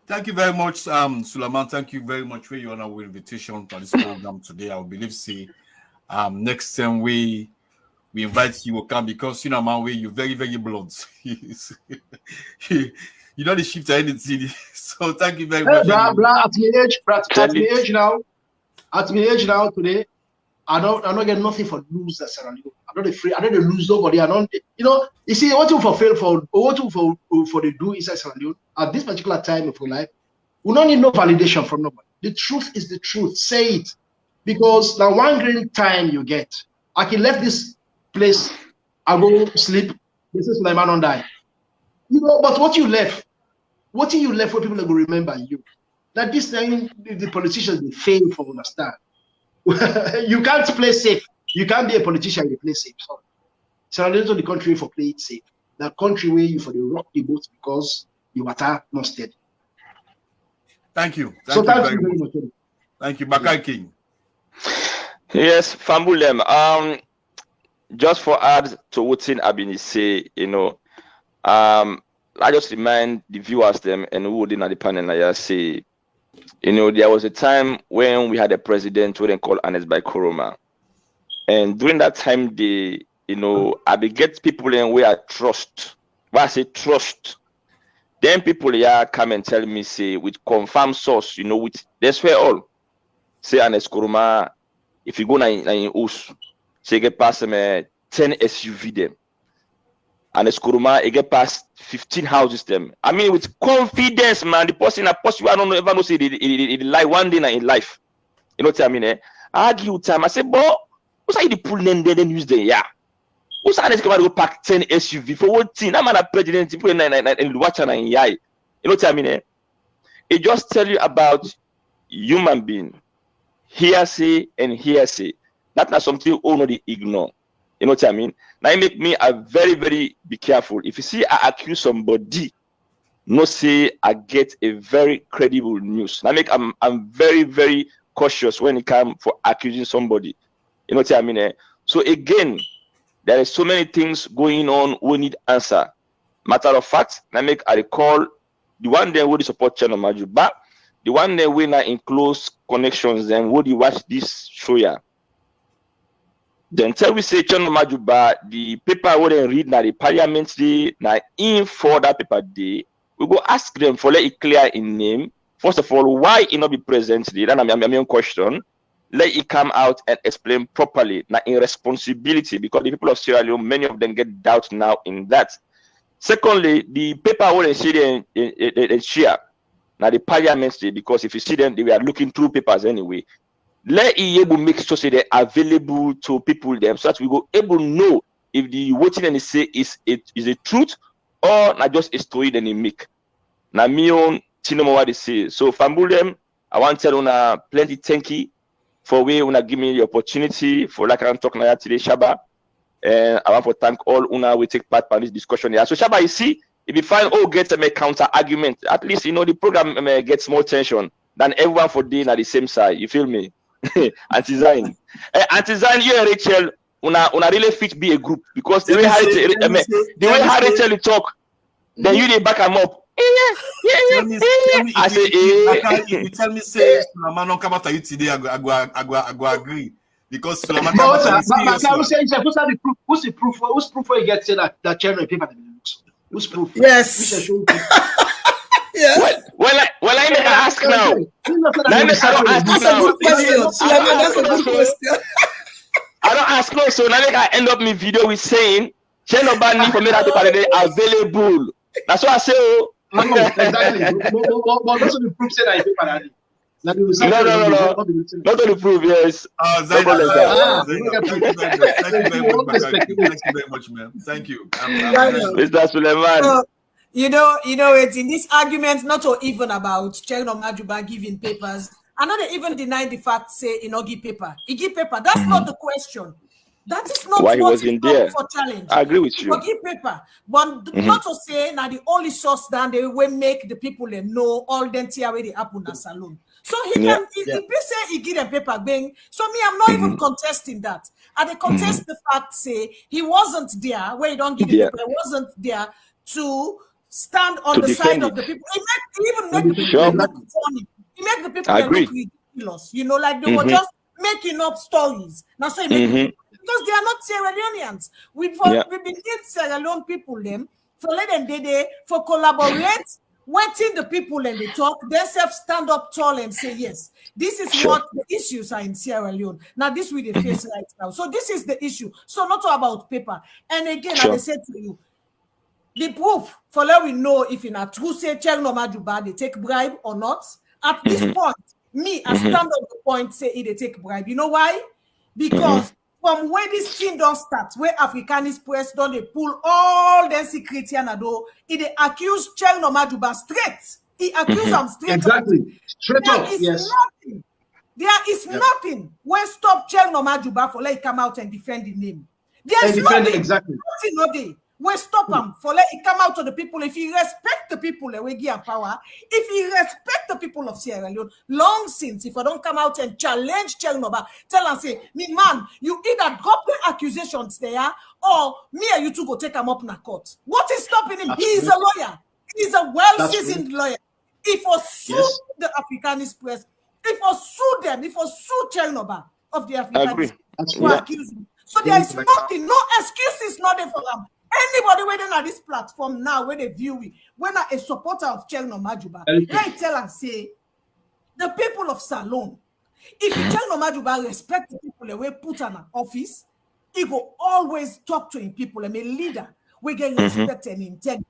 Thank you very much, Suleiman. Thank you very much for your invitation for this program today. I believe next time we invite you will come because man, you're very, very blunt. You know the shift to anything. So thank you very much. At my age now today, I don't get nothing for lose that Sierra Leone. I'm not afraid. I don't lose nobody. I don't, you see, what you for fail for, what you for they do inside Sierra Leone at this particular time of your life, we don't need no validation from nobody. The truth is the truth. Say it, because now one green time you get, I can left this place, I go sleep. This is my man on die. But what you left where people are going to remember you. That this time the politicians they fail for understand. You can't play safe. You can't be a politician and play safe. Sorry. Sierra Leone is the country for play it safe. That country where you for the rock the boat because you are not steady. Thank you. Thank you very much. Thank you, Bakai King. Yes, Fambulem. Just for add to what Abini say, I just remind the viewers them and who didn't at the panel I say, there was a time when we had a president who they call Ernest Bai Koroma. And during that time, I get people in where I trust. Why I say trust. Then people come and tell me, say, with confirmed source, with that's where all. Say Ernest Koroma, if you go in Us, say get past 10 SUV them. Ernest Koroma, you get past 15 houses them. I mean, with confidence, man. The person I don't ever know say they lie one day in life. You know what I mean? I argue time. I say, but what's how you pull them then use them? Yeah. What's how they go pack 10 SUV for what thing? I'm a president people and watch and yai. You know what I mean? It just tell you about human being, hearsay and hearsay. That's not something only ignore. You know what I mean? Now it make me a very, very be careful. If you see I accuse somebody, no say I get a very credible news. Now I'm very, very cautious when it comes for accusing somebody. You know what I mean? Eh? So again, there are so many things going on we need answer. Matter of fact, I recall the one day we support Channel Majuba, the one day we not in close connections, then would you watch this show ya? Then tell we say Channel Majuba, the paper wouldn't read now the parliament day, now in for that paper day, we go ask them for let it clear in name. First of all, why it not be present today? Then I'm your question. Let it come out and explain properly, now in responsibility, because the people of Sierra Leone, many of them get doubt now in that. Secondly, the paper wouldn't see them in share. Now the parliament day, because if you see them, they were looking through papers anyway. Let it able make sure they're available to people them so that we go able know if the voting and say is a truth or not just a story that they make. Now me own Tinoma what they say. So Fambulem, I want to tell you plenty thank you for we wanna give me the opportunity for like I'm talking about today, Shaba. And I want to thank all Una we take part in this discussion here. So Shaba, you see, if you find get a counter argument, at least you know the program gets more tension than everyone for doing at the same side. You feel me? Anti-Zine. Anti-Zine, you and Rachel, una really fit be a group because the way how Rachel talk, then you back them up. I say, you tell me say Suleiman don't come after you today, I go agree. Because Suleiman but I will say who's the proof where you get say that chairman paper who's proof? Yes. Yes. Well, I may ask now. I don't ask no, so now I end up my video with saying, "Channel Bani for me that paper available." That's what I say. Oh. Exactly. But also the proof say that paper. No. Not to the proof, yes. Thank you very much, man. Thank you. Mr. Suleiman. You know, it's in this argument, not even about Channel Majuba giving papers. I'm not even denying the fact, say, he not give paper. He give paper. That's not the question. That is not why what he was in there. For challenge. I agree with you. He give paper. But not to say, now the only source down they will make the people they know all them tea where they happen in a salon. So he can, if say he give them paper, bang. So me, I'm not even contesting that. And they contest the fact, say, he wasn't there, where he don't give the paper, he wasn't there to stand on the side of the people. He even make the people look funny. He make the people look ridiculous. You know, like they were just making up stories. Now, so he make because they are not Sierra Leoneans. We've been in Sierra Leone people them for let them for collaborate, waiting the people and they talk, themselves stand up tall and say, yes, this is what the issues are in Sierra Leone. Now, this we the face right now. So this is the issue. So not about paper. And again, as I said to you, the proof for let we know if in a true say Channel Majuba they take bribe or not. At this point, me I stand on the point say they take bribe. You know why? Because from where this thing don't start, where Africanist press don't they pull all the secrets and do they accuse Channel Majuba straight. He accused them straight. Exactly. Straight up. Yes. Nothing. There is nothing when stop Channel Majuba for let it come out and defend the name. There's nothing. Exactly. Nothing no day. We stop him for let it come out to the people. If he respect the people, we give power. If he respect the people of Sierra Leone, long since, if I don't come out and challenge Chelnoba, tell and say, me man, you either drop the accusations there, or me and you two go take him up in a court. What is stopping him? He is a lawyer. He's a well-seasoned lawyer. If I sue the Africanist press, if I sue them, if I sue Chelnoba of the Africanist press, accuse him. So there is nothing, no excuses, nothing for them. Anybody waiting on this platform now, where they view it, when a supporter of Channel Majuba, let tell and say, the people of Salon, if Channel Majuba respect the people that we put in an office, he will always talk to him people. A leader, we get respect and integrity.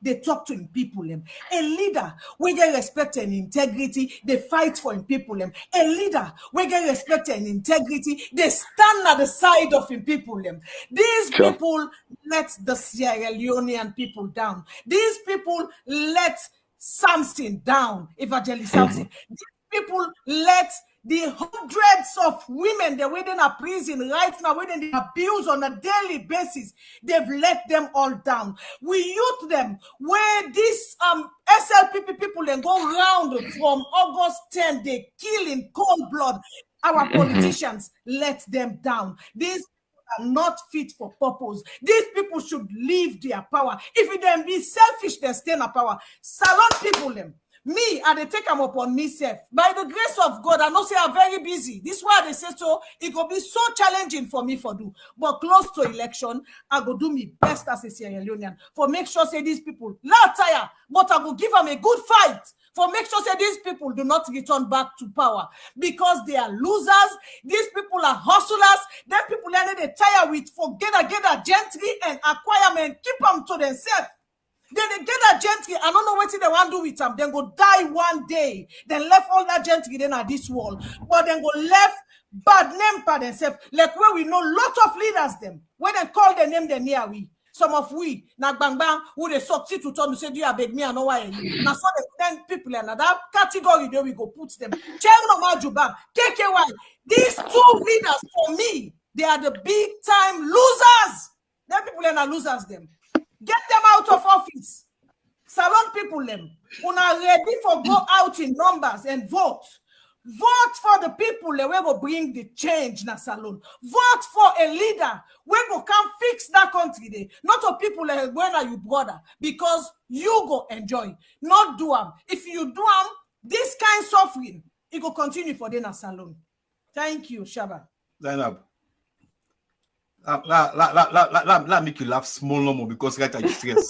They talk to him people. A leader, we get respect and integrity. They fight for him people. A leader, we get respect and integrity. They stand at the side of him people. These people let the Sierra Leonean people down. These people let Samson down, Evangelist Samson. These people let the hundreds of women they're waiting in prison right now, waiting the abuse on a daily basis, they've let them all down. We youth them where these SLPP people then go round from August 10, they kill in cold blood. Our politicians let them down. These are not fit for purpose. These people should leave their power. If it then be selfish, they stay in power. Salon people them. Me, and they take them upon myself. By the grace of God, I know say I'm very busy. This is why they say so. It will be so challenging for me for do. But close to election, I go do me best as a Sierra Leonean for make sure say these people not tire, but I will give them a good fight. For make sure say these people do not return back to power because they are losers. These people are hustlers. Then people are they tire with for get a gentry and acquirement, keep them to themselves. Then they get a gentry. I don't know what they want to do with them. Then go die one day. Then left all that gentry then at this wall. But then go left bad name for themselves. Like where we know lot of leaders them. When they call their name, they're near we. Some of we, na bang bang, who they succeed to tell me, say, do you beg me? I know why. Now, so the 10 people in that category, there we go put them. Chairman Majubam, KKY. These two leaders, for me, they are the big time losers. Them people are losers, them. Get them out of office. Salon people, them. Who are ready for go out in numbers and vote. Vote for the people that will bring the change na salon. Vote for a leader when go come fix that country there. Not for people that when are you brother because you go enjoy. Not do them. If you do them, this kind of suffering it will continue for the na salon. Thank you, Shaba. Zainab. Let make you laugh small no more because right I stress.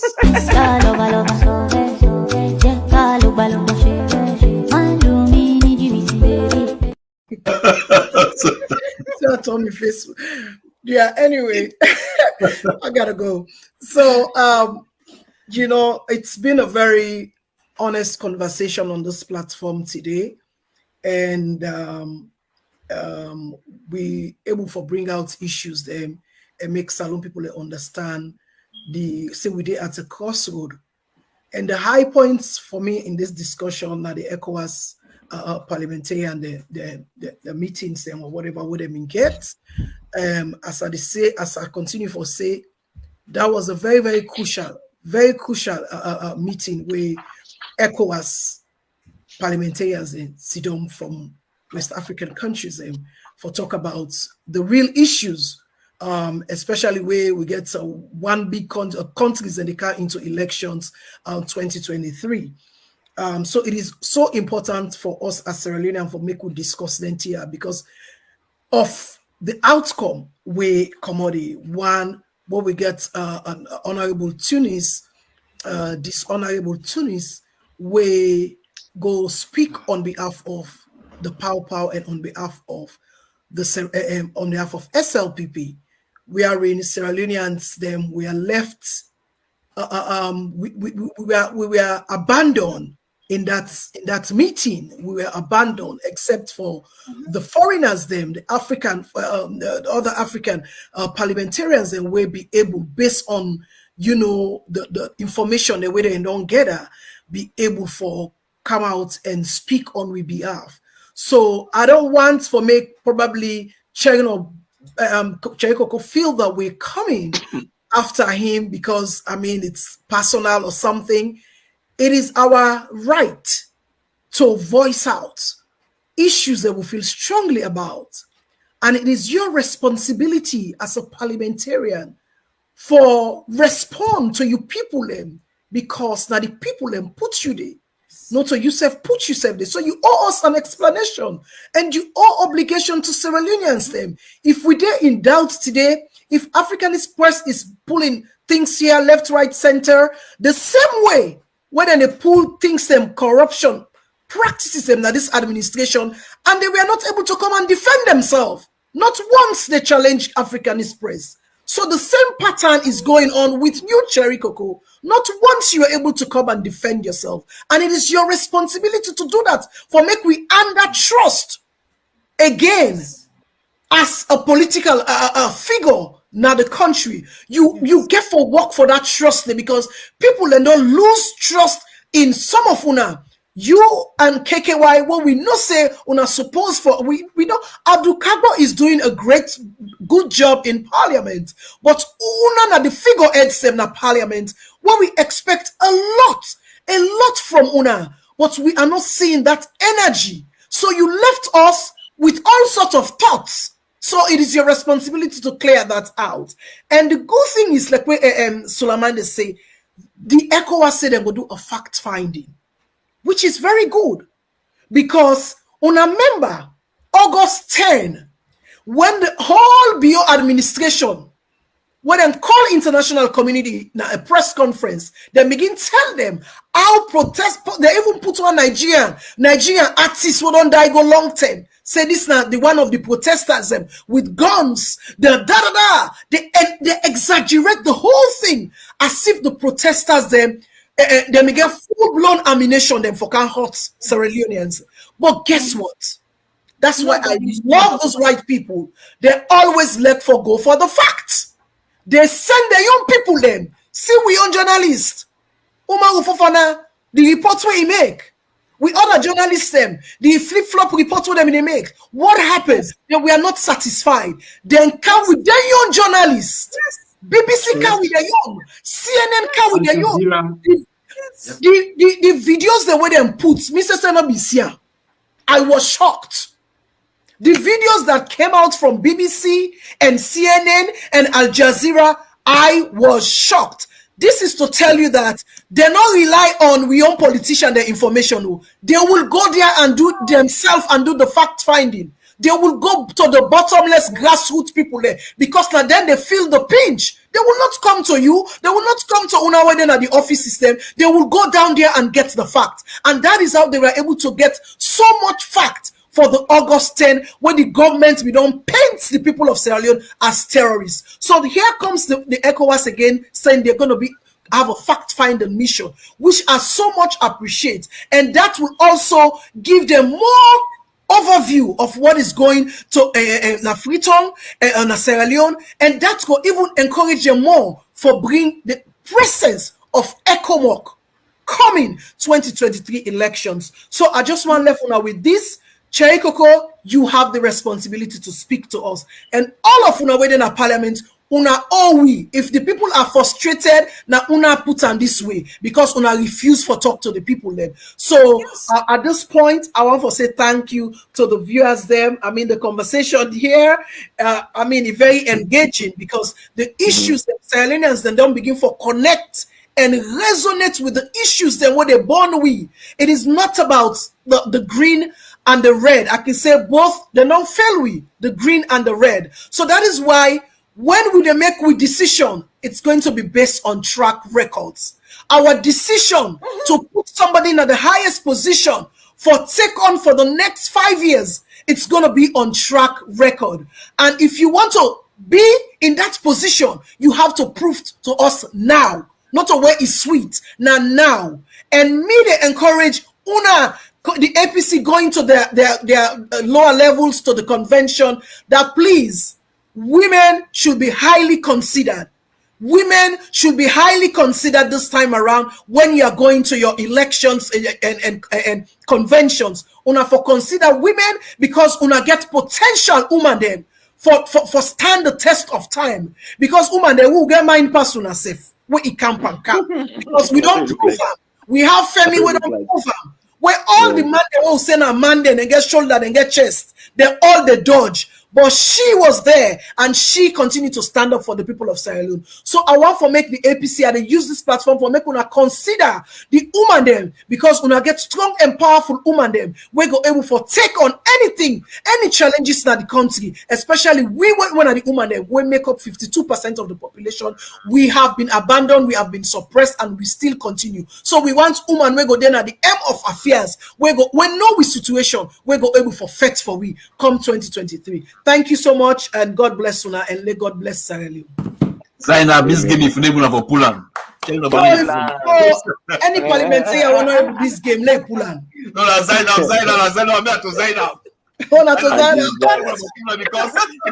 So told me face. Yeah, anyway, I gotta go. So you know, it's been a very honest conversation on this platform today. And we able to bring out issues them and make Salon people understand the say we did at a crossroad. And the high points for me in this discussion are the ECOWAS parliamentarian, the meetings and whatever would them get. As I continue to say, that was a very, very crucial meeting where ECOWAS parliamentarians sit down from West African countries for talk about the real issues, especially where we get one big countries and they come into elections 2023. So it is so important for us as Sierra Leonean for make we discuss them here because of the outcome we commodity. One, what we get an honorable Tunis, dishonorable Tunis, we go speak on behalf of the Pow and on behalf of the SLPP. We are in Sierra Leoneans, them we are left, we were abandoned in that meeting. We were abandoned except for the foreigners, them, the African, the other African parliamentarians, and will be able, based on the information that we don't gather, be able for come out and speak on we behalf. So I don't want for make probably Cheriko feel that we're coming after him because I mean it's personal or something. It is our right to voice out issues that we feel strongly about. And it is your responsibility as a parliamentarian for respond to you people them because now the people them put you there. Not to yourself, put yourself there. So you owe us an explanation and you owe obligation to Sierra Leoneans them. If we dare in doubt today, if Africanist press is pulling things here, left, right, center, the same way when they pull things them, corruption, practices them that this administration, and they were not able to come and defend themselves. Not once they challenged Africanist press. So the same pattern is going on with you, Cherry Coco. Not once you are able to come and defend yourself. And it is your responsibility to do that for make we earn that trust again as a political figure now the country. You get for work for that trust because people then don't lose trust in some of una You and KKY, what we not say una supposed for, we know Abdul Kagbo is doing a good job in parliament, but una na the figureheads them na parliament, where we expect a lot from una, but we are not seeing that energy. So you left us with all sorts of thoughts. So it is your responsibility to clear that out. And the good thing is, like what Suleiman they say, the ECOWAS said they will do a fact finding, which is very good, because una member August 10, when the whole BO administration, when they call international community na a press conference, they begin tell them how protest. They even put on Nigerian artists who don't die go long term. Say this now the one of the protesters them with guns. They exaggerate the whole thing as if the protesters them. They may get full-blown ammunition them for can hurt Sierra Leoneans. But guess what? That's why I love those white people. They always let go for the facts. They send their young people then. See, we young journalists. Umar Ufofana, the reports where he make. We other journalists them. The flip-flop reports where they make. What happens? That we are not satisfied. Then come with their young journalists. BBC come with their young. CNN come with their young. The videos the way they put, Mr. Senabisia, I was shocked. The videos that came out from BBC and CNN and Al Jazeera, I was shocked. This is to tell you that they not rely on we own politician their information. They will go there and do themselves and do the fact finding. They will go to the bottomless grassroots people there, because now then they feel the pinch. They will not come to you. They will not come to Unaweden at the office system. They will go down there and get the fact. And that is how they were able to get so much fact for the August 10, when the government, we don't paint the people of Sierra Leone as terrorists. So here comes the ECOWAS again, saying they're going to have a fact-finding mission, which I so much appreciate. And that will also give them more overview of what is going to Freetown and Sierra Leone, and that will even encourage them more for bring the presence of ECOMOC coming 2023 elections. So I just want to left now with this. Cherry Coco, you have the responsibility to speak to us, and all of una within our parliament. Una all we, if the people are frustrated, now una put on this way because una refuse for talk to the people then. So at this point, I want to say thank you to the viewers them. I mean, the conversation here, I mean, very engaging, because the issues that Sierra Leoneans then don't begin for connect and resonate with the issues then what they're born with. It is not about the green and the red. I can say both, they don't fail we, the green and the red. So that is why when we make we decision, it's going to be based on track records. Our decision to put somebody in the highest position for take on for the next 5 years, it's going to be on track record. And if you want to be in that position, you have to prove to us now, not to where it's sweet, now. And me, they encourage the APC going to their lower levels to the convention, that please, women should be highly considered. Women should be highly considered this time around when you are going to your elections and conventions. Una for consider women, because una get potential woman them for stand the test of time. Because woman they will get mind pass una safe. We camp and camp. Because we don't prove them. We have Femi, we don't prove them. Where all the man they will send a man then and get shoulder and get chest. They all the dodge. But she was there, and she continued to stand up for the people of Sierra Leone. So I want to make the APC and use this platform for make una consider the woman them, because una get strong and powerful woman them. We go able for take on anything, any challenges in the country, especially we when are the woman them, we make up 52% of the population. We have been abandoned, we have been suppressed, and we still continue. So we want woman we go then at the end of affairs. We go when know we situation, we go able for fight for we come 2023. Thank you so much, and God bless Una, and let God bless Sierra Leone. Zaina, this game if you for Pulan. Any parliamentarian want to this game, let Pulan. No, Zaina, I'm not to Zaina. Oh, not to Zaina.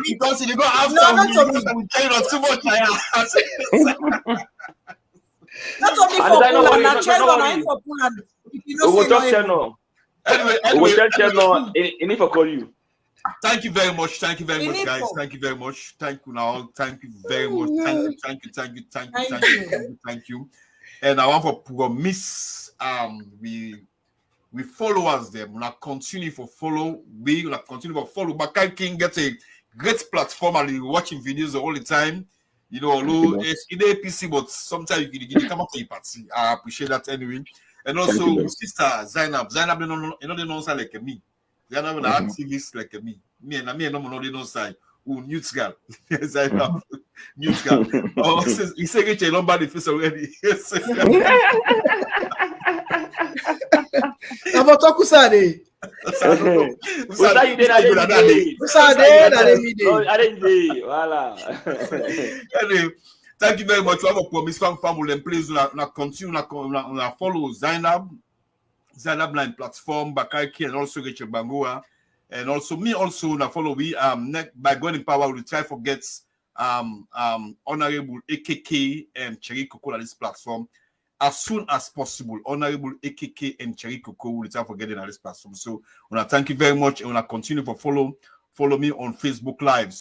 Because you go after we tell you too much. Not only for Pulan, not for Pulan. will talk channel. Anyway, we will channel. Any for call you. Thank you very much. Thank you very much, guys. Thank you very much. Thank you now. Thank you very much. Thank you. And I want to promise we followers them. We continue for follow. We will continue for follow. Bakai King gets a great platform and you watching videos all the time. You know, although it's in the APC, but sometimes you can come up to your party. I appreciate that anyway. And also, sister Zainab, you know, they don't sound like me. Zainab, an activist like me. Me and they don't sound. Oh, Newt girl. Zainab, Newt girl. Oh, he said it's a number the face already. About Kusade. Anyway, thank you very much. We have a promise from family and please continue to follow Zainab line platform, Bakaiki, and also Rachel Bangoa, and also me also na follow we by God in power we try to get Honorable AKK and Cherry Coco on this platform as soon as possible. Honorable AKK and Cherry Coco will try to get in on this platform. So I thank you very much and I continue to follow me on Facebook Live.